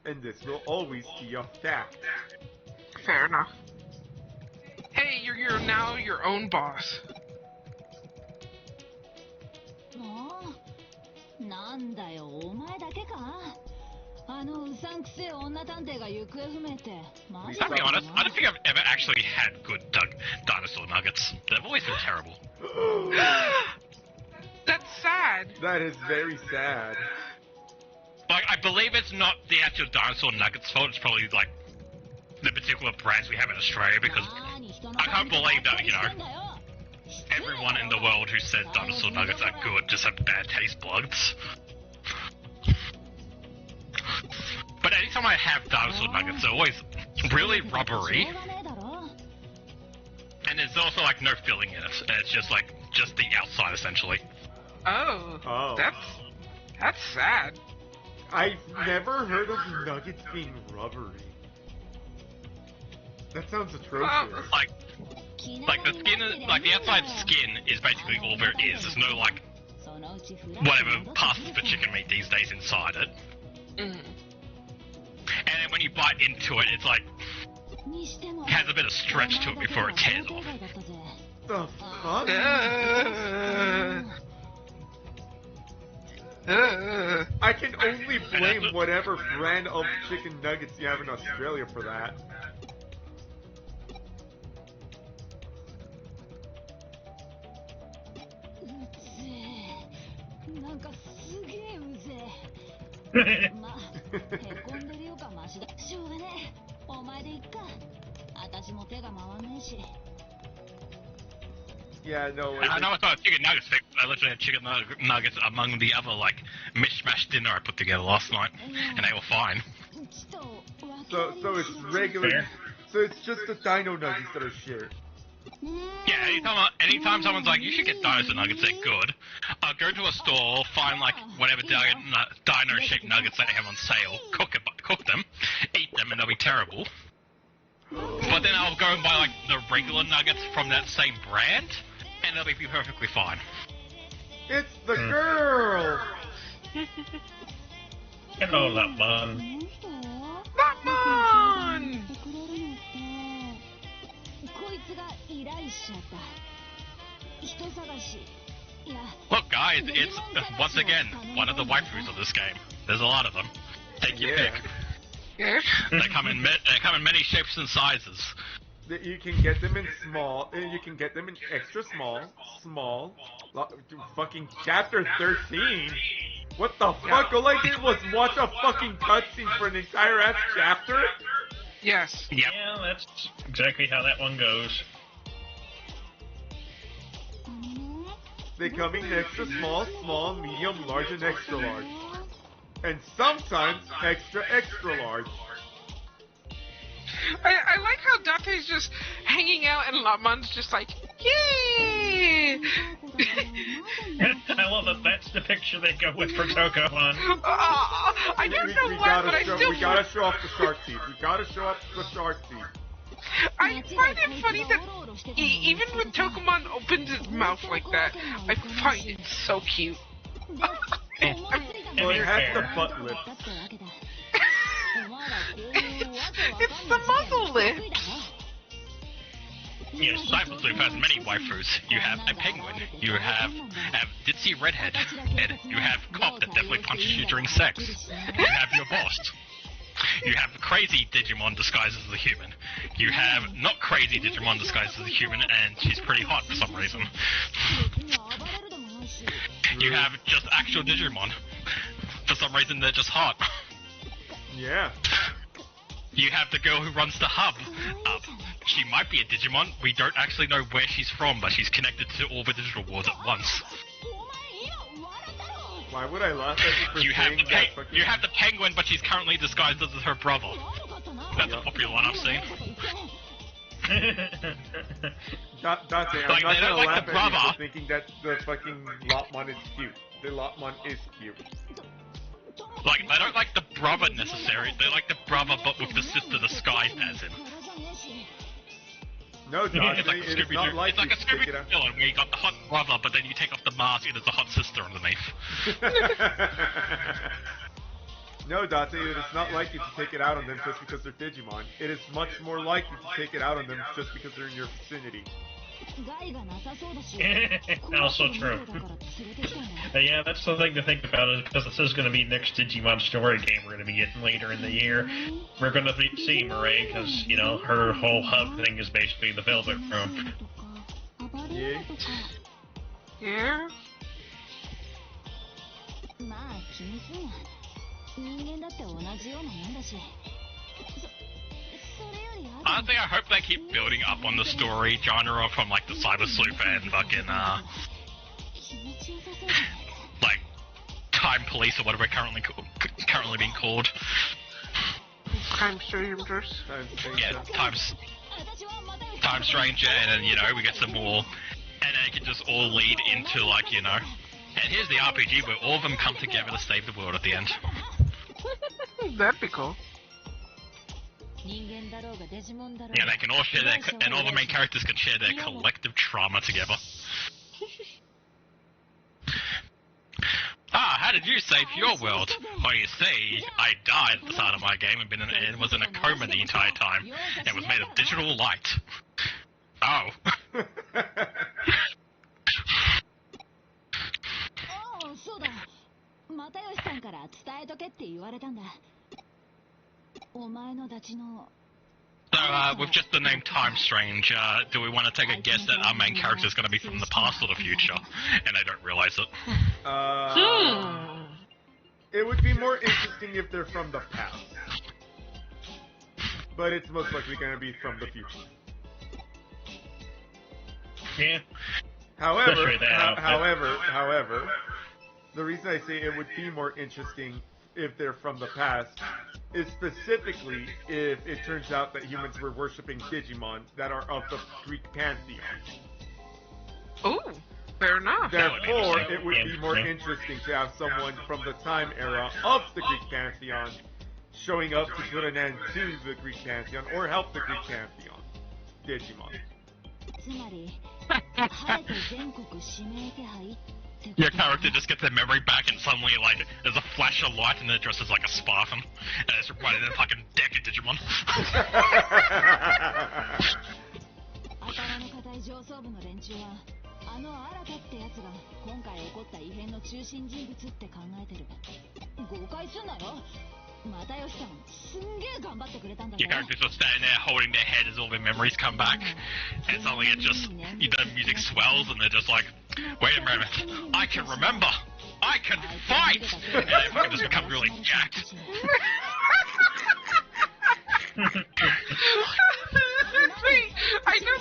and this will always be a fact. Fair enough. Hey, you're now your own boss. もうなんだよお前だけかあのうさんくせえ女探偵が行方不明ってマジ I'll be honest, I don't think I've ever actually had good dinosaur nuggets. They've always been terrible. That's sad. That is very sad. Like, I believe it's not the actual dinosaur nuggets fault, it's probably, like, the particular brands we have in Australia, because I can't believe that, you know, everyone in the world who said dinosaur nuggets are good just have bad taste buds. But anytime I have dinosaur nuggets, they're always really rubbery. And there's also, like, no filling in it. It's just, like, just the outside, essentially. Oh. That's sad. I've never heard of nuggets being rubbery. That sounds atrocious. Like the skin, like the outside skin is basically all there is. There's no, like, whatever passes for chicken meat these days inside it. Mm. And then when you bite into it, it's like, has a bit of stretch to it before it tears off. The fuck? I can only blame whatever brand of chicken nuggets you have in Australia for that. Yeah, no. And I know it's not a chicken nuggets thing. I literally had chicken nuggets among the other, like, mishmash dinner I put together last night, and they were fine. So it's regular. Fair. So it's just the dino nuggets that are shit. Yeah, anytime someone's like, you should get dinosaur nuggets, they're good, I'll go to a store, find, like, whatever dino-shaped nuggets they have on sale, cook them, eat them, and they'll be terrible. But then I'll go and buy, like, the regular nuggets from that same brand, and they'll be perfectly fine. It's the girl! Hello, Lapman. Batman! Look, guys, it's, once again, one of the waifus of this game. There's a lot of them. Take your pick. Yes? They come in many shapes and sizes. You can get them in small, you can get them in extra small, fucking chapter 13. What the fuck? All I did was watch a fucking cutscene for an entire ass chapter? Yes. Yep. Yeah, that's exactly how that one goes. They come in extra small, medium, large, and extra large. And sometimes extra large. I like how Date's just hanging out and Latman's just like, yay! I love that that's the picture they go with for Tokemon. I don't know why, but I still... We gotta show off the shark teeth. We gotta show off the shark teeth. I find it funny that even when Tokemon opens his mouth like that, I find it so cute. Well, it has the butt lips. It's the muzzle lips. Yes, Cyber Sleuth has many waifus. You have a penguin. You have ditzy redhead. And you have cop that definitely punches you during sex. You have your boss. You have crazy Digimon disguised as a human. You have not crazy Digimon disguised as a human, and she's pretty hot for some reason. You have just actual Digimon. For some reason, they're just hot. Yeah. You have the girl who runs the hub. She might be a Digimon. We don't actually know where she's from, but she's connected to all the digital wars at once. Why would I laugh at you for saying that fucking... You have the penguin, but she's currently disguised as her brother. That's a popular one I've seen. Date, I'm Like, not they gonna don't like laugh the at you brother. for thinking that the fucking Lopmon is cute. The Lopmon is cute. Like, they don't like the brother necessarily. They like the brother, but with the sister disguised as him. No, Date, It's like a it is not like It's like a Scooby-Doo villain where you got the hot brother, but then you take off the mask and there's a hot sister underneath. No, Date, it is not likely to take it out on them just because they're Digimon. It is much more likely to take it out on them just because they're in your vicinity. Also true. But yeah, that's the thing to think about, is because this is going to be next Digimon story game we're going to be getting later in the year. We're going to see Mireille, because, you know, her whole hub thing is basically the Velvet Room. Yeah. Yeah. Honestly, I hope they keep building up on the story genre from like the Cyber Sleuth and fucking like Time Police or whatever it currently being called. Time Strangers. Yeah, Time Stranger, and then, you know, we get some more, and then it can just all lead into, like, you know, and here's the RPG where all of them come together to save the world at the end. That'd be cool. Yeah, they can all share their, and all the main characters can share their collective trauma together. How did you save your world? Well, you see, I died at the start of my game and was in a coma the entire time, and was made of digital light. Oh. So, with just the name Time Strange, do we want to take a guess that our main character is going to be from the past or the future, and they don't realize it? It would be more interesting if they're from the past. But it's most likely going to be from the future. Yeah. However, the reason I say it would be more interesting if they're from the past is specifically if it turns out that humans were worshipping Digimon that are of the Greek pantheon. Ooh, fair enough. Therefore, it would be more interesting to have someone from the time era of the Greek pantheon showing up to put an end to the Greek pantheon or help the Greek pantheon. Digimon. Your character just gets their memory back and suddenly, like, there's a flash of light and it dresses like a Spartan. And it's right in a fucking deck of Digimon. Your characters are standing there holding their head as all their memories come back, and suddenly it just, you know, music swells and they're just like, wait a moment, I can remember! I can fight! And they fucking just become really jacked.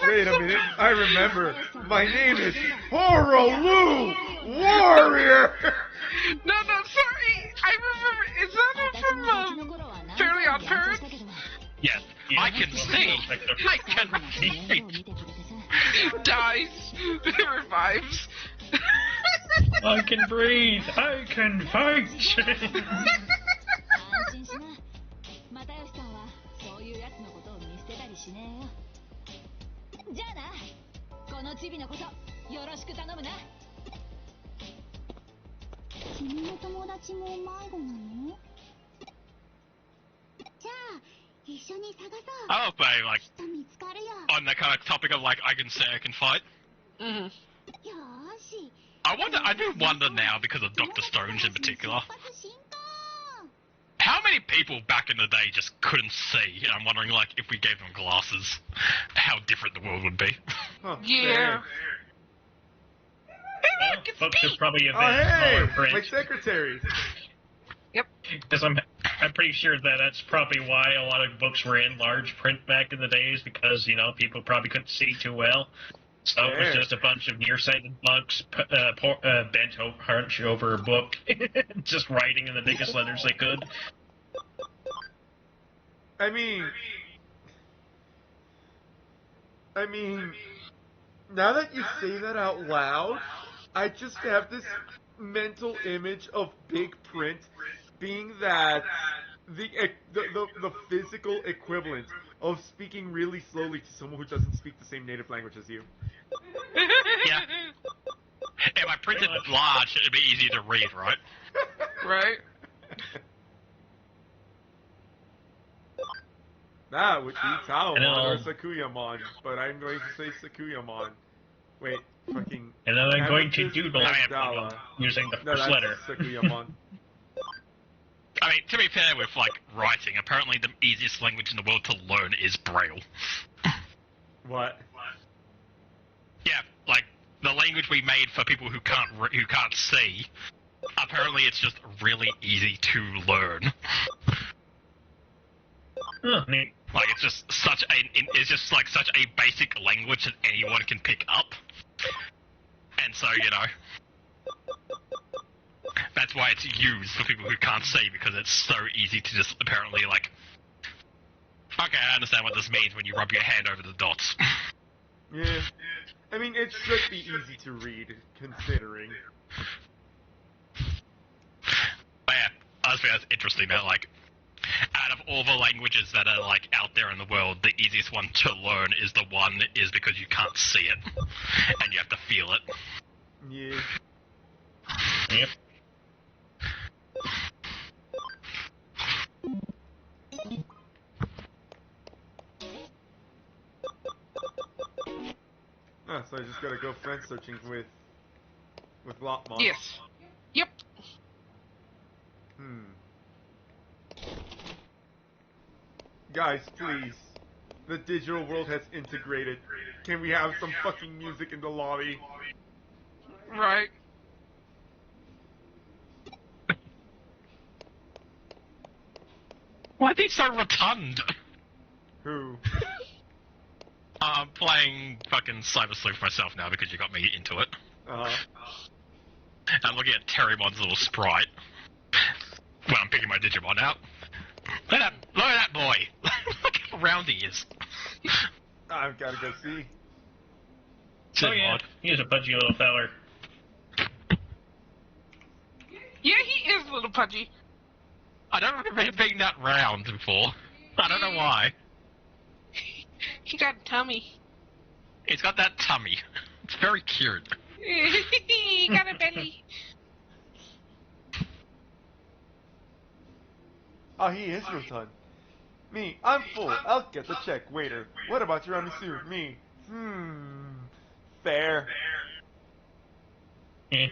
Wait a minute, I remember. My name is Horolu Warrior! No, sorry. I remember. Is that from Fairly Odd Parents? Yes, I can see. I can see. Dies. Revives. I can breathe. I can fight. Oh, babe, like, on the kind of topic of, like, I can say I can fight. Mm-hmm. I do wonder now, because of Dr. Stones in particular, how many people back in the day just couldn't see? And I'm wondering, like, if we gave them glasses, how different the world would be. Huh, Yeah. Well, folks should probably have Oh, been hey! smaller print. My secretary! Yep. Because I'm pretty sure that that's probably why a lot of books were in large print back in the days, because, you know, people probably couldn't see too well. So it was just a bunch of nearsighted monks bent over a book, just writing in the biggest letters they could. I mean, now that you say that out loud, I just have this mental image of big print being that the physical equivalent of speaking really slowly to someone who doesn't speak the same native language as you. Yeah. If I printed large, it'd be easier to read, right? Right. That would be Talomon or And Sakuyamon, but I'm going to say Sakuyamon. Wait, fucking... then I'm going to Amethyst doodle Mandala. using the No, first that's letter. Sakuyamon. I mean, to be fair with, like, writing, apparently the easiest language in the world to learn is Braille. What? Yeah, like, the language we made for people who can't see, apparently it's just really easy to learn. Oh, neat. Like, it's just such a basic language that anyone can pick up. And so, you know, that's why it's used for people who can't see, because it's so easy to just apparently, like, okay, I understand what this means when you rub your hand over the dots. Yeah. I mean, it should be easy to read, considering. But yeah, I just think that's interesting that, like, out of all the languages that are, like, out there in the world, the easiest one to learn is the one is because you can't see it, and you have to feel it. Yeah. Yep. Ah, so I just gotta go friend searching with Lopmon. Yes. Yep. Guys, please. The digital world has integrated. Can we have some fucking music in the lobby? Right. Why are they so rotund? Who? I'm playing fucking Cyber Sleuth myself now because you got me into it. I'm looking at Terrimon's little sprite when I'm picking my Digimon out. Look at that boy! Look how round he is. I've gotta go see. Oh yeah, he's a pudgy little feller. Yeah, he is a little pudgy. I don't remember him being that round before. I don't know why. He got a tummy. He's got that tummy. It's very cute. He got a belly. Oh, he is rotund. Me, I'm full. I'll get the check. Waiter. What about tiramisu? Me. Fair. Eh.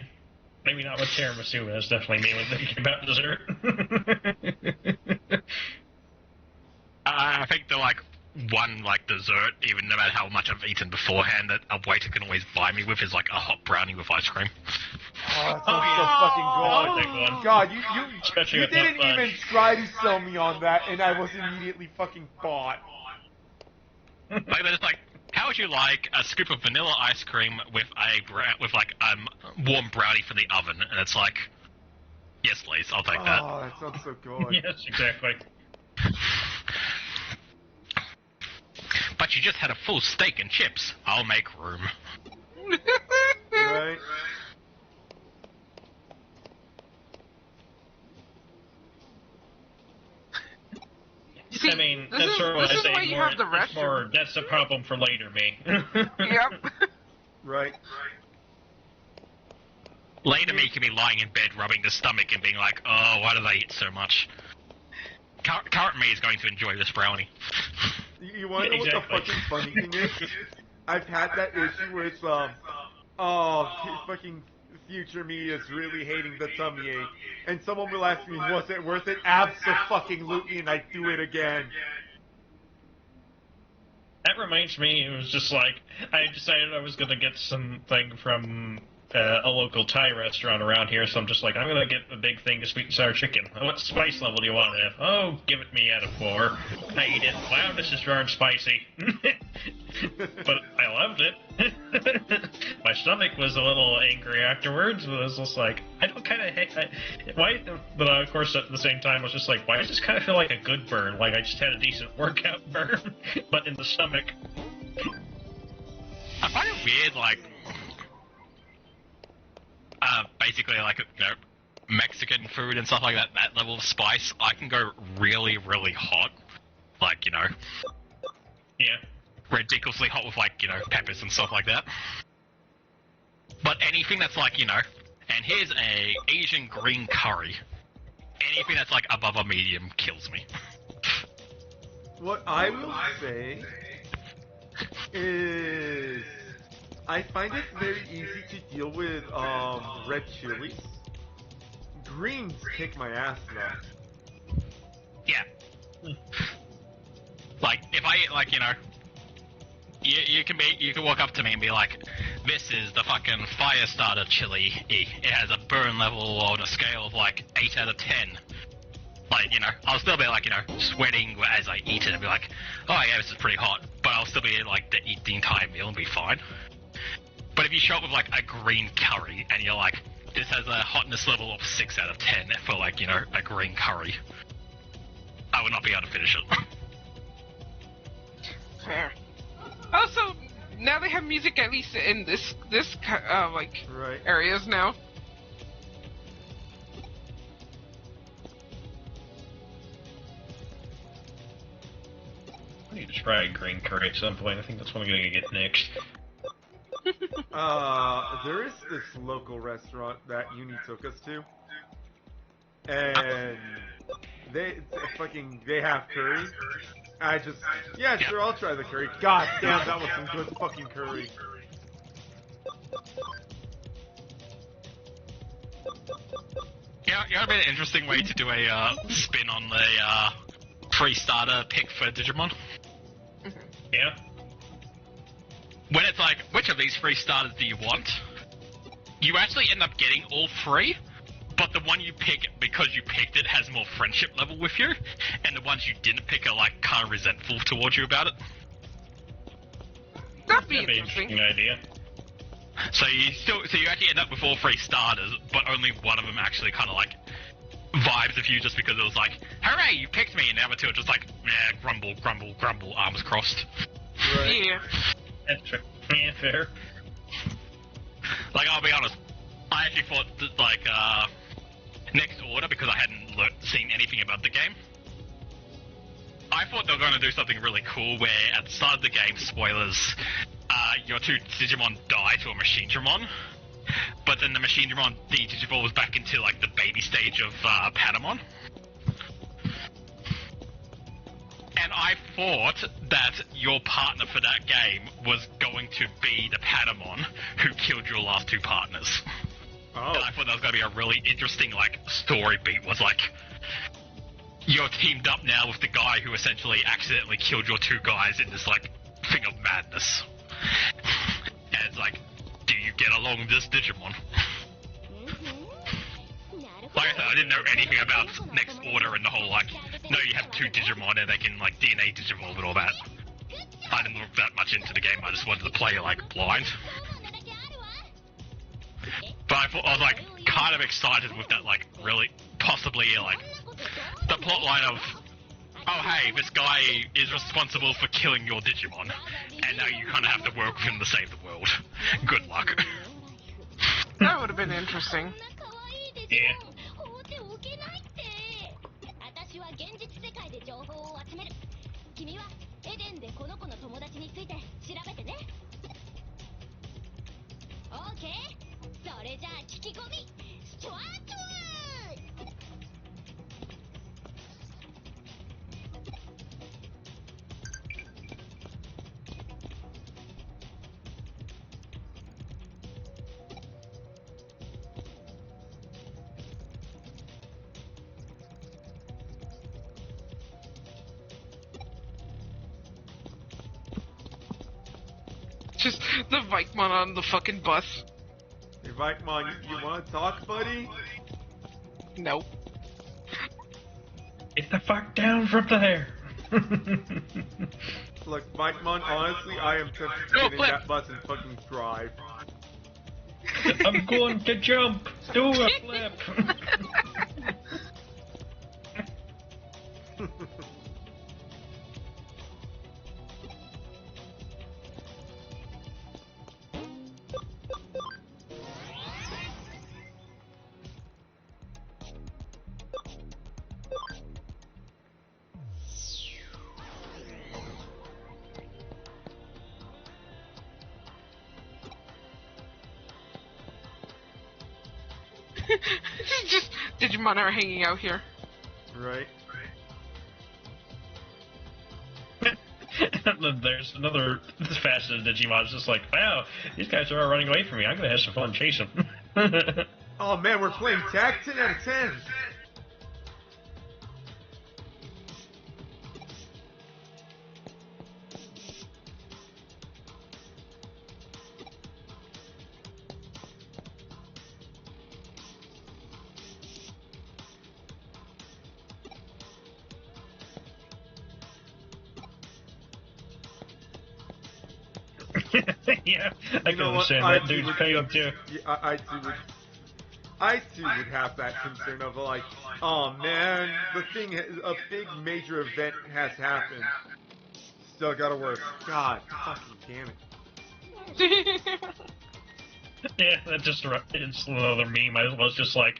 Maybe not with tiramisu, that's definitely me when thinking about dessert. I think the, like, one, like, dessert, even no matter how much I've eaten beforehand, that a waiter can always buy me with is, like, a hot brownie with ice cream. Oh, that sounds so fucking good. God, you didn't even try to sell me on that, and I was immediately fucking bought. Like, there's, like, how would you like a scoop of vanilla ice cream with warm brownie from the oven? And it's like, yes, please, I'll take that. Oh, that sounds so good. Yes, exactly. But you just had a full steak and chips. I'll make room. Right? See, I mean, this that's is, sort of this is why you have the restroom. That's a problem for later, me. Yep. Right. Later me can be lying in bed rubbing the stomach and being like, oh, why did I eat so much? Current me is going to enjoy this brownie. You wanna know what the fucking funny thing is? I've had that issue where it's, fucking future me is really hating the tummy ache. And someone will ask me, was it worth it? Abso-fucking-lutely, and I do it again. That reminds me, it was just like, I decided I was gonna get something from a local Thai restaurant around here, so I'm just like, I'm gonna get a big thing of sweet and sour chicken. What spice level do you want it? Oh, give it me out of 4. I eat it. Wow, this is darn spicy. But I loved it. My stomach was a little angry afterwards, but I was just like, I don't kind of hate... Why? But of course, at the same time, I was just like, why does this kind of feel like a good burn? Like I just had a decent workout burn, but in the stomach. I find it weird, like... basically, like, you know, Mexican food and stuff like that, that level of spice, I can go really, really hot. Like, you know... Yeah. Ridiculously hot with, like, you know, peppers and stuff like that. But anything that's like, you know... And here's a Asian green curry. Anything that's, like, above a medium kills me. What I will say is I find it very easy to deal with red chilies. Greens kick my ass though. Yeah. Like, if I, like, you know, you can walk up to me and be like, this is the fucking fire starter chili. It has a burn level on a scale of like 8 out of 10. Like, you know, I'll still be like, you know, sweating as I eat it and be like, oh yeah, this is pretty hot. But I'll still be like, eat the entire meal and be fine. But if you show up with like a green curry and you're like, this has a hotness level of 6 out of 10 for like, you know, a green curry, I would not be able to finish it. Fair. Also, now they have music at least in this like Right. areas now. I need to try green curry at some point. I think that's what I'm gonna get next. There is this local restaurant that Uni took us to, and they have curry. Yeah, sure, I'll try the curry. God damn, that was some good fucking curry. Yeah, you know, it'd be an interesting way to do a spin on the free starter pick for Digimon. Yeah. When it's like, which of these free starters do you want? You actually end up getting all three, but the one you pick because you picked it has more friendship level with you, and the ones you didn't pick are like kind of resentful towards you about it. That'd be That'd be an interesting. interesting idea. So you actually end up with all three starters, but only one of them actually kind of like vibes with you just because it was like, hooray, you picked me, and the other two are just like, grumble, grumble, grumble, arms crossed. Right. Yeah. That's fair. Yeah, fair. Like, I'll be honest, I actually thought that, like, next order, because I hadn't seen anything about the game, I thought they were going to do something really cool where at the start of the game, spoilers, your two Digimon die to a Machine Dramon, but then the Machine Dramon de-digivolves back into, like, the baby stage of Patamon. And I thought that your partner for that game was going to be the Patamon who killed your last two partners. Oh. And I thought that was going to be a really interesting, like, story beat, was like, you're teamed up now with the guy who essentially accidentally killed your two guys in this, like, thing of madness. And it's like, do you get along with this Digimon? Like I said, I didn't know anything about next order and the whole, like, no, you have two Digimon and they can, like, DNA digivolve and all that. I didn't look that much into the game, I just wanted to play, like, blind. But I was, like, kind of excited with that, like, really, possibly, like, the plotline of, oh, hey, this guy is responsible for killing your Digimon, and now you kind of have to work with him to save the world. Good luck. That would have been interesting. Yeah. 私は現実世界で情報を集める。君はエデンでこの子の友達について調べてね。オーケー。それじゃあ聞き込みスタート。Just the Vikemon on the fucking bus. Hey, Vikemon, you want to talk, buddy? Nope. Get the fuck down from there! Look, Vikemon, honestly, I am tempted to get in that bus and fucking drive. I'm going to jump! Do a flip! Just Digimon are hanging out here. Right. There's another facet of Digimon. It's just like, wow, these guys are all running away from me. I'm gonna have some fun chasing them. Oh man, we're playing tag 10 out of 10. Yeah, I can understand that dude's pain too. Yeah, I too would have that concern of like, oh man, a big major event has happened. Still gotta work. God fucking damn it. Yeah, it's another meme. I was just like,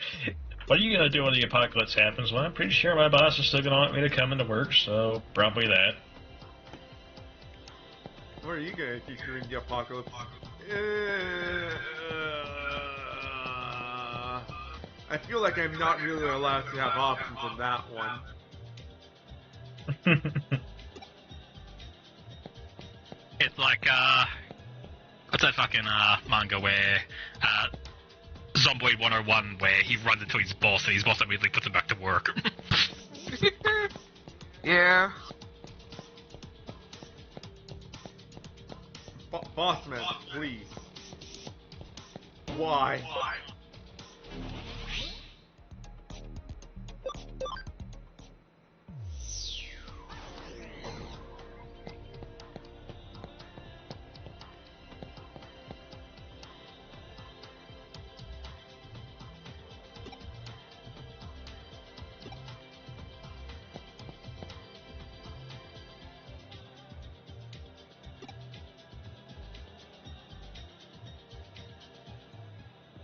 what are you gonna do when the apocalypse happens? Well, I'm pretty sure my boss is still gonna want me to come into work, so probably that. What are you gonna do during the apocalypse? I feel like I'm not really allowed to have options on that one. It's like, what's that fucking, manga where, Zomboid 101, where he runs into his boss and his boss immediately puts him back to work. Yeah. Boss man, please. Why?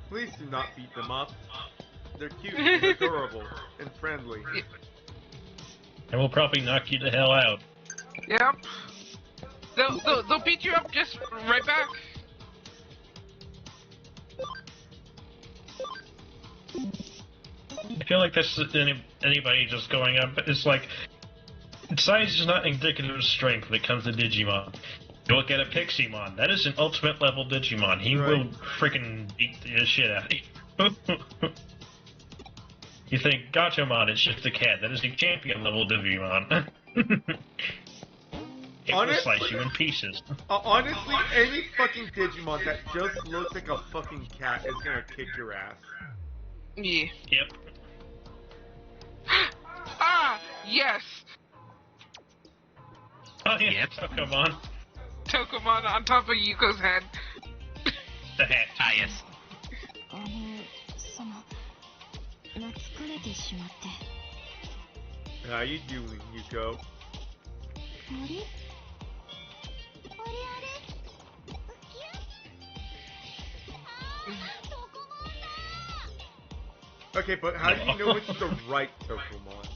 Please do not beat them up. They're cute and adorable and friendly. And we'll probably knock you the hell out. Yep. They'll beat you up just right back. I feel like that's anybody just going up. It's like, size is not indicative of strength when it comes to Digimon. You look at a Piximon, that is an ultimate level Digimon. He will freaking beat the shit out of you. You think Gachamon is just a cat, that is a champion level Digimon. It will slice you in pieces. Honestly, any fucking Digimon that just looks like a fucking cat is gonna kick your ass. Yeah. Yep. Ah, yes. Oh yeah, Tokomon. Tokomon on top of Yuko's head. The hat. Ah, yes. How you doing, Yuko? Okay, but how do you know it's the right Tokomon?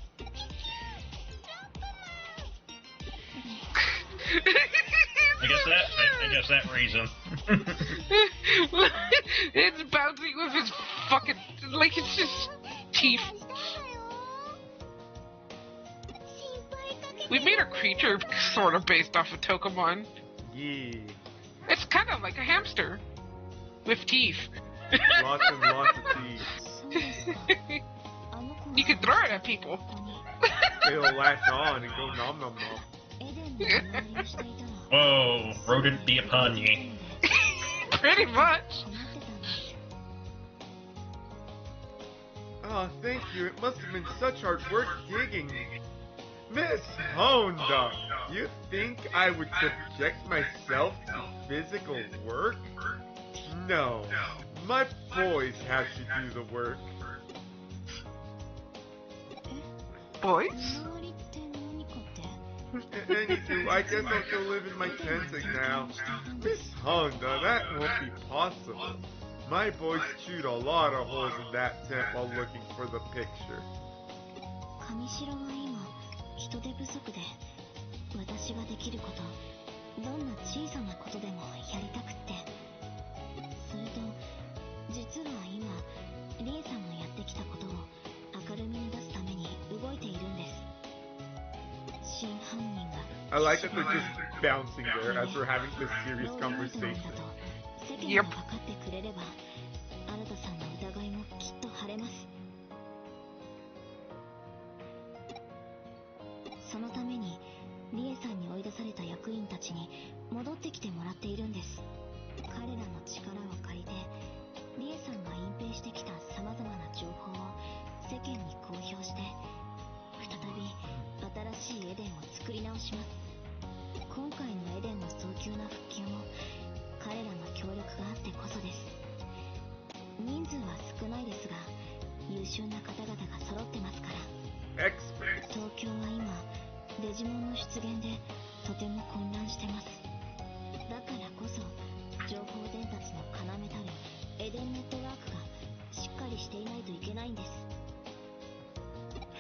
I guess that reason. It's bouncing with his fucking, like, it's just teeth. We made a creature sort of based off of Tokomon. Yeah. It's kind of like a hamster with teeth. Lots and lots of teeth. You can throw it at people. It'll latch on and go nom nom nom. Whoa, rodent be upon ye. Pretty much. Oh, thank you. It must have been such hard work digging. Miss Honda, you think I would subject myself to physical work? No, my boys have to do the work. Boys? Anywho, I guess I'll go live in my tent now. Miss Honda, that won't be possible. My boys chewed a lot of holes in that tent while looking for the picture. 人手不足で私ができることどんな小さなことでもやりたくってそれと実は今リエさんがやってきたことを明るみに出すために動いているんです真犯人が I like that they're just bouncing there as we're having this serious ロールメイトなん conversation. だと世間が分かってくれれば新さんの疑いもきっと晴れます。そのためにリエさんに追い出された役員たちに戻ってきてもらっているんです。彼らの力を借りてリエさんが隠蔽してきた様々な情報を世間に公表して再び新しいエデンを作り直します。今回のエデンの早急な復旧も彼らの協力があってこそです。人数は少ないですが優秀な方々が揃ってますから。東京は今デジモンの出現でとても混乱してます。だからこそ情報伝達の要たるエデンネットワークがしっかりしていないといけないんです。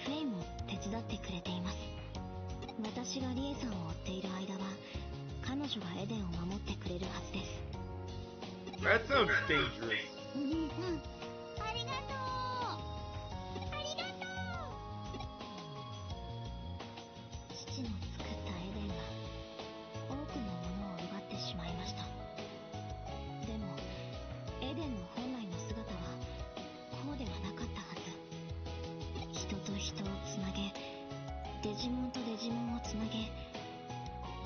フェイも手伝ってくれています。私がリエさんを追っている間は彼女がエデンを守ってくれるはずです。 That sounds dangerous. ありがとう。ありがとう。父の作ったエデンが多くのものを奪ってしまいました。でもエデンの本来の姿はこうではなかったはず。人と人をつなげ、デジモンとデジモンをつなげ、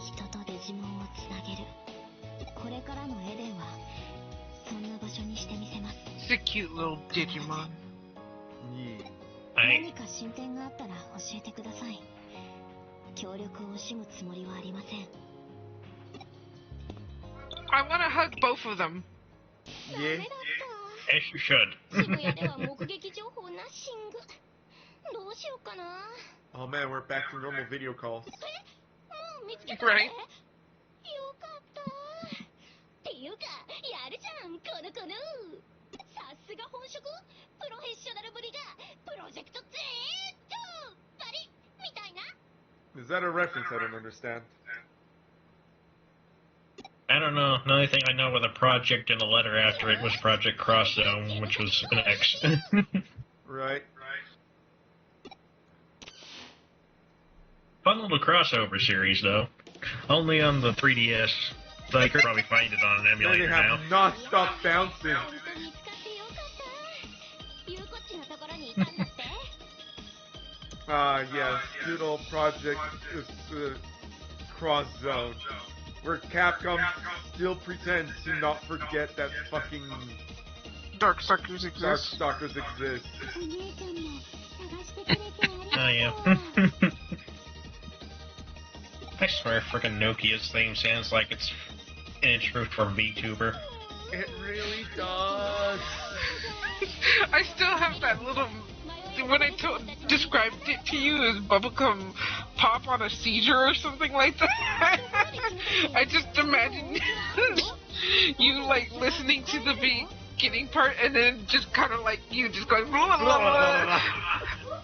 人とデジモンをつなげる。これからのエデンはそんな場所にしてみせます。 It's a cute little Digimon. Yeah. 何か進展があったら教えてください。協力を惜しむつもりはありません。 I want to hug both of them. Yeah. As you should. 渋谷では目撃情報ナッシング。どうしようかな。 Oh man, we're back to normal video calls. もう見つけたね。 Right. よかった。っていうか、やるじゃん、この子の。さすが本職、プロフェッショナルぶりが、プロジェクト Z バリみたいな。 Is that a reference? I don't understand. I don't know. The only thing I know with a project and a letter after it was Project Cross Zone, which was an X. Right. Fun little crossover series, though. Only on the 3DS. So you could probably find it on an They emulator now. have not stopped bouncing. 見つかってよかった。ゆうこっちのところにいたんだって。 Yes, good old Project Cross Zone, where Capcom still pretends to not forget that fucking Darkstalkers exist. Darkstalkers exist. お姉ちゃんも探してくれてありがとう。 Oh, yeah. I swear, frickin' Nokia's theme sounds like it's an intro for VTuber. It really does. I still have that little. When I described it to you as bubblegum pop on a seizure or something like that, I just imagine you like listening to the beginning part and then just kind of like you just going blah blah blah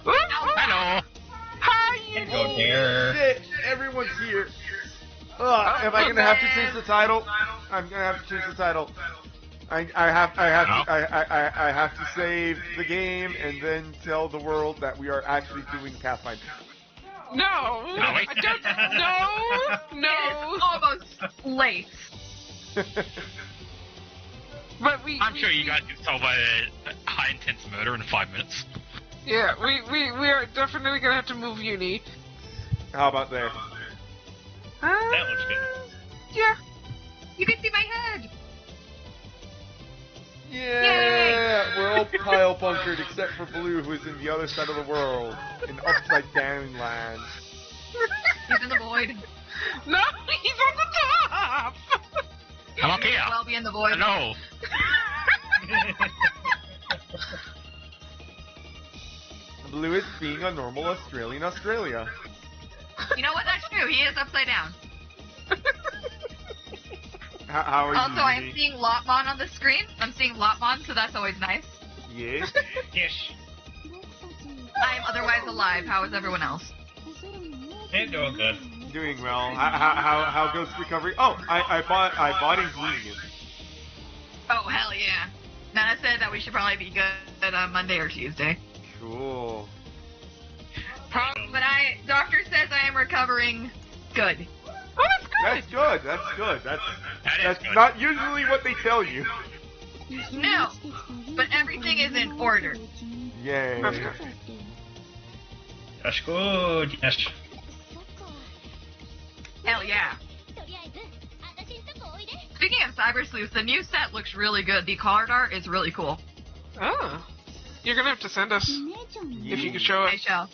blah. Hello. Hi, you. Go there. Shit, everyone's here. Am I gonna have to change the title? I'm gonna have to change the title. I have to save the game and then tell the world that we are actually doing Pathfinder. No, wait. I don't. No. Almost late. But I'm sure you guys can solve a high intense murder in 5 minutes. Yeah, we are definitely gonna have to move Uni. How about there? That looks good. Yeah. You can see my head. Yeah, we're all pile bunkered except for Blue, who is in the other side of the world, in upside down land. He's in the void. No, he's on the top. I'm up here. Well, be in the void. Hello. Blue is being a normal Australian Australia. You know what? That's true. He is upside down. How are you? Also, I am Uni? seeing Lotmon on the screen. I'm seeing Lotmon, so that's always nice. Yes. Yes. I am otherwise alive. How is everyone else? It's doing good. Doing well. How goes recovery? Oh, I bought ingredients. Oh, hell yeah. Nana said that we should probably be good on Monday or Tuesday. Cool. But doctor says I am recovering good. Oh, that's That's good. That's good. That That's is good. not usually what they tell you. No, but everything is in order. Yay. That's good. Yes. Hell yeah. Speaking of Cyber Sleuth, the new set looks really good. The card art is really cool. Oh. You're gonna have to send us if you could show I us. shall.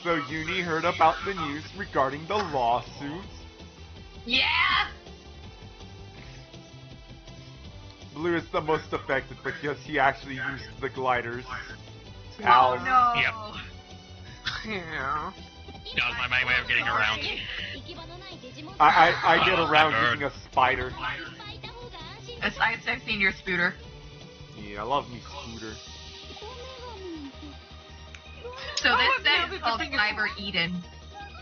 So Uni heard about the news regarding the lawsuit. Yeah! Blue is the most affected because he actually used the gliders. Oh Ow. no. Yep. Yeah. That was my main way of getting around. I get around using a spider. I've seen your scooter. Yeah, I love me scooter. So Oh, this look, now set that is the called thing is- Cyber Eden.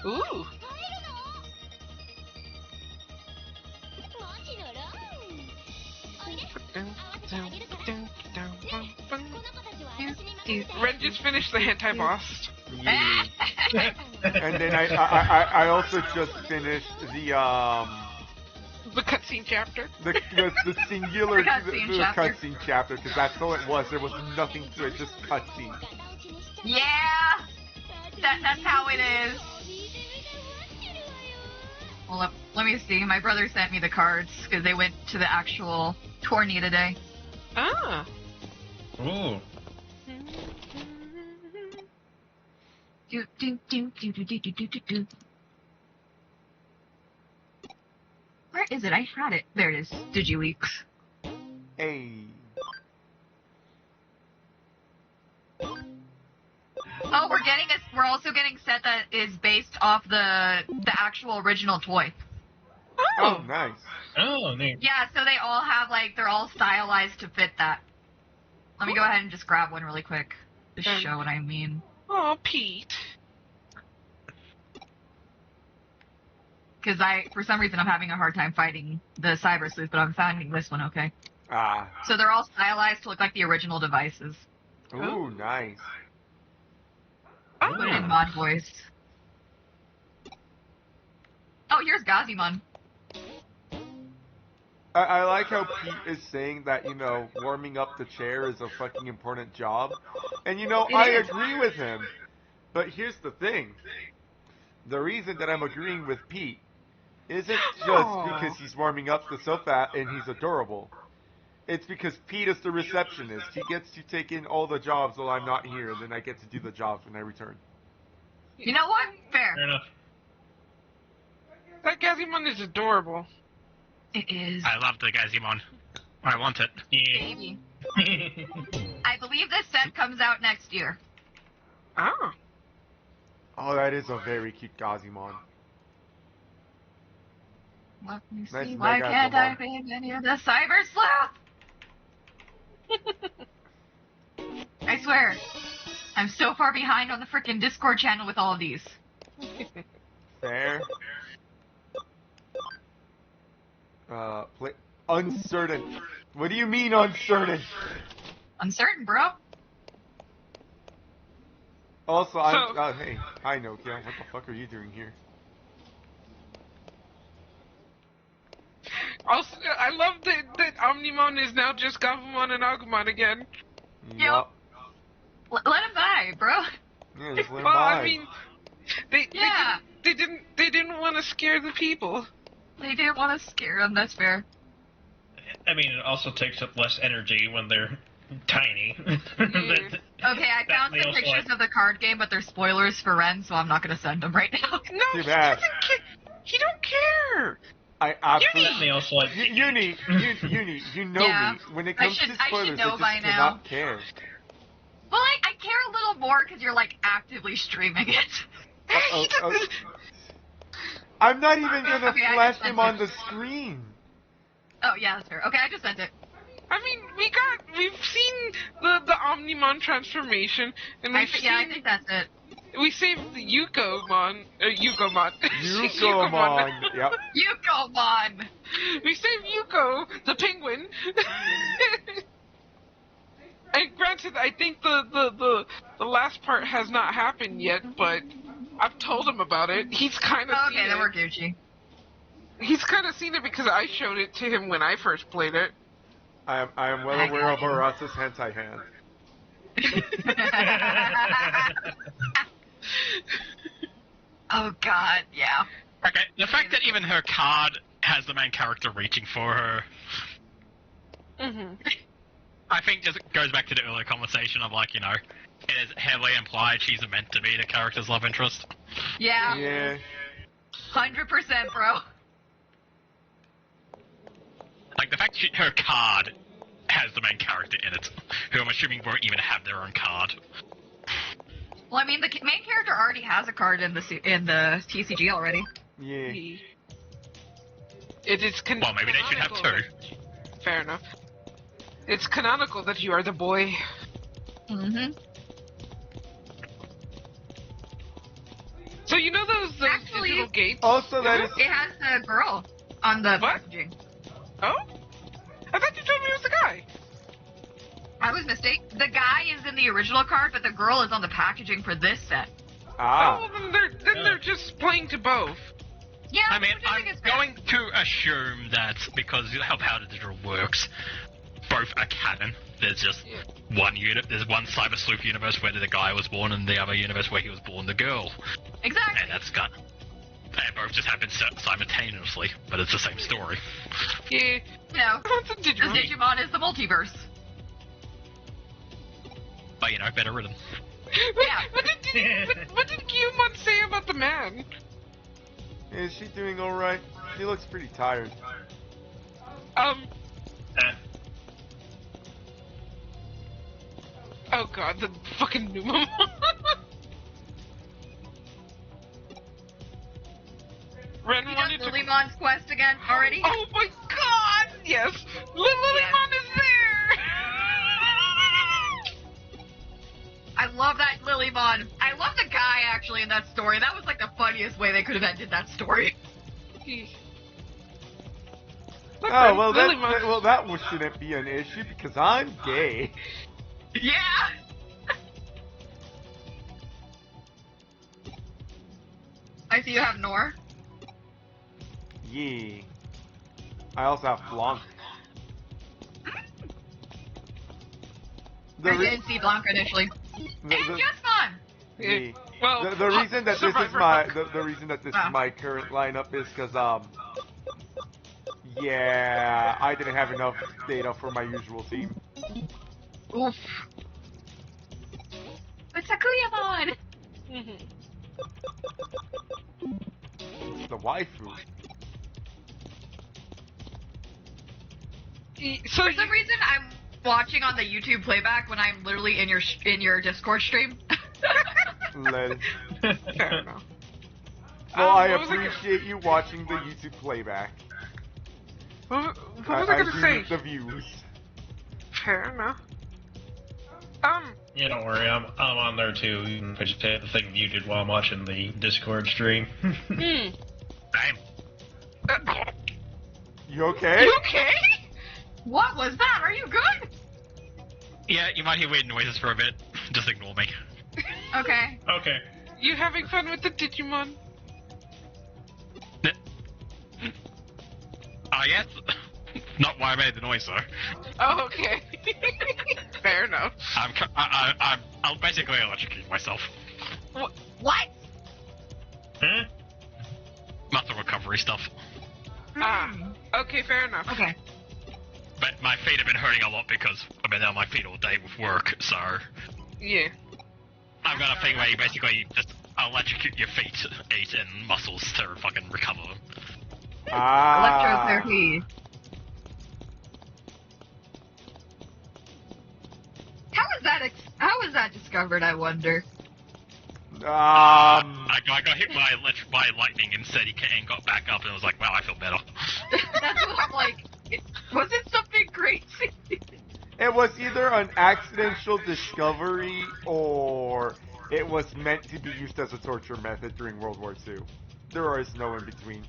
Ooh. Ren just finished the hentai boss. Yeah. And then I also just finished The cutscene chapter. the singular The cutscene chapter. cutscene chapter because that's all it was. There was nothing to it, just cutscene. Yeah! That's how it is. Well, let me see. My brother sent me the cards because they went to the actual tourney today. Ah. Ooh. Do, do, do, do, do, do, do, do, do. Where is it? I had it. There it is. DigiWeeks. Hey. Oh, we're also getting a set that is based off the actual original toy. Oh, nice. Oh, neat. Yeah, so they all have they're all stylized to fit that. Let me go ahead and just grab one really quick to show what I mean. Oh, Pete. Because for some reason, I'm having a hard time fighting the Cyber Sleuth, but I'm finding this one okay. Ah. So they're all stylized to look like the original devices. Ooh, nice. Put it in mod voice. Oh, here's Gazimon. I like how Pete is saying that, warming up the chair is a fucking important job. And, I agree with him. But here's the thing. The reason that I'm agreeing with Pete isn't just because he's warming up the sofa and he's adorable. It's because Pete is the receptionist. He gets to take in all the jobs while I'm not here, and then I get to do the jobs when I return. You know what? Fair. Fair enough. That Gazimon is adorable. It is. I love the Gazimon. I want it. Yeah. Baby. I believe this set comes out next year. Ah. Oh, that is a very cute Gazimon. Let me see. Nice Why Mega can't I Gazimon. be any of the Cyber Sleuth? I swear. I'm so far behind on the frickin' Discord channel with all of these. Fair. Play uncertain. What do you mean uncertain? Uncertain, bro. Also, hey, hi Nokia. What the fuck are you doing here? Also, I love that Omnimon is now just Gabumon and Agumon again. Yup. Let him die, bro. Yeah, just let him Well, die. I mean, they didn't want to scare the people. They didn't want to scare him, that's fair. I mean, it also takes up less energy when they're tiny. Okay, I found some pictures of the card game, but they're spoilers for Ren, so I'm not going to send them right now. No, Too he bad. doesn't care. He don't care. I absolutely. They also like Uni, you know Yeah. me. When it I comes should to spoilers, know I by just now. cannot care. Well, I care a little more because you're, actively streaming it. I'm not even gonna Okay, I flash just him sent on it. the screen. Oh, yeah, that's fair. Okay, I just sent it. I mean, we've seen the Omnimon transformation, and I we've seen, think that's it. we saved the Yukomon. Yukomon. Yukomon. Yep. Yukomon! We saved Yuko, the penguin. And granted, I think the last part has not happened yet, but I've told him about it. He's kind of seen Okay, then it. we're Gucci. He's kind of seen it because I showed it to him when I first played it. I am well aware of Arasa's hentai hand. Oh god, yeah. Okay, the fact that even her card has the main character reaching for her, I think just goes back to the earlier conversation of like, you know, it is heavily implied she's meant to be the character's love interest. Yeah. Yeah. 100%, bro. Like the fact her card has the main character in it, who I'm assuming won't even have their own card. Well, I mean, the main character already has a card in the TCG already. Yeah. It is Well, maybe they should have two. Fair enough. It's canonical that you are the boy. Mm-hmm. So you know those Actually, digital gates? Also, that is. It has the girl on the packaging. Oh? I thought you told me it was the guy. I was mistaken. The guy is in the original card, but the girl is on the packaging for this set. Ah. Oh, then they're just playing to both. Yeah, I mean, which I I'm think is fair. going to assume that because of how Powder Digital works, both are canon. There's just one unit. There's one Cyber Sleuth universe where the guy was born, and the other universe where he was born the girl. Exactly. And that's got. They both just happen simultaneously, but it's the same story. Yeah. No. That's a Digimon. The Digimon is the multiverse. But you know, better written. Yeah. What did Guillemot say about the man? Is she doing alright? She looks pretty tired. Oh god, the fucking Numamon. Ren You wanted done to... Lilymon's quest again already? Oh my god! Yes! Lilymon is there! I love that Lilymon. I love the guy actually in that story. That was like the funniest way they could have ended that story. Oh, well, that shouldn't be an issue because I'm gay. Yeah! I see you have Nor. Yeah. I also have Blanc. I didn't see Blanca initially. And just fun! Yeah. Well, The reason that this is my current lineup is because yeah, I didn't have enough data for my usual team. Oof. But Sakuyamon! The waifu. So For some reason, I'm watching on the YouTube playback when I'm literally in your Discord stream. Lol. Fair enough. Well, I appreciate you watching the YouTube playback. What was I gonna do say? need the views. Fair enough. Yeah, don't worry, I'm on there too. You can just say the thing you did while I'm watching the Discord stream. You okay? You okay? What was that? Are you good? Yeah, you might hear weird noises for a bit. Just ignore me. Okay. Okay. You having fun with the Digimon? Yes. Not why I made the noise though. Oh, okay. Fair enough. I'll basically electrocute myself. What? Huh? Muscle recovery stuff. Okay, fair enough. Okay. But my feet have been hurting a lot because I've been on my feet all day with work, so Yeah. I've got a thing where you basically just electrocute your feet, and muscles to fucking recover them. Electrotherapy. How was that discovered, I wonder? I got hit by lightning and said and got back up and was like, wow, I feel better. That's what I'm like. Was it something crazy? It was either an accidental discovery or it was meant to be used as a torture method during World War II. There is no in between.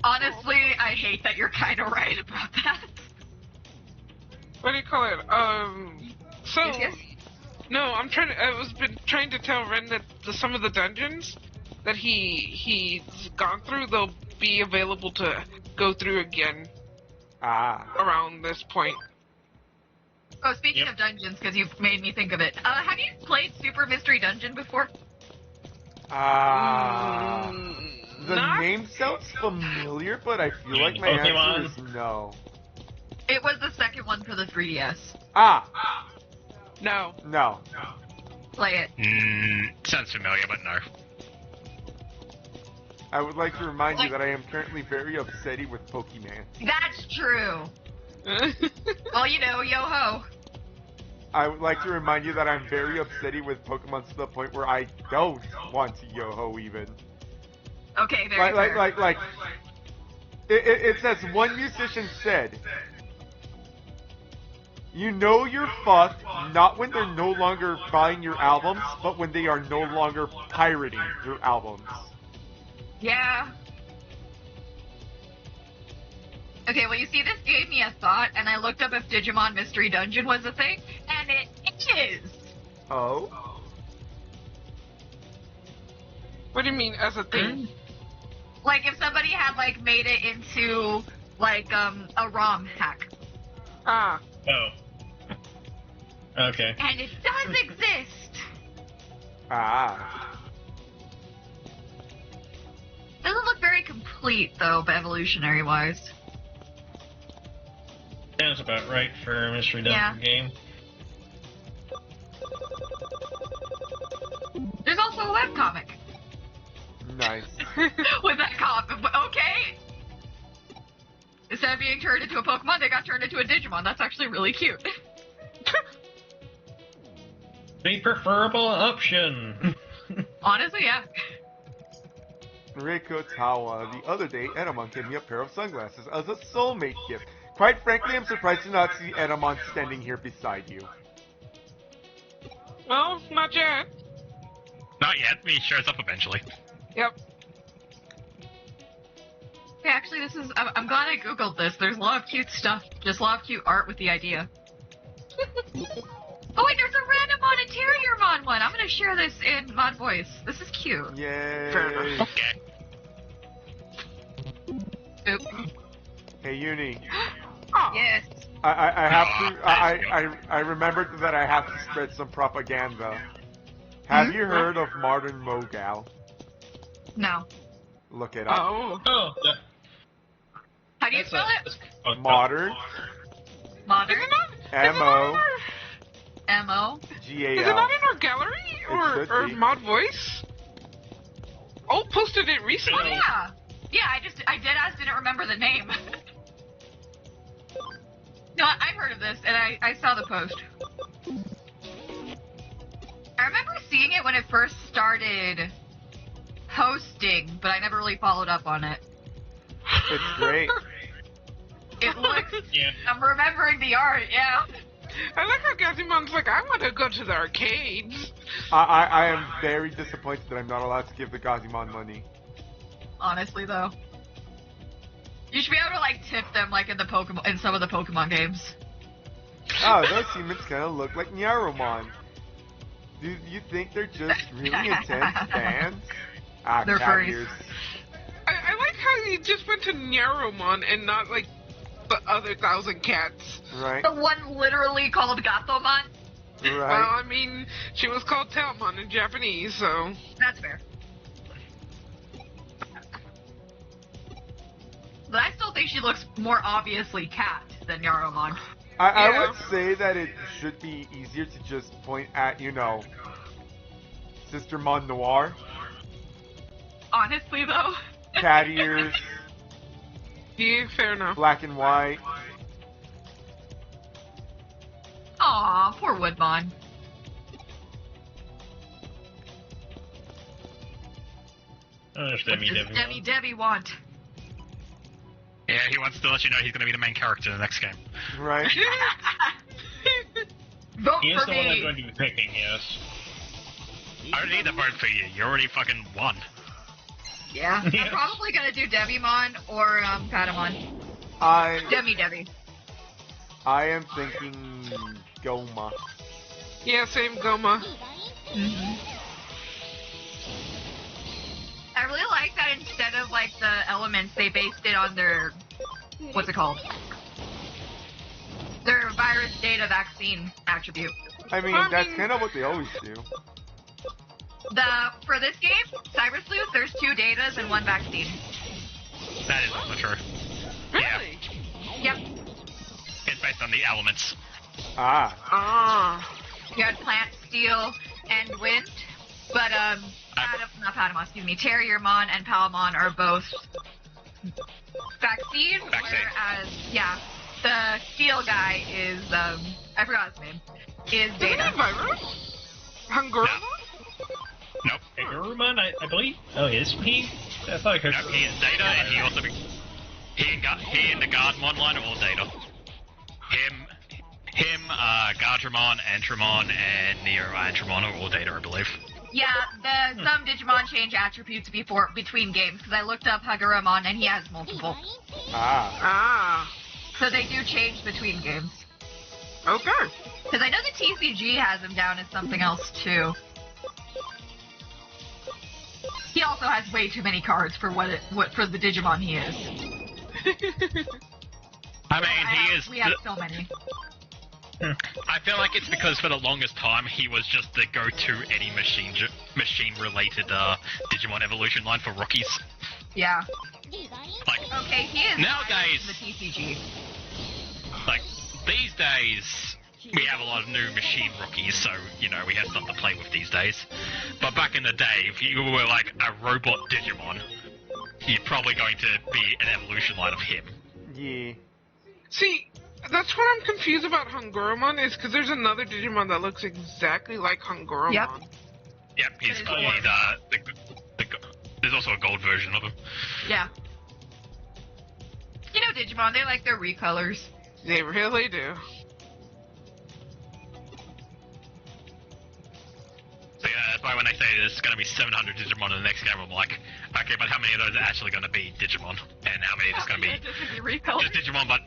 Honestly, I hate that you're kind of right about that. What do you call it? So Yes. No, I was been trying to tell Ren that some of the dungeons that he's gone through, they'll be available to go through again. Around this point. Oh, speaking of dungeons, because you've made me think of it. Have you played Super Mystery Dungeon before? The name sounds familiar, but I feel like my answer is no. It was the second one for the 3DS. No. No. Play it. Sounds familiar, but no. I would like to remind you that I am currently very upsetty with Pokemon. That's true. Well, you know, yo-ho. I would like to remind you that I'm very upsetty with Pokemon to the point where I don't want to yo-ho even. Okay, very fair. Like, it's as one musician said, you know you're fucked, not when they're no longer buying your albums, but when they are no longer pirating your albums. Yeah. Okay, well, you see, this gave me a thought, and I looked up if Digimon Mystery Dungeon was a thing, and it is! Oh? What do you mean, as a thing? Like, if somebody had, like, made it into, like, a ROM hack. Oh. Okay. And it does exist! Doesn't look very complete, though, evolutionary-wise. Sounds about right for a Mystery Dungeon game. There's also a webcomic. Nice. With that comic. Okay! Instead of being turned into a Pokemon, they got turned into a Digimon. That's actually really cute. The preferable option. Honestly, yeah. Reiko Tawa, the other day, Enamon gave me a pair of sunglasses as a soulmate gift. Quite frankly, I'm surprised to not see Enamon standing here beside you. Well, not yet. Not yet. He shows up eventually. Yep. Okay, actually, I'm glad I googled this. There's a lot of cute stuff. Just a lot of cute art with the idea. Oh wait, there's a Randomon Interiormon one. I'm gonna share this in Mod Voice. This is cute. Yay. Fair enough. Okay. Oop. Hey, Uni. Yes. I have to. I remembered that I have to spread some propaganda. Have you heard of Modern Mogal? No. Look it up. Oh. How do you spell it? Modern. Modern. M-O. M-O. G-A-L. Is it not in our gallery or Mod Voice? Oh, posted it recently. Oh yeah. Yeah, I didn't remember the name. No, I've heard of this, and I saw the post. I remember seeing it when it first started hosting, but I never really followed up on it. It's great. It looks... Yeah. I'm remembering the art, yeah. I like how Gazimon's like, I want to go to the arcades. I am very disappointed that I'm not allowed to give the Gazimon money. Honestly, though. You should be able to, like, tip them, like, in some of the Pokemon games. Oh, those humans kind of look like Nyaromon. Do you think they're just really intense fans? They're furries. Ears. I like how you just went to Nyaromon and not, like, the other 1,000 cats. Right. The one literally called Gatomon? Right. Well, I mean, she was called Taomon in Japanese, so... That's fair. But I still think she looks more obviously cat than Nyaromon. I would say that it should be easier to just point at, you know, Sister Mon Noir. Honestly, though. Cat ears. Yeah, fair enough. Black and white. Aw, poor Woodmon. Oh, there's What does Debbie want? Yeah, he wants to let you know he's going to be the main character in the next game. Right. Vote He is for the one I'm me! going to be picking, yes. I don't need to vote for you. You already fucking won. Yeah, Yes. I'm probably gonna do Debimon or Patamon. Debbie. I am thinking Goma. Yeah, same Goma. I really like that instead of like the elements, they based it on their, what's it called? Their virus data vaccine attribute. I mean, that's kind of what they always do. For this game, Cyber Sleuth, there's 2 datas and 1 vaccine. That is also true. Really? Yep. It's based on the elements. Ah. You had plant, steel, and wind, but Terriermon and Palmon are both vaccine. Whereas, the steel guy is, I forgot his name, is Data. Hungurumon? Nope. Hungurumon, I believe? Oh, is he? I thought I heard. Nope, he is Data, and he also... He and the Guardmon line are all Data. Him, Gardramon, Antramon, and Neo Antramon are all Data, I believe. Yeah, some Digimon change attributes between games, because I looked up Hagurumon and he has multiple. So they do change between games. Okay. Because I know the TCG has him down as something else, too. He also has way too many cards for for the Digimon he is. I mean, we have so many. I feel like it's because for the longest time he was just the go-to any machine-related Digimon evolution line for rookies. Yeah. Like, okay, he is nowadays the TCG. Like these days, we have a lot of new machine rookies, so you know we have something to play with these days. But back in the day, if you were like a robot Digimon, you're probably going to be an evolution line of him. Yeah. See, that's what I'm confused about Hungurumon is because there's another Digimon that looks exactly like Hungurumon. Yep, he's there's also a gold version of him. Yeah. You know Digimon, they like their recolors. They really do. So yeah, that's why when they say there's going to be 700 Digimon in the next game, I'm like, okay, but how many of those are actually going to be Digimon? And how many are just going to be just Digimon, but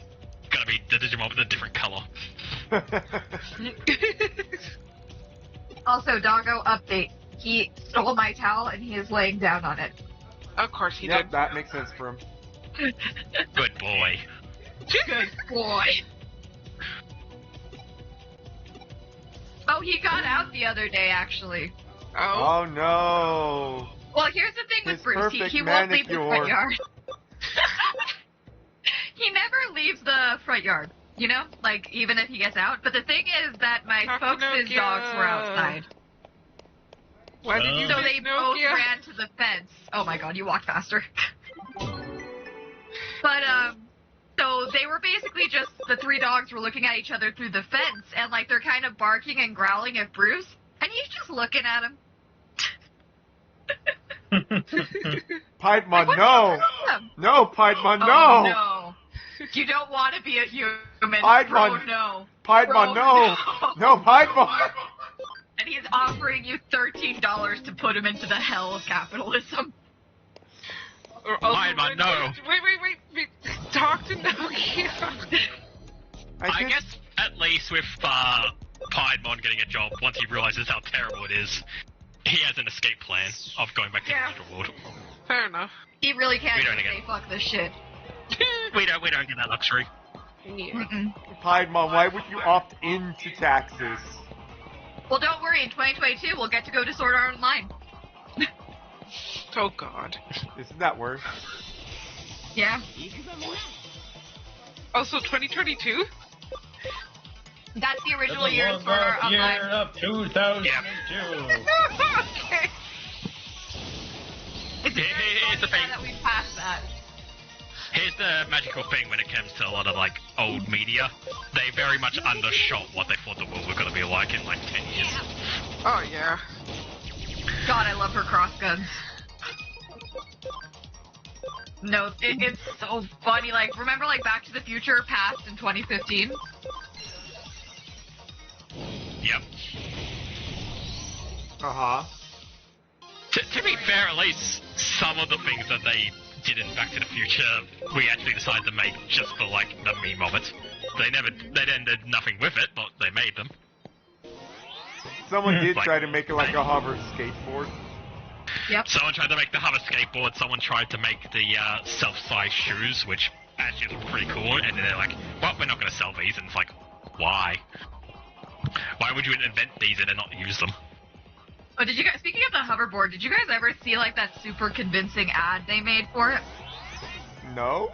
going to be the Digimon with a different color? Also, Doggo update. He stole my towel and he is laying down on it. Of course he did. did. That makes sense for him. Good boy. Good boy. Oh, he got out the other day, actually. Oh no. Well, here's the thing with Bruce. He won't leave the front yard. He never leaves the front yard, you know? Like, even if he gets out. But the thing is that my folks' dogs were outside. Why did you So they both ran to the fence. Oh my god, you walked faster. But, so they were basically just, the 3 dogs were looking at each other through the fence, and like they're kind of barking and growling at Bruce, and he's just looking at him. Piedmon, no! No, Piedmon, no! Oh, no. You don't want to be a human. Piedmon, no. Piedmon, no! No, Piedmon! And he's offering you $13 to put him into the hell of capitalism. Piedmon, no! Wait. Talk to Nokia. I guess at least with Piedmon getting a job, once he realizes how terrible it is, he has an escape plan of going back to the digital world. Fair enough. He really can't say fuck this shit. we don't get that luxury. Yeah. Piedmon, why would you opt into taxes? Well, don't worry. In 2022, we'll get to go to Sword Art Online. Oh god. Isn't that worse? Yeah. Also, 2022? That's the original year in Sword Art Online. Year of 2002. Okay. It's Here's the thing. that we passed that. Here's the magical thing when it comes to a lot of, like, old media. They very much undershot what they thought the world was going to be like in, like, 10 years. Oh, yeah. God, I love her cross guns. No, it's so funny. Like, remember, like, Back to the Future passed in 2015? Yep. Uh-huh. To be fair, at least some of the things that they did in Back to the Future, we actually decided to make just for, like, the meme of it. They did nothing with it, but they made them. Someone did Like- try to make it like a hover skateboard. Yep. Someone tried to make the hover skateboard, someone tried to make the self-size shoes, which actually look pretty cool, and then they're like, well, we're not going to sell these, and it's like, why? Why would you invent these and then not use them? Oh, did you guys, speaking of the hoverboard, did you guys ever see like that super convincing ad they made for it? No?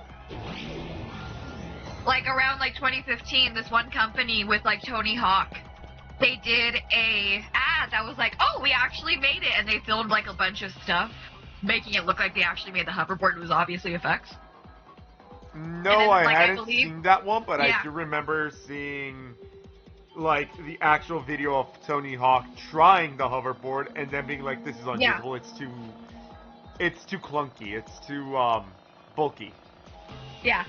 Like around like 2015, this one company with like Tony Hawk, they did a ad that was like, oh, we actually made it, and they filmed like a bunch of stuff, making it look like they actually made the hoverboard. It was obviously effects. No, then, I like, I hadn't believe- seen that one, but Yeah. I do remember seeing like the actual video of Tony Hawk trying the hoverboard and then being like, "This is unusable. It's too clunky. It's too bulky." Yeah.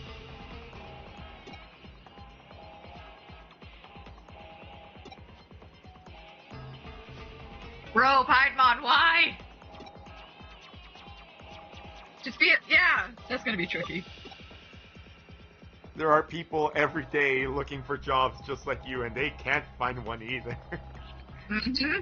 Bro, Piedmon, why? Just be yeah, that's gonna be tricky. There are people every day looking for jobs just like you, and they can't find one either. Mm-hmm.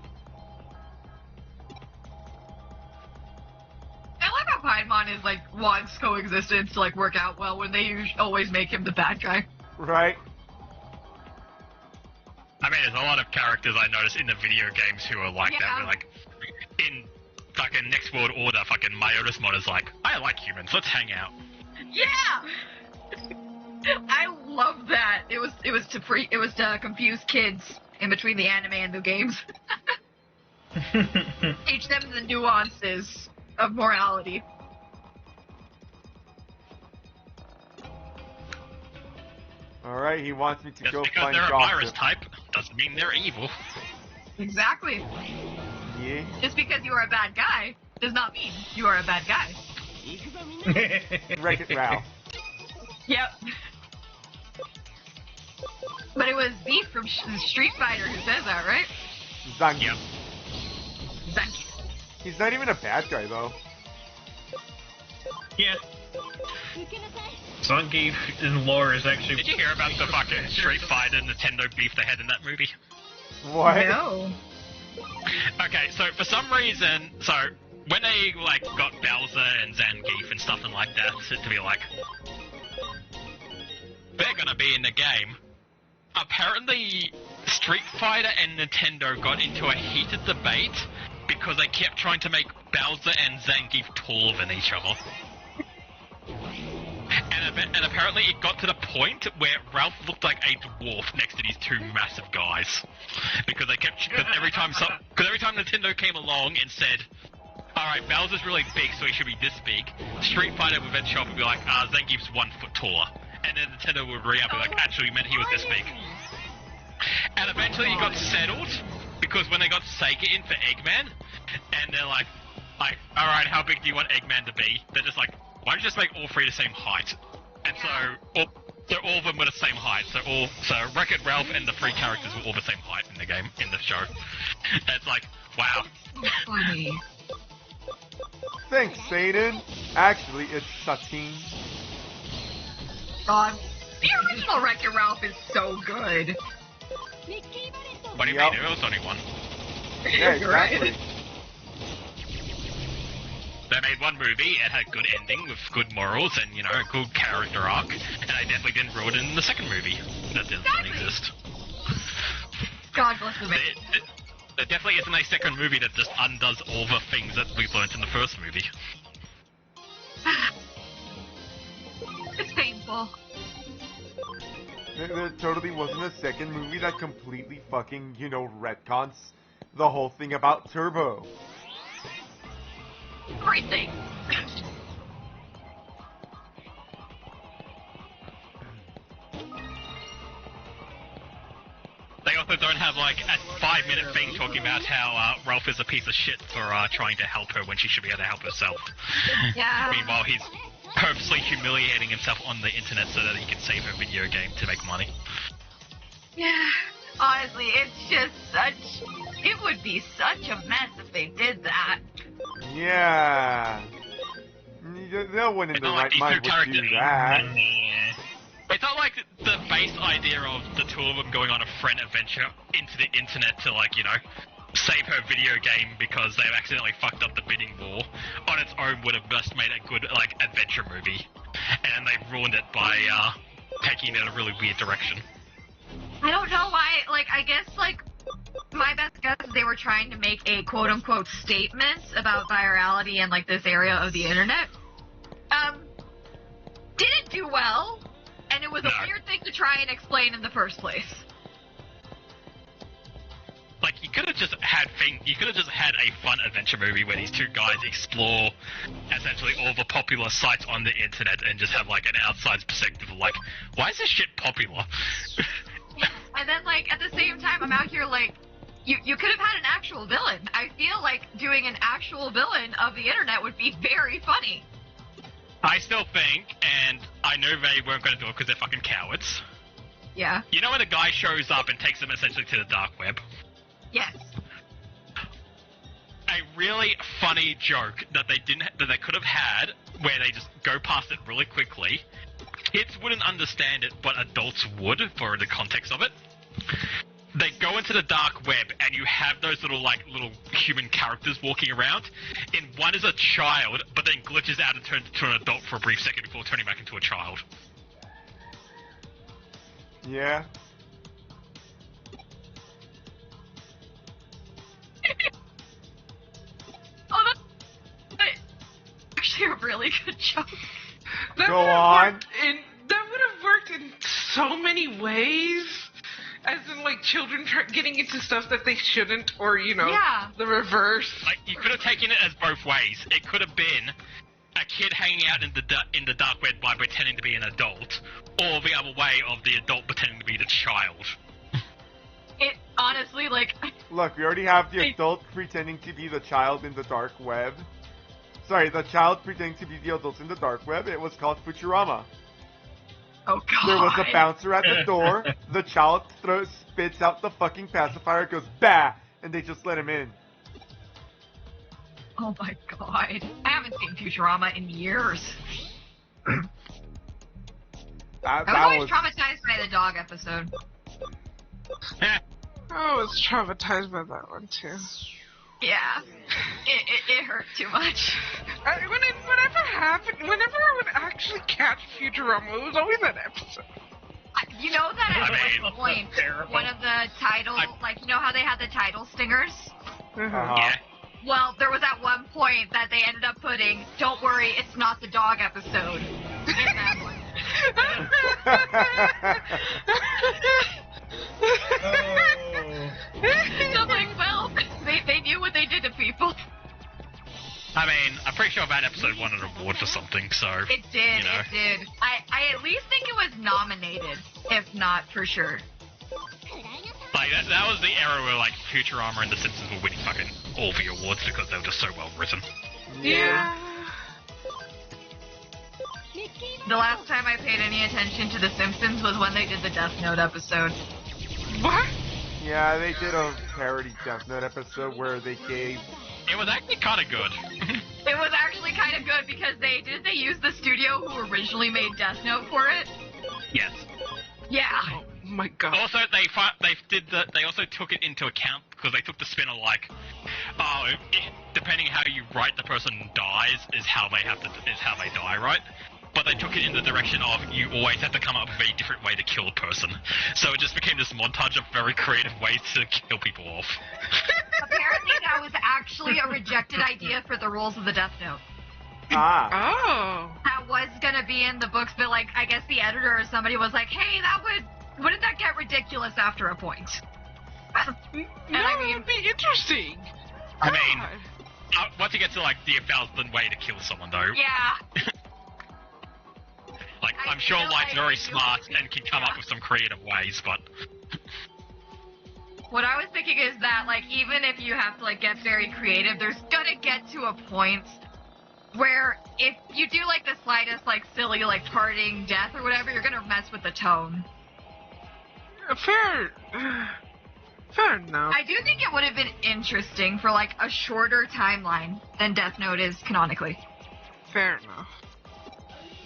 I like how Piedmon is like wants coexistence to like work out well when they always make him the bad guy. Right? I mean, there's a lot of characters I notice in the video games who are like that. Yeah. They're like, in fucking Next World Order, fucking Myotis is like, I like humans, let's hang out. Yeah. I love that. It was to confuse kids in between the anime and the games. Teach them the nuances of morality. Alright, he wants me to Just go because find they're a virus gossip. type doesn't mean they're evil. Exactly. Yeah. Just because you are a bad guy does not mean you are a bad guy. Wreck-It Ralph. Yep. But it was Beef from Street Fighter who says that, right? Zangief. Yep. Zangief. He's not even a bad guy, though. Yeah. Zangief in lore is actually... Did you hear about the fucking Street Fighter Nintendo beef they had in that movie? What? No. Okay, so for some reason, so when they like got Bowser and Zangief and stuff and like that to be like, they're gonna be in the game. Apparently, Street Fighter and Nintendo got into a heated debate because they kept trying to make Bowser and Zangief taller than each other. And apparently it got to the point where Ralph looked like a dwarf next to these two massive guys. Because every time Nintendo came along and said, alright, Bowser's really big, so he should be this big, Street Fighter would then show up and be like, Zangief's 1 foot taller. And then Nintendo would react and be like, actually, we meant he was this big. And eventually it got settled, because when they got Sega in for Eggman, and they're like, alright, how big do you want Eggman to be? They're just like, why don't you just make all three the same height? And so all of them were the same height. So Wreck-It Ralph and the three characters were all the same height in the game, in the show. And it's like, wow. Funny. Thanks, Satan. Actually, it's Satine. God. The original Wreck-It Ralph is so good. What do you Yep. mean? There was only one. Yeah, You're right. exactly. They made one movie, it had good ending with good morals and, you know, a good character arc, and they definitely didn't ruin it in the second movie. That doesn't exist. God bless the man. There definitely isn't a second movie that just undoes all the things that we learned in the first movie. It's painful. There totally wasn't a second movie that completely fucking, retcons the whole thing about Turbo. Great thing. They also don't have, like, a 5-minute thing talking about how Ralph is a piece of shit for trying to help her when she should be able to help herself. Yeah. Meanwhile, he's purposely humiliating himself on the internet so that he can save a video game to make money. Yeah. Honestly, it's just such... It would be such a mess if they did that. Yeah. No one in the right mind would do that. It's not like the base idea of the two cool of them going on a friend adventure into the internet to, like, you know, save her video game because they've accidentally fucked up the bidding war, on its own would have just made a good, like, adventure movie. And they ruined it by, taking it in a really weird direction. I don't know why, like, I guess, like, my best guess is they were trying to make a quote-unquote statement about virality and, like, this area of the internet. Didn't do well, and it was a weird thing to try and explain in the first place. Like, you could have just had a fun adventure movie where these two guys explore essentially all the popular sites on the internet and just have, like, an outside perspective of, like, why is this shit popular? And then, like, at the same time, I'm out here, like, you could have had an actual villain. I feel like doing an actual villain of the internet would be very funny. I still think, and I know they weren't going to do it because they're fucking cowards. Yeah. You know when a guy shows up and takes them essentially to the dark web? Yes. A really funny joke that they could have had, where they just go past it really quickly. Kids wouldn't understand it, but adults would, for the context of it. They go into the dark web, and you have those little human characters walking around. And one is a child, but then glitches out and turns into an adult for a brief second before turning back into a child. Yeah. Oh, that's actually a really good joke. Go on. That would have worked in so many ways. As in, like, children getting into stuff that they shouldn't, or, you know, the reverse. Like, you could have taken it as both ways. It could have been a kid hanging out in the dark web by pretending to be an adult, or the other way of the adult pretending to be the child. It, honestly, like... Look, we already have the adult pretending to be the child in the dark web. Sorry, the child pretending to be the adults in the dark web. It was called Futurama. Oh, God. There was a bouncer at the door. The child spits out the fucking pacifier, goes, bah! And they just let him in. Oh, my God. I haven't seen Futurama in years. I was always traumatized by the dog episode. I was traumatized by that one, too. Yeah. It hurt too much. Whenever I would actually catch Futurama, it was always that episode. You know that at one point, one of the title, like, you know how they had the title stingers? Yeah. Well, there was at one point that they ended up putting, "Don't worry, it's not the dog episode," in that one. So I'm like, well, they knew what they did to people. I mean, I'm pretty sure that episode won an award for something, so... It did, you know. it did. I at least think it was nominated, if not for sure. Like, that was the era where, like, Futurama and The Simpsons were winning fucking all the awards because they were just so well written. Yeah. The last time I paid any attention to The Simpsons was when they did the Death Note episode. What? Yeah, they did a parody Death Note episode where they gave... It was actually kind of good. It was actually kind of good because they use the studio who originally made Death Note for it. Yes. Yeah. Oh my God. Also, they also took it into account because they took the spin of like, depending how you write the person dies is how they die, right? But they took it in the direction of you always have to come up with a different way to kill a person. So it just became this montage of very creative ways to kill people off. Apparently that was actually a rejected idea for the rules of the Death Note. Ah. Oh. That was gonna be in the books, but like, I guess the editor or somebody was like, hey, wouldn't that get ridiculous after a point? And I mean, it'd be interesting. I mean, once you get to like the 1,000th way to kill someone though. Yeah. Like, I'm sure Light's very smart and can come up with some creative ways, but... What I was thinking is that, like, even if you have to, like, get very creative, there's gonna get to a point where if you do, like, the slightest, like, silly, like, parting death or whatever, you're gonna mess with the tone. Fair enough. I do think it would have been interesting for, like, a shorter timeline than Death Note is canonically. Fair enough.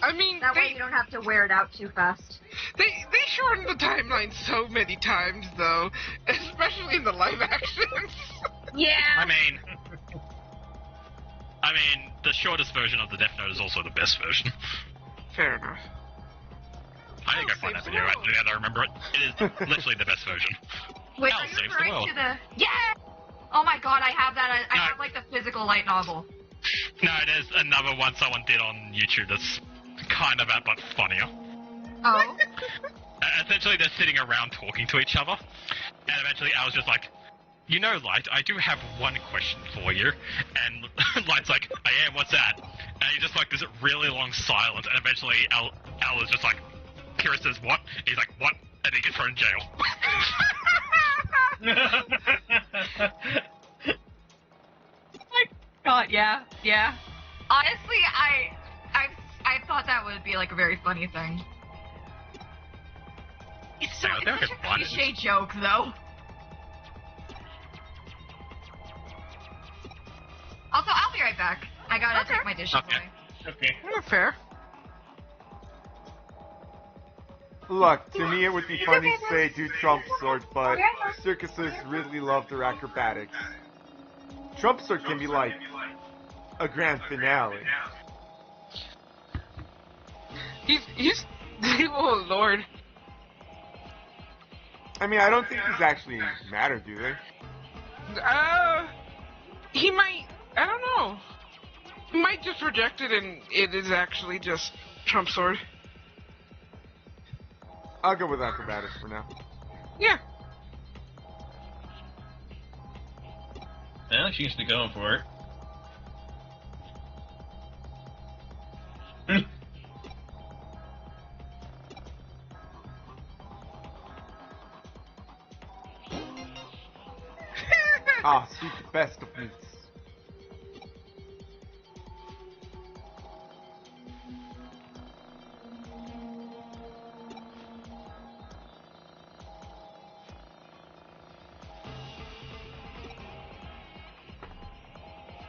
I mean, That way you don't have to wear it out too fast. They shortened the timeline so many times, though, especially in the live actions. Yeah. I mean, the shortest version of the Death Note is also the best version. Fair enough. I think I find that video right now that I remember it. It is literally the best version. Wait, Al are you saves the referring world. to the... Yeah! Oh my god, I have that. I have, like, the physical light novel. No, there's another one someone did on YouTube that's kind of that, but funnier. Oh? Essentially, they're sitting around talking to each other, and eventually I was just like, you know, Light, I do have one question for you. And Light's like, I am, what's that? And he just like, there's a really long silence, and eventually Al is just like, Kira says, what? And he's like, what? And he gets thrown in jail. God, yeah. Honestly, I thought that would be like a very funny thing. It's Yeah, such a cliche joke, though. Also, I'll be right back. I gotta take my dishes away. Okay. Fair. Look, to me it would be funny to say do Trump Sword, but circuses really love their acrobatics. Trump Sword can be like a grand finale. He's oh lord. I mean, I don't think these actually matter, do they? He might. I don't know. He might just reject it, and it is actually just Trump Sword. I'll go with acrobatics for now. Yeah. Well, she seems to be going for it. Ah, sweet the best of meats.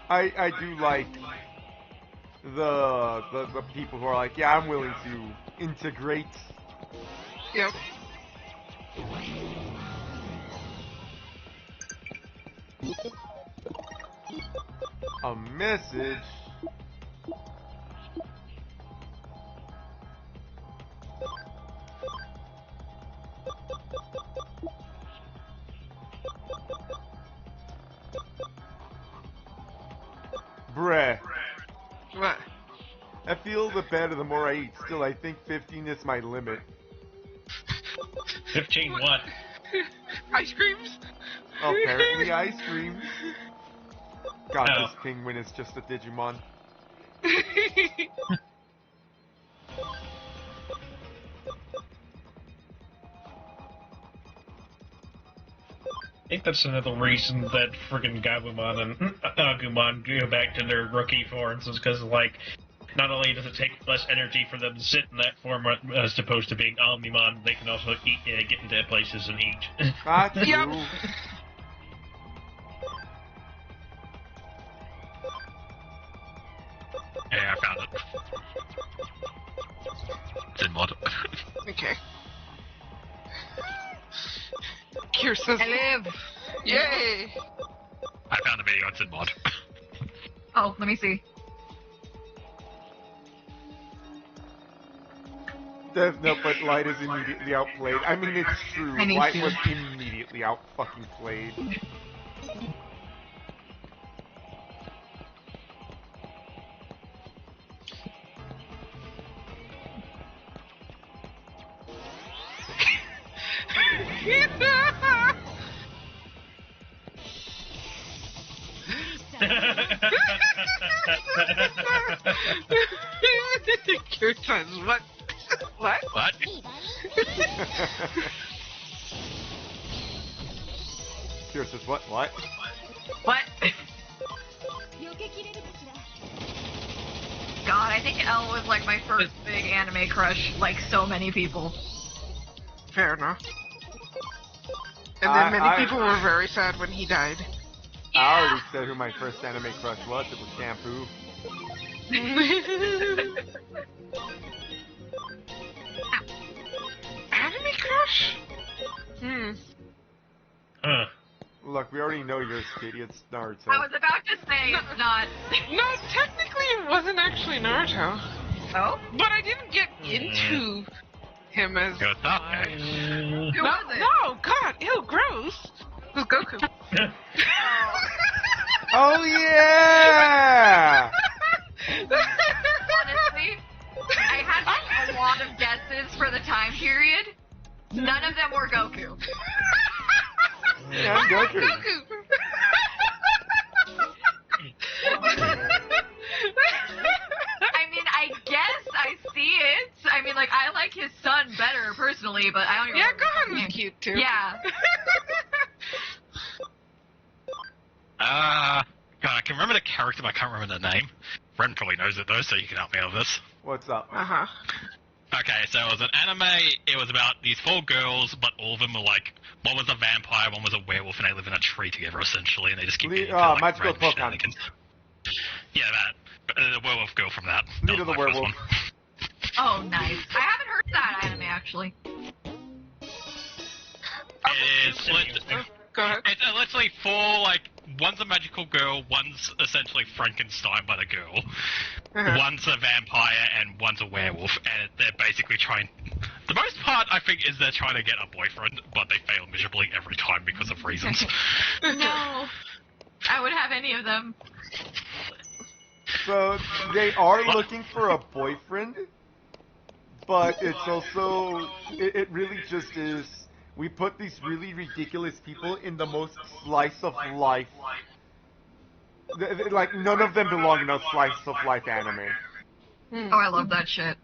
I do like the people who are like, yeah, I'm willing to integrate. Yep. A message. Bruh. What? I feel the better the more I eat. Still, I think 15 is my limit. 15 what? Ice creams? Apparently ice cream. God, Oh. this penguin is just a Digimon. I think that's another reason that friggin' Gabumon and Agumon go back to their rookie forms is because, like, not only does it take less energy for them to sit in that form as opposed to being Omnimon, they can also eat, get into places and eat. Got you. Yep. Yeah, I found it. It's in mod. Okay. Kira says, I live. yay! I found the video, it's in mod. Oh, let me see. Death Note, but Light is immediately outplayed. I mean, it's true. I need Light to. was immediately out fucking played. Kira says, what? What? What? Kira says, what? What? What? God, I think Elle was like my first big anime crush, like so many people. Fair enough. And then many people were very sad when he died. I already said who my first anime crush was. It was Shampoo. Anime crush? Look, we already know yours, Katie. It's Naruto. I was about to say it's not. No, technically it wasn't actually Naruto. Oh? But I didn't get into him as... Go Sasuke. Who was it? No, God, ew, gross. It was Goku. Oh yeah! Honestly, I had a lot of guesses for the time period. None of them were Goku. Yeah, I'm Goku. I mean, I guess I see it. I mean, like, I like his son better personally, but I don't even. Yeah, remember his Gohan name. was cute too. Yeah. God, I can remember the character, but I can't remember the name. Ren probably knows it though, so you can help me out with this. What's up? Uh-huh. Okay, so it was an anime. It was about these 4 girls, but all of them were like, one was a vampire, one was a werewolf, and they live in a tree together essentially, and they just keep getting into, like, Magical random Pokemon. shenanigans. Yeah, that. The werewolf girl from that. Leader That was the my first werewolf. one. Oh, nice. I haven't heard that anime actually. Go ahead. It's literally 4, like, one's a magical girl, one's essentially Frankenstein by the girl, one's a vampire, and one's a werewolf, and they're basically trying... The most part, I think, is they're trying to get a boyfriend, but they fail miserably every time because of reasons. No. I would have any of them. So, they are looking for a boyfriend, but it's also... It really just is... We put these really ridiculous people in the most slice of life. Like, none of them belong in a slice of life anime. Oh, I love that shit.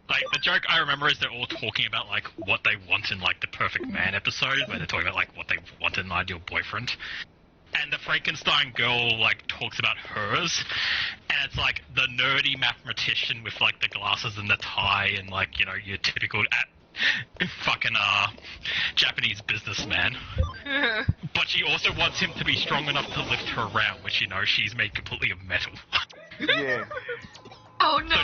Like, the joke I remember is they're all talking about, like, what they want in, like, the Perfect Man episode, where they're talking about, like, what they want in an ideal boyfriend. And the Frankenstein girl, like, talks about hers, and it's, like, the nerdy mathematician with, like, the glasses and the tie and, like, you know, your typical... fucking Japanese businessman. But she also wants him to be strong enough to lift her around, which, you know, she's made completely of metal. Yeah. Oh no.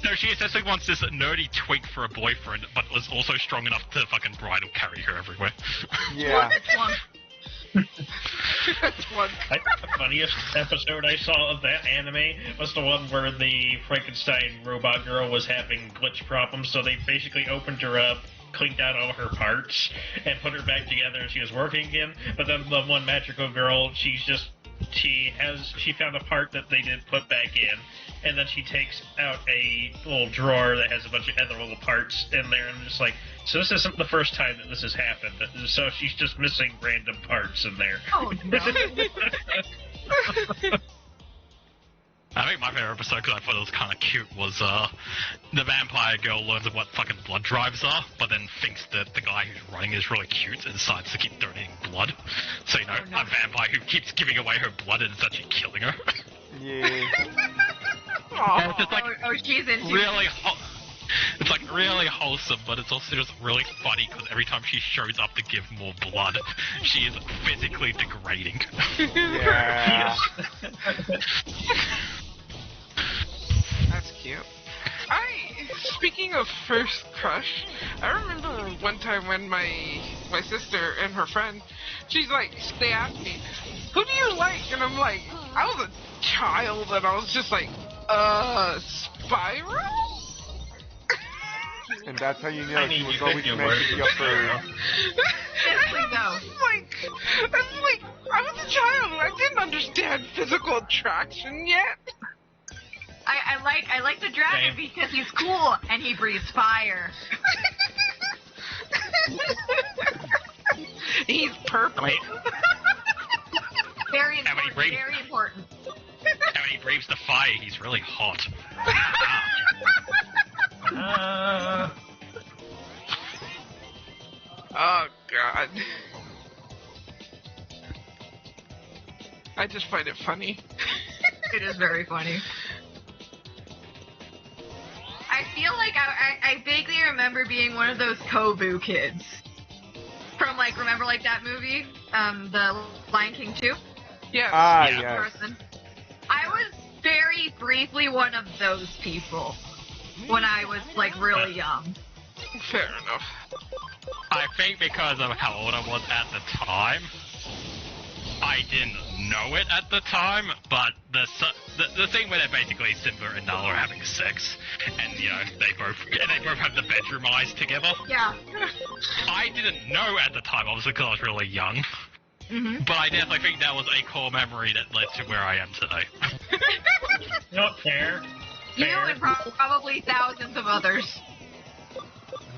So she essentially wants this nerdy twink for a boyfriend, but was also strong enough to fucking bridal carry her everywhere. Yeah. That's one. I think the funniest episode I saw of that anime was the one where the Frankenstein robot girl was having glitch problems, so they basically opened her up, cleaned out all her parts, and put her back together, and she was working again. But then the one magical girl, she found a part that they did put back in, and then she takes out a little drawer that has a bunch of other little parts in there, and just like, so this isn't the first time that this has happened. So she's just missing random parts in there. Oh no. I think my favorite episode, because I thought it was kind of cute, was the vampire girl learns what fucking blood drives are, but then thinks that the guy who's running is really cute and decides to keep donating blood. So, you know, a vampire who keeps giving away her blood and is actually killing her. Yeah. It's just like she's into really it's like really wholesome, but it's also just really funny because every time she shows up to give more blood, she is physically degrading. Yeah. That's cute. Speaking of first crush, I remember one time when my sister and her friend, they asked me, who do you like? And I'm like, I was a child and I was just like, Spiral? And that's how you know she was always meant to be a furry. Seriously though. I was a child and I didn't understand physical attraction yet. I like the dragon because he's cool and he breathes fire. He's purple. Very important. Very important. And when he breathes the fire, he's really hot. Oh god. I just find it funny. It is very funny. I feel like I vaguely remember being one of those Kobu kids. From remember that movie? The Lion King 2? Yeah. Yes. Person. I was very briefly one of those people when I was like really young. Fair enough. I think because of how old I was at the time, I didn't know it at the time, but the thing where they're basically Simba and Nala are having sex, and you know they both have the bedroom eyes together. Yeah. I didn't know at the time, obviously, because I was really young. Mm-hmm. But I definitely think that was a core memory that led to where I am today. Not fair. You and probably thousands of others.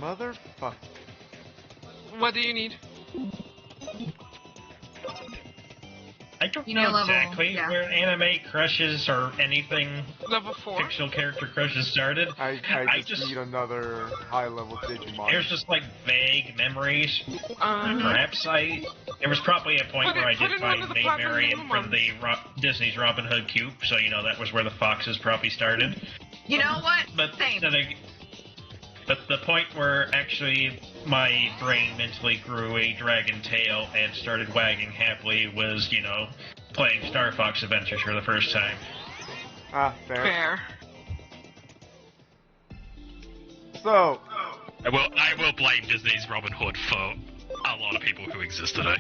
Motherfucker. What do you need? I don't You know need a level, exactly yeah. where anime crushes or anything Level 4? fictional character crushes started. I just need another high-level Digimon. There's just like vague memories. Uh-huh. Perhaps there was probably a point Put where I it did in find one of the Maid platinum Marian ones. from the Disney's Robin Hood Cube, so you know that was where the foxes probably started. You know what? But Same. But the point where actually my brain mentally grew a dragon tail and started wagging happily was, you know, playing Star Fox Adventures for the first time. Ah, fair. Fair. So, I will blame Disney's Robin Hood for a lot of people who exist today.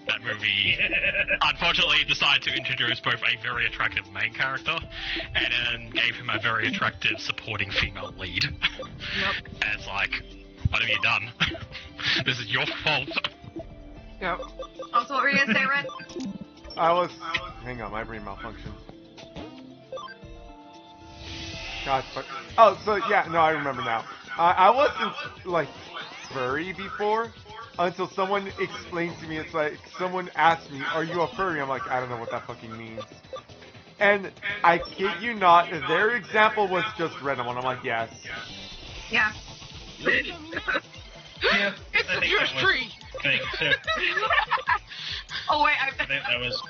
That movie, unfortunately, decided to introduce both a very attractive main character and then gave him a very attractive supporting female lead. Yep. And it's like, what have you done? This is your fault. Yep. Also, what were you gonna say, Ren? hang on, my brain malfunctioned. God, fuck. Oh, so yeah, no, I remember now. I wasn't, like, furry before, until someone explained to me, it's like, someone asked me, are you a furry? I'm like, I don't know what that fucking means. And I kid you not, their example was just random, and I'm like, yes. Yeah. Yeah, It's I a think Jewish that was- tree! I think so. Oh wait, I think that was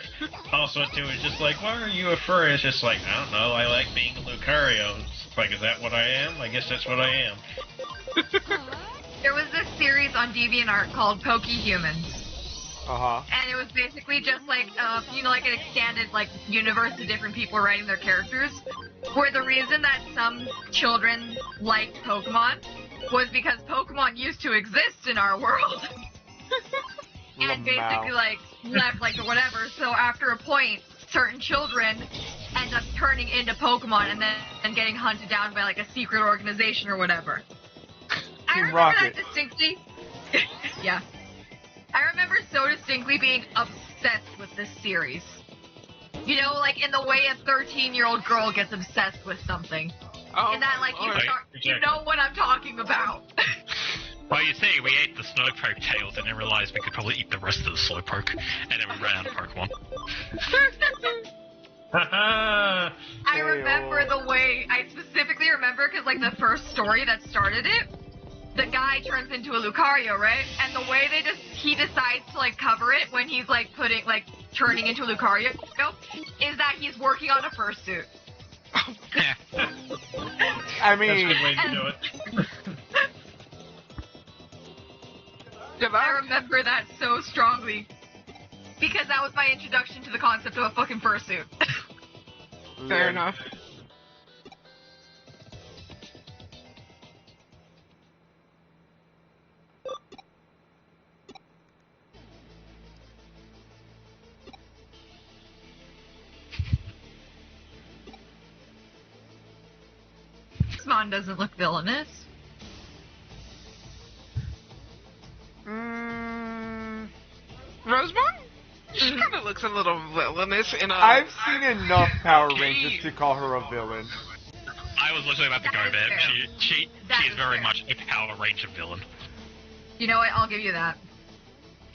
also too. It's just like, why are you a furry? It's just like, I don't know. I like being a Lucario. It's like, is that what I am? I guess that's what I am. There was this series on DeviantArt called Pokey Humans. Uh-huh. And it was basically just like, you know, like an extended, like, universe of different people writing their characters. Where the reason that some children liked Pokemon was because Pokemon used to exist in our world. And basically, like, left, like, or whatever. So after a point, certain children end up turning into Pokemon and then getting hunted down by, like, a secret organization or whatever. I Team remember Rocket. that distinctly. Yeah. I remember so distinctly being obsessed with this series. You know, like in the way a 13-year-old girl gets obsessed with something. Oh, And that, like, alright. you know what I'm talking about. Well, you see, we ate the Slowpoke tails and then realized we could probably eat the rest of the Slowpoke, and then we ran out of Pokemon. Haha! I remember the way, I specifically remember because, like, the first story that started it, the guy turns into a Lucario, right? And the way he decides to, like, cover it when he's, like, turning into a Lucario, is that he's working on a fursuit. I That's a mean, good way to do it. I remember that so strongly. Because that was my introduction to the concept of a fucking fursuit. Fair enough. Digimon doesn't look villainous. Rosemont? She kind of looks a little villainous in a... I've seen enough Power Rangers to call her a villain. I was literally about to go there. She is very much a Power Ranger villain. You know what? I'll give you that.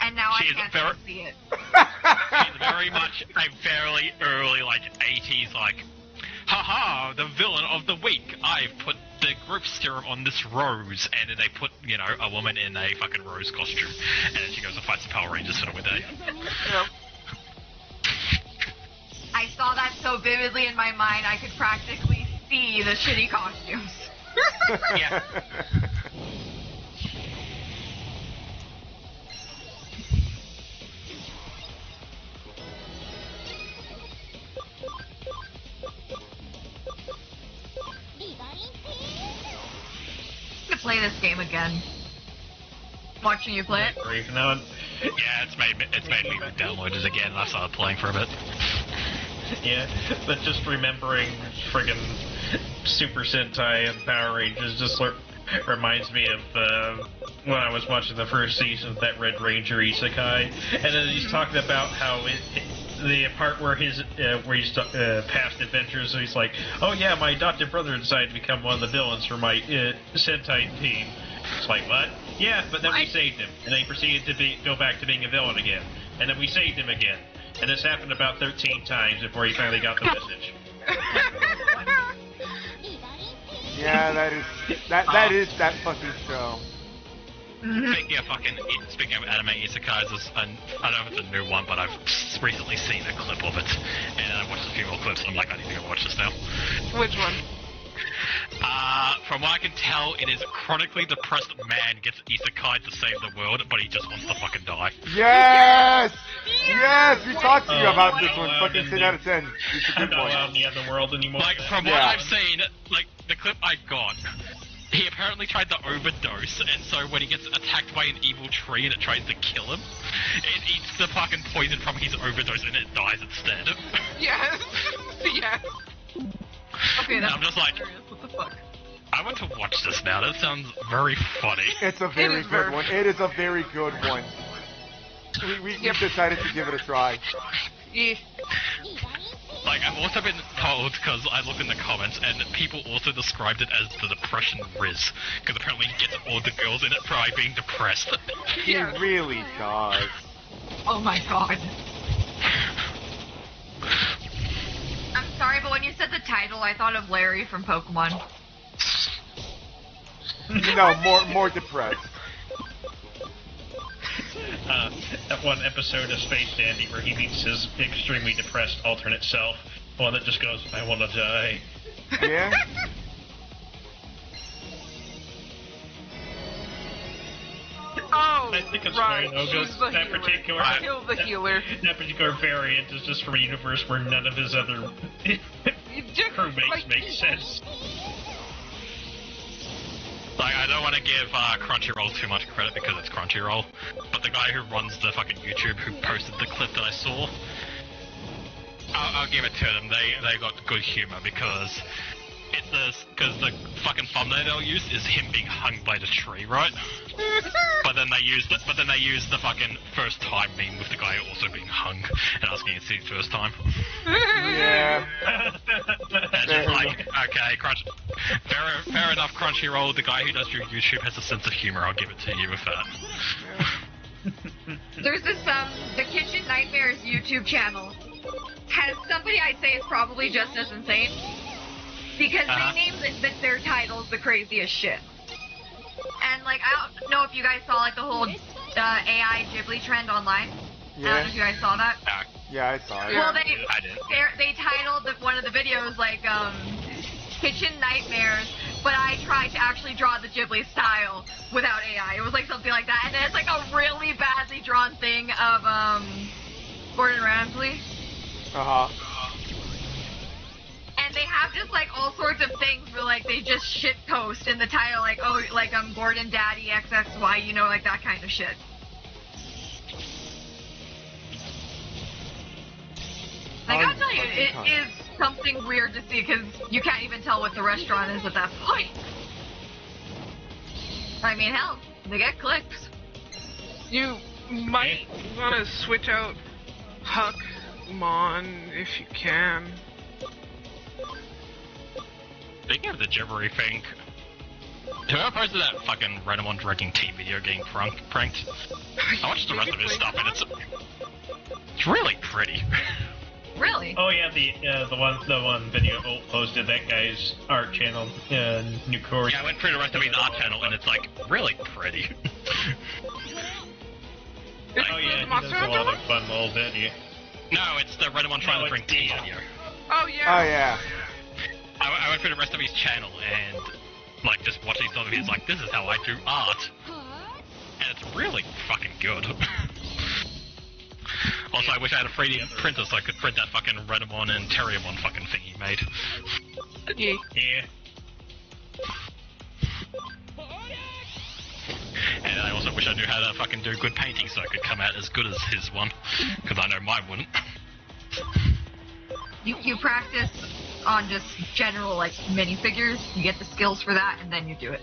And now She I is can't very- see it. She's very much a fairly early, like, 80s, like, haha, the villain of the week. I've put the growth serum on this rose, and then they put, you know, a woman in a fucking rose costume, and then she goes and fights the Power Rangers for the day. Yep. I saw that so vividly in my mind, I could practically see the shitty costumes. Yeah. play this game again. Watching you play it. Yeah, it's made me download it again, and I started playing for a bit. Yeah, but just remembering friggin' Super Sentai and Power Rangers just reminds me of when I was watching the first season of that Red Ranger Isekai, and then he's talking about how the part where he's past adventures, so he's like, oh yeah, my adopted brother decided to become one of the villains for my Sentai team. It's like, what? Yeah, but then we saved him, and then he proceeded to go back to being a villain again, and then we saved him again, and this happened about 13 times before he finally got the message. Yeah, that is that fucking show. Speaking of anime isekais, I don't know if it's a new one, but I've recently seen a clip of it, and I watched a few more clips, and I'm like, I need to go watch this now. Which one? From what I can tell, it is a chronically depressed man gets isekai to save the world, but he just wants to fucking die. Yes! Yes! We talked to you about this one. Fucking 10 out of 10. It's a good one. Not in the other world anymore. Like, from what I've seen, like, the clip I got, he apparently tried to overdose, and so when he gets attacked by an evil tree and it tries to kill him, it eats the fucking poison from his overdose and it dies instead. Yes! Yes! Okay, I'm just like, what the fuck? I want to watch this now. That sounds very funny. It's a very good one. It is a very good one. We've decided to give it a try. Yeah. Like, I've also been told, because I looked in the comments, and people also described it as the depression Riz, because apparently he gets all the girls in it by being depressed. He really does. Oh my god. I'm sorry, but when you said the title, I thought of Larry from Pokemon. No, more depressed. That one episode of Space Dandy where he meets his extremely depressed alternate self, one that just goes, I wanna die. Yeah? Oh, I think it's right. fine, though, She's the that healer. particular Kill the healer. That particular variant is just from a universe where none of his other crewmates make sense. Like, I don't want to give Crunchyroll too much credit because it's Crunchyroll, but the guy who runs the fucking YouTube who posted the clip that I saw, I'll give it to them. They got good humor because the fucking thumbnail they'll use is him being hung by the tree, right? But then they use the fucking first time meme with the guy also being hung and asking to see his first time. Yeah. And just like, okay, fair enough, Crunchyroll. The guy who does your YouTube has a sense of humor. I'll give it to you with that. There's this, the Kitchen Nightmares YouTube channel has somebody I'd say is probably just as insane. Because they name their titles the craziest shit. And, like, I don't know if you guys saw, like, the whole AI Ghibli trend online. Yeah. I don't know if you guys saw that. Yeah, I saw it. Well, I did. they titled one of the videos, like, Kitchen Nightmares, but I tried to actually draw the Ghibli style without AI. It was, like, something like that. And then it's, like, a really badly drawn thing of, Gordon Ramsay. Uh-huh. And they have just, like, all sorts of things where, like, they just shit post in the title, like, oh, like, Gordon Daddy XXY, you know, like, that kind of shit. I gotta tell you, it is something weird to see, because you can't even tell what the restaurant is at that point. I mean, hell, they get clicks. You might want to switch out Huckmon if you can. Speaking of the gibbery thing, whoever posted that fucking Renamon drinking tea video getting pranked, I watched the rest of his stuff and it's really pretty. Really? Oh yeah, the one video Olt posted, that guy's art channel, New Course. Yeah, I went through the rest of his art channel and it's like really pretty. Oh yeah, he does a lot of fun little video. No, it's the Renamon trying to drink tea video. Oh yeah. Oh yeah. I went through the rest of his channel and, like, just watching some of his, like, this is how I do art. And it's really fucking good. Also, I wish I had a 3D printer so I could print that fucking Renamon and Terriermon fucking thing he made. Yeah. Yeah. And I also wish I knew how to fucking do good painting so I could come out as good as his one. Because I know mine wouldn't. You practice on just general, like, minifigures, you get the skills for that, and then you do it.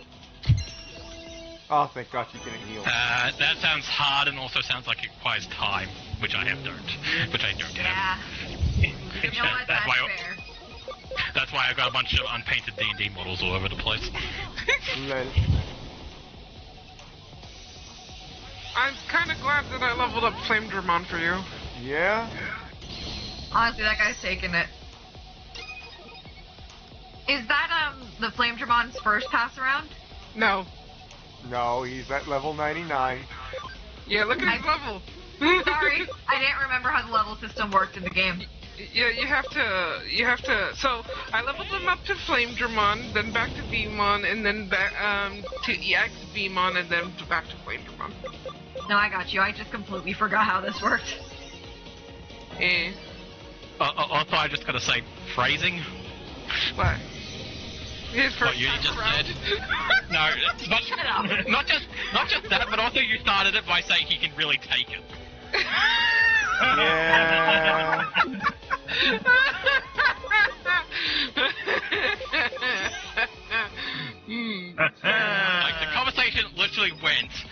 Oh, thank God you didn't heal. That sounds hard and also sounds like it requires time, which I don't have. You know what, that's fair. That's why I got a bunch of unpainted D&D models all over the place. I'm kind of glad that I leveled up Flame Dramon for you. Yeah? Honestly, that guy's taking it. Is that, the Flame Dramon's first pass around? No. No, he's at level 99. Yeah, look at his level. Sorry, I didn't remember how the level system worked in the game. Yeah, you have to, so, I leveled him up to Flame Dramon, then back to Vmon, and then back, to EX Vmon, and then back to Flame Dramon. No, I got you, I just completely forgot how this worked. Also, I just gotta say, phrasing. What? His first what you just round? said. No, not just that, but also you started it by saying he can really take it. Yeah. Like the conversation literally went,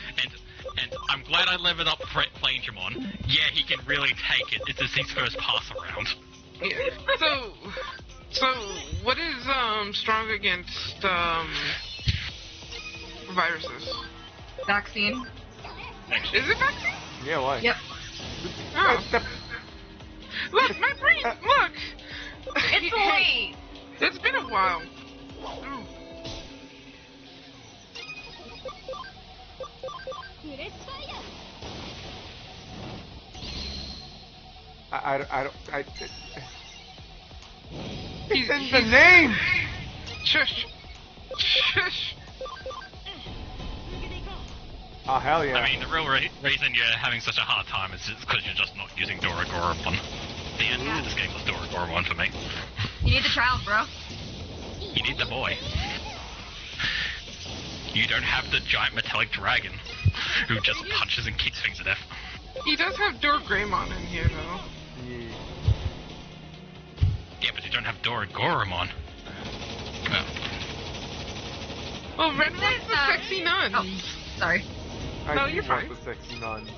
and I'm glad I leveled up Flame Dramon. Yeah, he can really take it. It's his first pass around. Yeah. So what is strong against viruses? Vaccine. Is it vaccine? Yeah, why? Yep. Oh. Look, my brain. Look. It's late. It's been a while. He's in the name! Shush. Shush. Oh, hell yeah. I mean, the real reason you're having such a hard time is because you're just not using Doragoromon. The end of this game was Doragoromon for me. You need the child, bro. You need the boy. You don't have the giant metallic dragon who just punches and kicks things to death. He does have Doragramon in here, though. Yeah, but you don't have Doragoromon. Oh. Well, RenVul's the sexy nun. Oh, sorry. No, you're fine. The sexy nuns.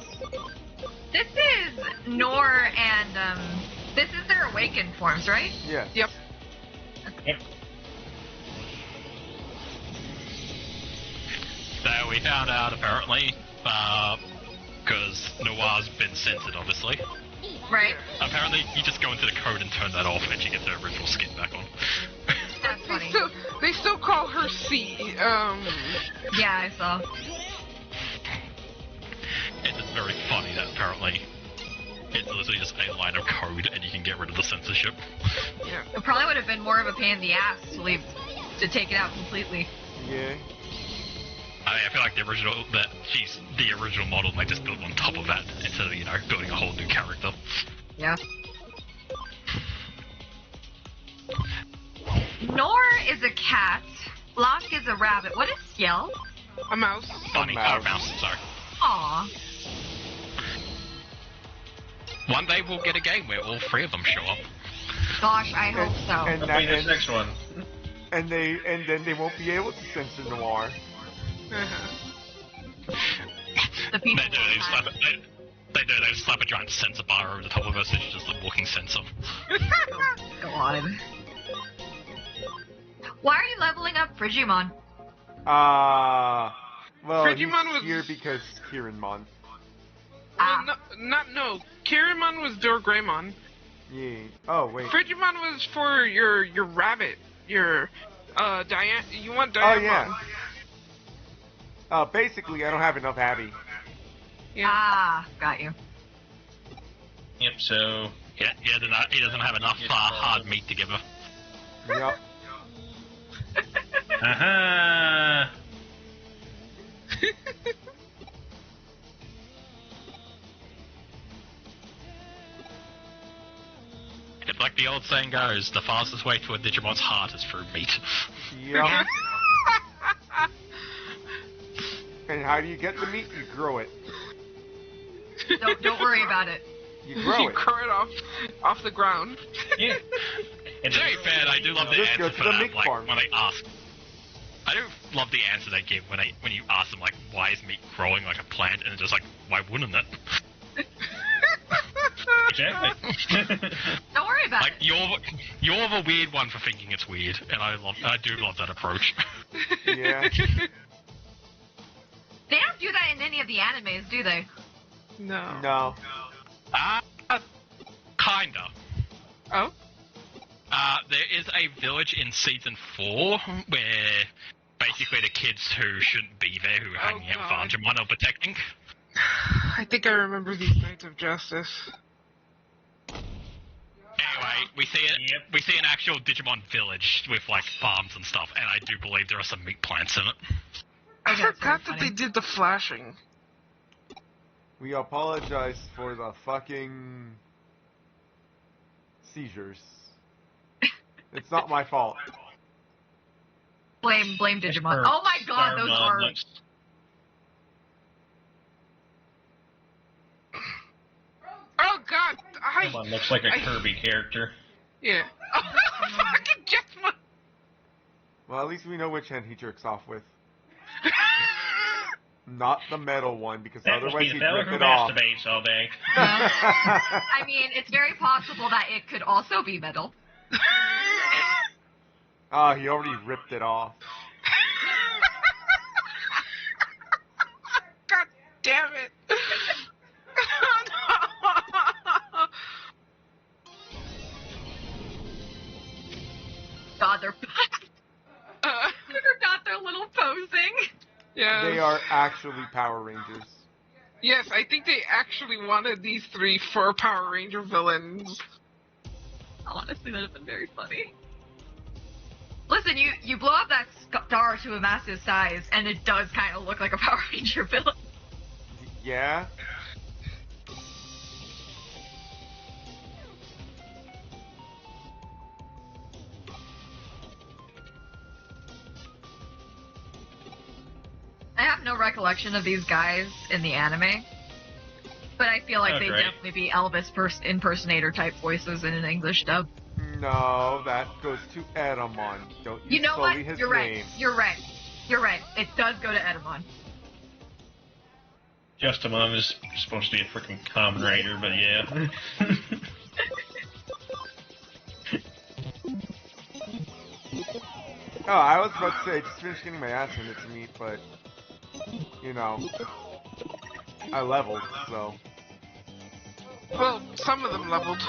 This is Nor and, this is their awakened forms, right? Yeah. Yep. Yep. So we found out apparently, because Noir's been censored, obviously. Right. Apparently, you just go into the code and turn that off, and she gets her original skin back on. That's funny. They still call her C. Yeah, I saw. It's very funny that apparently it's literally just a line of code, and you can get rid of the censorship. Yeah. It probably would have been more of a pain in the ass to take it out completely. Yeah. I feel like she's the original model, and they just built on top of that instead of, building a whole new character. Yeah. Nor is a cat. Locke is a rabbit. What is Skjell? A mouse. Bunny. mouse. Oh, mouse, sorry. Aww. One day we'll get a game where all three of them show up. Gosh, I hope so. And Wait, this next one. And then they won't be able to censor Noir. The people They slap a giant sensor bar over the top of her, so she's just a walking sensor. God. Why are you leveling up Frigimon? Well, Frigimon was here because Kirinmon. No. Kirimon was Doragramon. Yeah. Oh wait. Frigimon was for your rabbit. Your Diane. You want Diamond? Oh yeah. Basically, I don't have enough Abby. Yeah. Ah, got you. Yep, so... Yeah, he doesn't have enough hard meat to give her. Yep. Aha! It's like the old saying goes, the fastest way to a Digimon's heart is through meat. Yep. And how do you get the meat? You grow it. Don't worry about it. You grow it. grow it off the ground. Yeah. To be fair, I do love the Just go answer to for the that, meat like, farm. when they ask. I do love the answer they give when you ask them, like, why is meat growing like a plant? And it's just like, why wouldn't it? Exactly. Don't worry about Like, it. you're the weird one for thinking it's weird, and I do love that approach. Yeah. They don't do that in any of the animes, do they? No. No. Kinda. Oh? There is a village in season 4 where basically the kids who shouldn't be there, who are hanging out God. with Digimon, are protecting. I think I remember these Knights of Justice. Anyway, we see an actual Digimon village with like farms and stuff, and I do believe there are some meat plants in it. I Okay, that's forgot very that they did the flashing. We apologize for the fucking seizures. It's not my fault. Blame Digimon. Oh my god, those are... Oh god! Someone looks like a Kirby character. Yeah. Fucking Digimon! Well, at least we know which hand he jerks off with. Not the metal one, because That otherwise he'd that rip who it off. masturbates all day. I mean, it's very possible that it could also be metal. Oh, he already ripped it off. God damn it! God, they're... I forgot their little posing. Yeah. They are actually Power Rangers. Yes, I think they actually wanted these 3 for Power Ranger villains. Honestly, that'd have been very funny. Listen, you blow up that star to a massive size, and it does kind of look like a Power Ranger villain. Yeah? I have no recollection of these guys in the anime, but I feel like Oh, they'd great. definitely be Elvis impersonator type voices in an English dub. No, that goes to Edamon. Don't You know sully what? his You're right. name. You're right. You're right. It does go to Edamon. Justimon is supposed to be a freaking Kamen Rider, but yeah. Oh, I was about to say, just finished getting my ass handed to me, but, you know, I leveled, so. Well, some of them leveled.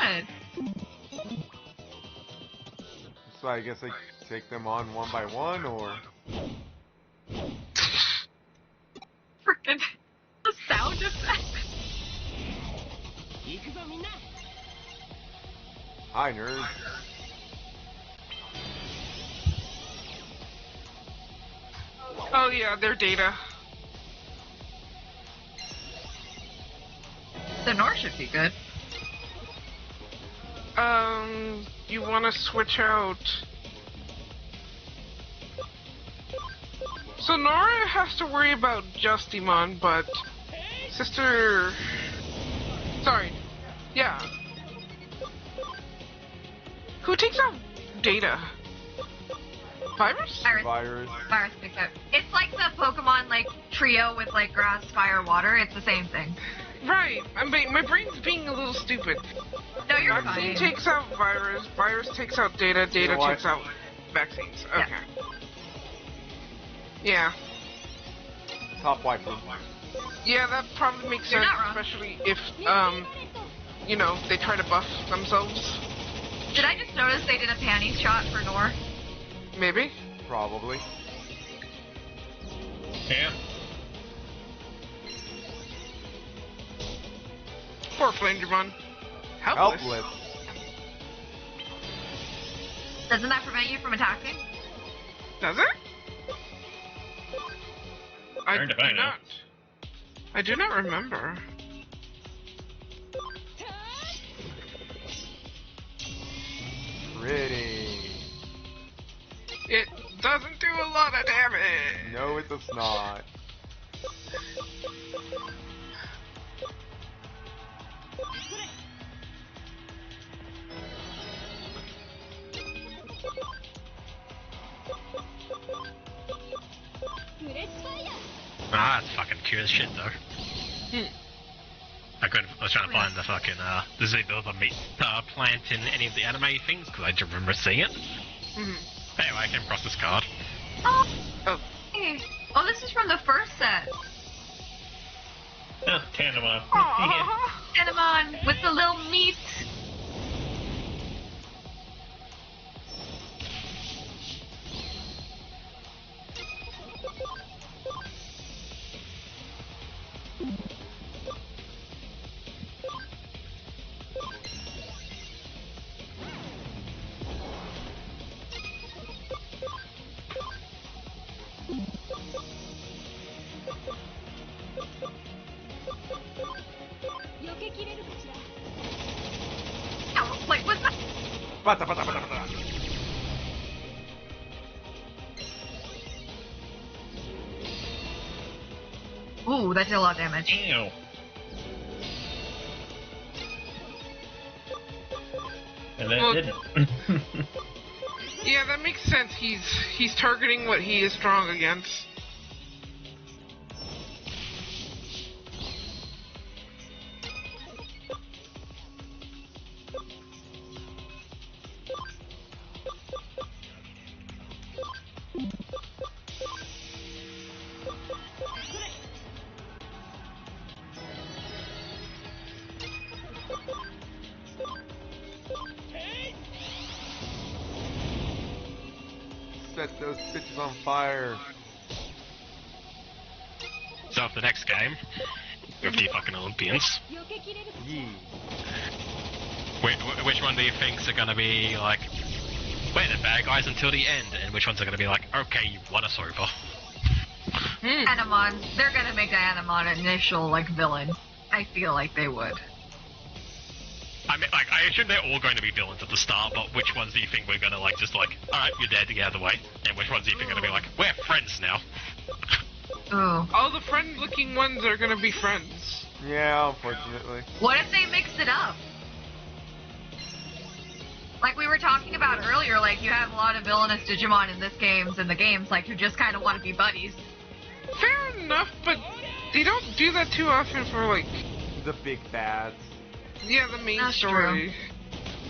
So I guess I take them on one by one, or? Frickin' the sound effects. Hi, nerds. Oh yeah, their data. The Nor should be good. You want to switch out. So Nora has to worry about Justimon, but Sister. Sorry. Yeah. Who takes out data? Virus? Virus. Virus picks up. It's like the Pokemon like trio with like grass, fire, water. It's the same thing. Right. My brain's being a little stupid. No, you're Vaccine fine. takes out virus. Virus takes out data. Data what? takes out vaccines. Okay. Yeah. Top waifu. Yeah, that probably makes You're sense, not wrong. especially if you know, they try to buff themselves. Did I just notice they did a panties shot for Nor? Maybe. Probably. Yeah. Poor Flangermon. Helpless. Helpless. Doesn't that prevent you from attacking? Does it? Darned if I know. I do not remember. Pretty. It doesn't do a lot of damage. No, it does not. Ah, that's fucking cute as shit, though. I was trying to find the fucking, there's either the meat plant in any of the anime things, because I do remember seeing it. Anyway, I came across this card. Oh, hey. Oh, this is from the first set. Oh, Tanamon. Tanamon with the little meat. Oh, wait, what's that? Bata, bata, bata, bata. Ooh, that did a lot of damage. Ew. And that didn't. Yeah, that makes sense. He's targeting what he is strong against. Set those bitches on fire. So for the next game, with the fucking Olympians, Yee. which one do you think are gonna be like, we're the bad guys until the end, and which ones are gonna be like, okay, you won us over? Anamon. They're gonna make Anamon an initial, like, villain. I feel like they would. I mean, like, I assume they're all going to be villains at the start, but which ones do you think we're gonna, like, just like, alright, you're dead, get out of the way? And which ones do you think are gonna be like, we're friends now? Ooh. All the friend-looking ones are gonna be friends. Yeah, unfortunately. What if they mix it up? Like we were talking about earlier, like, you have a lot of villainous Digimon in the games, like, who just kind of want to be buddies. Fair enough, but they don't do that too often for, like... The big bads. Yeah, the main That's story.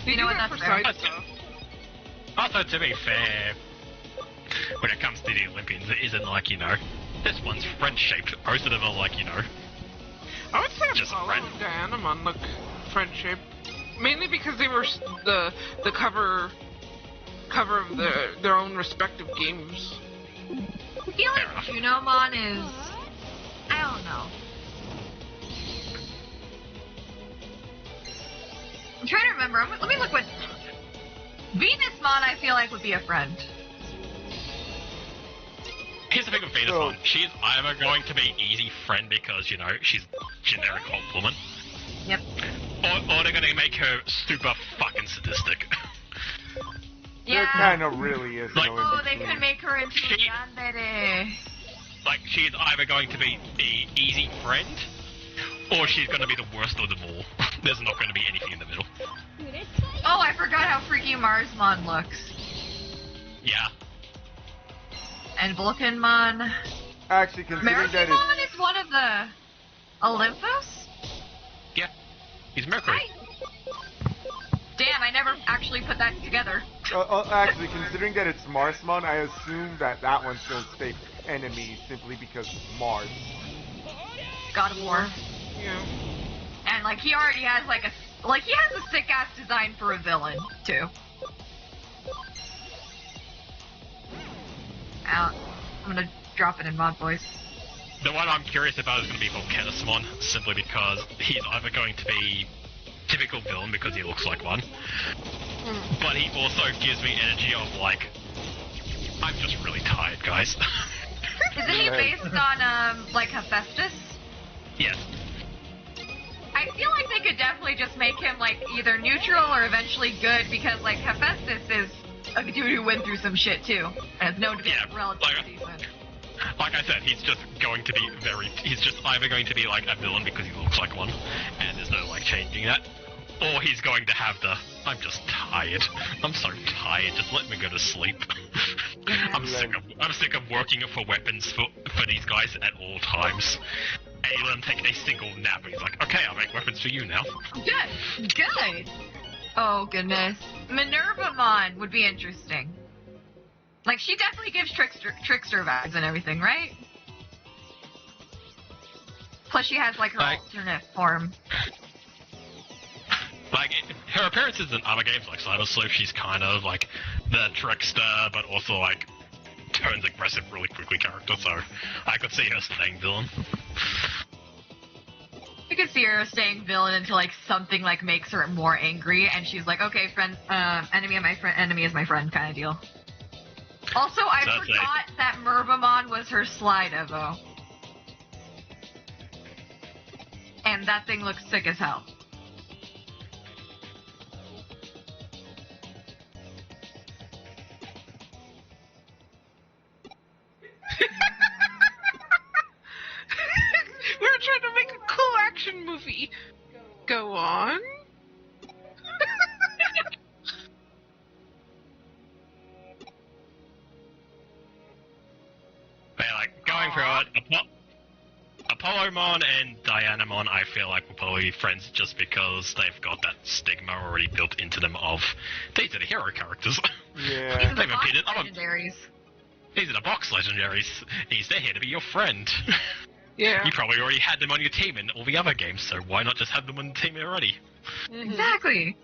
They You know do what, that that's for fair. side stuff. Also, to be fair, when it comes to the Olympians, it isn't like, you know, this one's friend-shaped. Most of them are like, you know, I would say just Apollo friend. and Dianamon look friendship. Mainly because they were the cover of their own respective games. I feel like Junomon is... I don't know. I'm trying to remember. Let me look what... Venusmon, I feel like, would be a friend. Here's the thing with Venusmon. She's either going to be easy friend because, you know, she's generic old woman. Yep. Or they're gonna make her super fucking sadistic. Yeah. There kind of really is Like, no Oh, in they between. could make her into a yandere. Like, she's either going to be the easy friend, or she's gonna be the worst of them all. There's not gonna be anything in the middle. Oh, I forgot how freaky Marsmon looks. Yeah. And Vulcanmon. Actually, considering that it's... Mercymon is one of the Olympus? Yeah. He's Mercury. Damn, I never actually put that together. Actually, considering that it's Marsmon, I assume that that one's going to stay enemy simply because it's Mars. God of War. Yeah. And, like, he already has, like, he has a sick-ass design for a villain, too. Out. I'm gonna drop it in Mod Voice. The one I'm curious about is going to be Volcanismon, simply because he's either going to be typical villain because he looks like one, but he also gives me energy of like, I'm just really tired, guys. Isn't he based on, like, Hephaestus? Yes. I feel like they could definitely just make him, like, either neutral or eventually good, because, like, Hephaestus is a dude who went through some shit, too. And is known to be relatively decent. Like I said, he's just going to be he's just either going to be like a villain because he looks like one, and there's no like changing that, or he's going to have I'm just tired. I'm so tired, just let me go to sleep. I'm sick of working for weapons for these guys at all times. And you let them take a single nap, and he's like, okay, I'll make weapons for you now. Good. Oh, goodness. Minervamon would be interesting. Like, she definitely gives trickster vibes and everything, right? Plus, she has, like, her alternate form. Like, her appearances in other games like Sleuth, she's kind of like the trickster, but also like turns aggressive really quickly character, so I could see her staying villain. I could see her staying villain until like something like makes her more angry, and she's like, okay, friend, enemy is my friend kind of deal. Also, I forgot that Mervamon was her slide Evo. And that thing looks sick as hell. We were trying to make a cool action movie. Go on. But like, going through it, Apollomon and Dianamon, I feel like will probably be friends just because they've got that stigma already built into them of these are the hero characters. These Yeah. are the They've box appeared legendaries. These are the box legendaries. They're here to be your friend. Yeah. You probably already had them on your team in all the other games, so why not just have them on the team already? Exactly.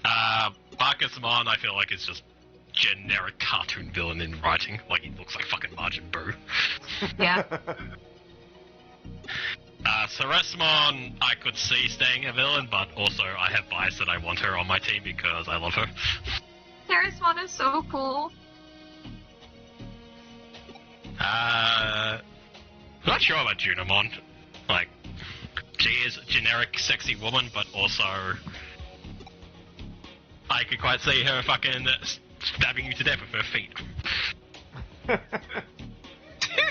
Barkusmon, I feel like, is just generic cartoon villain in writing. Like, he looks like fucking Majin Buu. Yeah. Ceresmon, I could see staying a villain, but also I have bias that I want her on my team because I love her. Ceresmon is so cool. Not sure about Junimon. Like, she is a generic sexy woman, but also I could quite see her fucking stabbing you to death with her feet.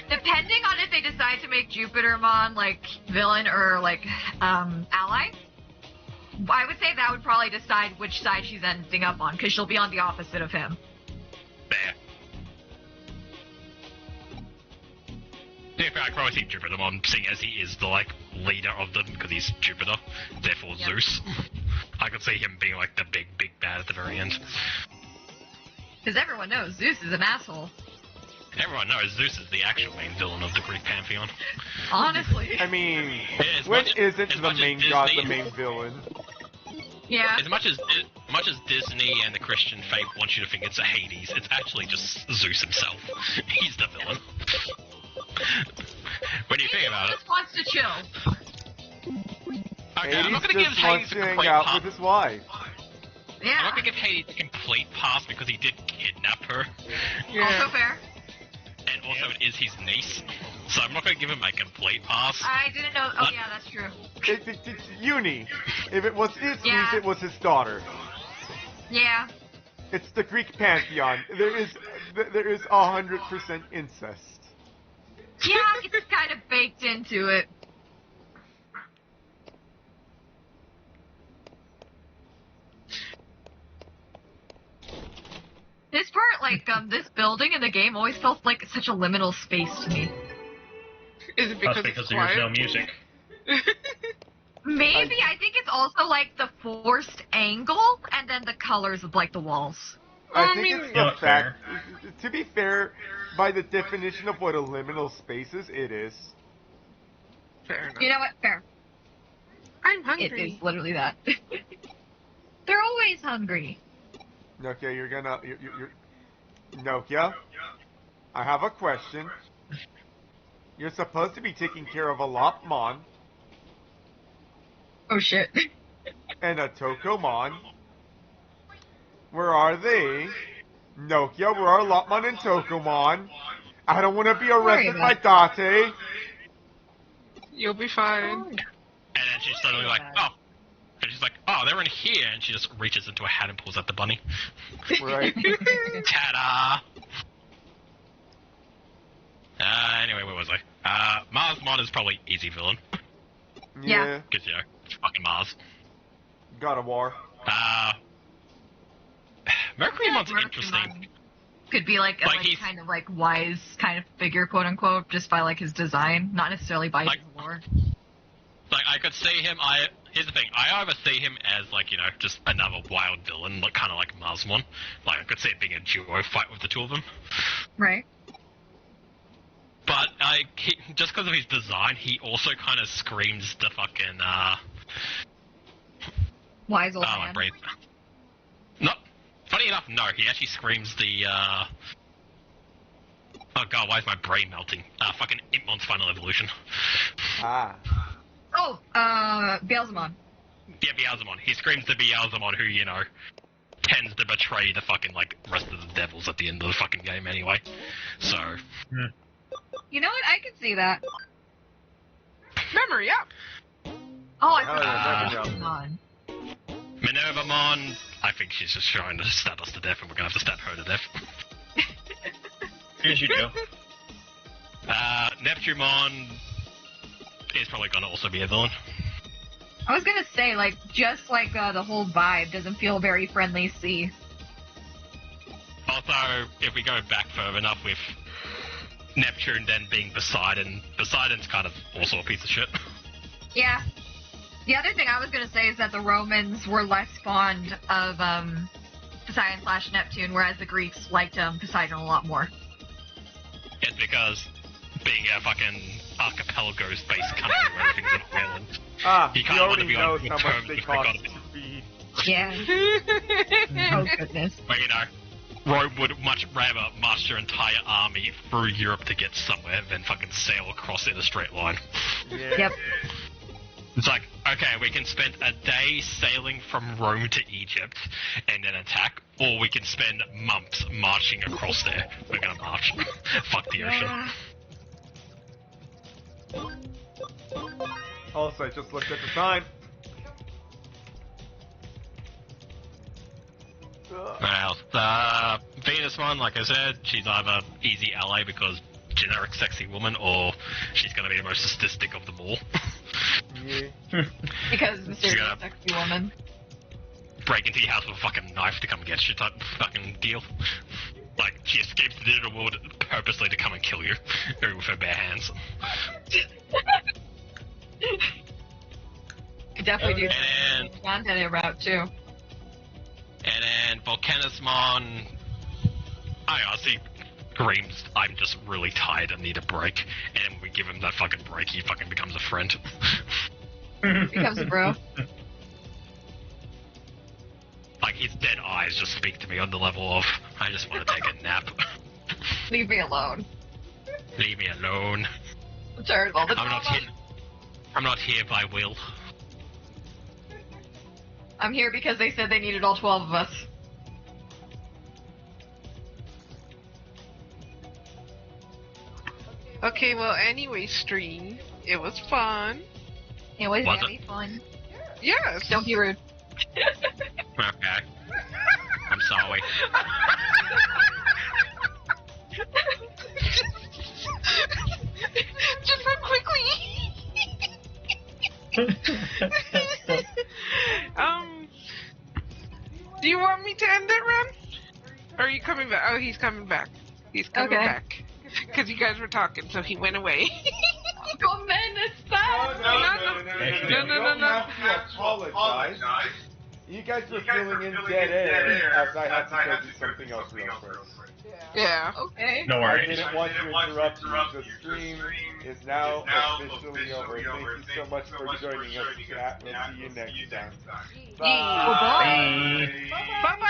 Depending on if they decide to make Jupitermon like villain or like ally, I would say that would probably decide which side she's ending up on, because she'll be on the opposite of him. There. Yeah, I'd probably see Jupitermon, seeing as he is the like leader of them, because he's Jupiter, therefore Zeus. I could see him being like the big bad at the very end. Because everyone knows Zeus is an asshole. Everyone knows Zeus is the actual main villain of the Greek pantheon. Honestly. I mean, Yeah, when isn't the main god the main villain? Yeah. As much as Disney and the Christian faith want you to think it's a Hades, it's actually just Zeus himself. He's the villain. When you think about it. He just wants to chill. Okay, I'm not Hades gonna give just wants Hades a to hang complete out pass. with his wife. I'm Yeah. not gonna give Hades a complete pass because he did kidnap her. Also fair. And also it is his niece. So I'm not gonna give him a complete pass. I didn't know. Oh yeah, that's true. It's Uni. If it was his Yeah. niece, it was his daughter. Yeah. It's the Greek pantheon. There is 100% incest. Yeah, it's kind of baked into it. This part, like, this building in the game always felt like such a liminal space to me. Is it because That's because it's there's quiet? no music. Maybe, I think it's also, like, the forced angle, and then the colors of, like, the walls. I think it's the Not fact. To be fair, by the definition of what a liminal space is, it is. Fair enough. You know what? Fair. I'm It hungry. is literally that. They're always hungry. Nokia, you're Nokia, I have a question. You're supposed to be taking care of a Lopmon Oh, shit. and a Tokomon. Where are they? Nokia, where are Lopmon and Tokomon? I don't want to be arrested by Date. You'll be fine. And then she's suddenly like, oh. And she's like, oh, they're in here. And she just reaches into a hat and pulls out the bunny. Right. Ta-da! Anyway, where was I? Marsmon is probably easy villain. Yeah. Because, you know, it's fucking Mars. God of War. Mercurymon's Mercurymon. interesting. Could be like a kind of like wise kind of figure, quote unquote, just by like his design, not necessarily by his lore. Like, I could see him, here's the thing, I either see him as, like, you know, just another wild villain, like, kind of like Mazmon. Like, I could see it being a duo fight with the two of them. Right. But, just because of his design, he also kind of screams the fucking, wise old man. My brain. No, funny enough, no, he actually screams the, oh god, why is my brain melting? Fucking Impmon's Final Evolution. Ah. Oh, Beelzemon. Yeah, Beelzemon. He screams to Beelzemon, who, you know, tends to betray the fucking, like, rest of the devils at the end of the fucking game anyway. So. You know what? I can see that. Memory up. Oh, I forgot. Minervamon, I think she's just trying to stab us to death, and we're gonna have to stab her to death. Yes, you do. Neptunemon is probably gonna also be a villain. I was gonna say, like, just like the whole vibe doesn't feel very friendly sea. Also, if we go back further enough with Neptune then being Poseidon, Poseidon's kind of also a piece of shit. Yeah. The other thing I was gonna say is that the Romans were less fond of Poseidon/Neptune, whereas the Greeks liked Poseidon a lot more. It's because being a fucking archipelago-based country where everything's an island. He already knows how much they cost to feed. Yeah. Oh, goodness. But, you know, Rome would much rather march their entire army through Europe to get somewhere than fucking sail across in a straight line. Yeah. Yep. It's like, okay, we can spend a day sailing from Rome to Egypt and then attack, or we can spend months marching across there. We're gonna march. Fuck the ocean. Also, I just looked at the time. Well, Venusmon, like I said, she's either easy ally because generic sexy woman, or she's gonna be the most sadistic of them all. Yeah. Because mysterious sexy woman. Break into your house with a fucking knife to come get you type fucking deal. Like, she escapes the digital world purposely to come and kill you with her bare hands. Could definitely do and content route too. And then Volcanismon, I honestly screams, I'm just really tired and need a break. And then when we give him that fucking break, he fucking becomes a friend. Becomes a bro. Like, his dead eyes just speak to me on the level of, I just want to take a nap. Leave me alone. Leave me alone. I'm tired of all the drama. I'm not here by will. I'm here because they said they needed all 12 of us. Okay, well, anyway, stream. It was fun. It was very fun. Yes. Don't be rude. Okay. I'm sorry. Just run quickly. Do you want me to end it, Ren? Or are you coming back? Oh, he's coming back. He's coming back. Because you guys were talking, so he went away. Come in, it's bad. No. You don't have to apologize. You guys were filling in dead air as I had to go do something else real quick. Yeah. Okay. No I worries. didn't want to interrupt you. The stream is now officially over. Thank you so much for joining us, chat. We'll see you next time. Bye. Bye.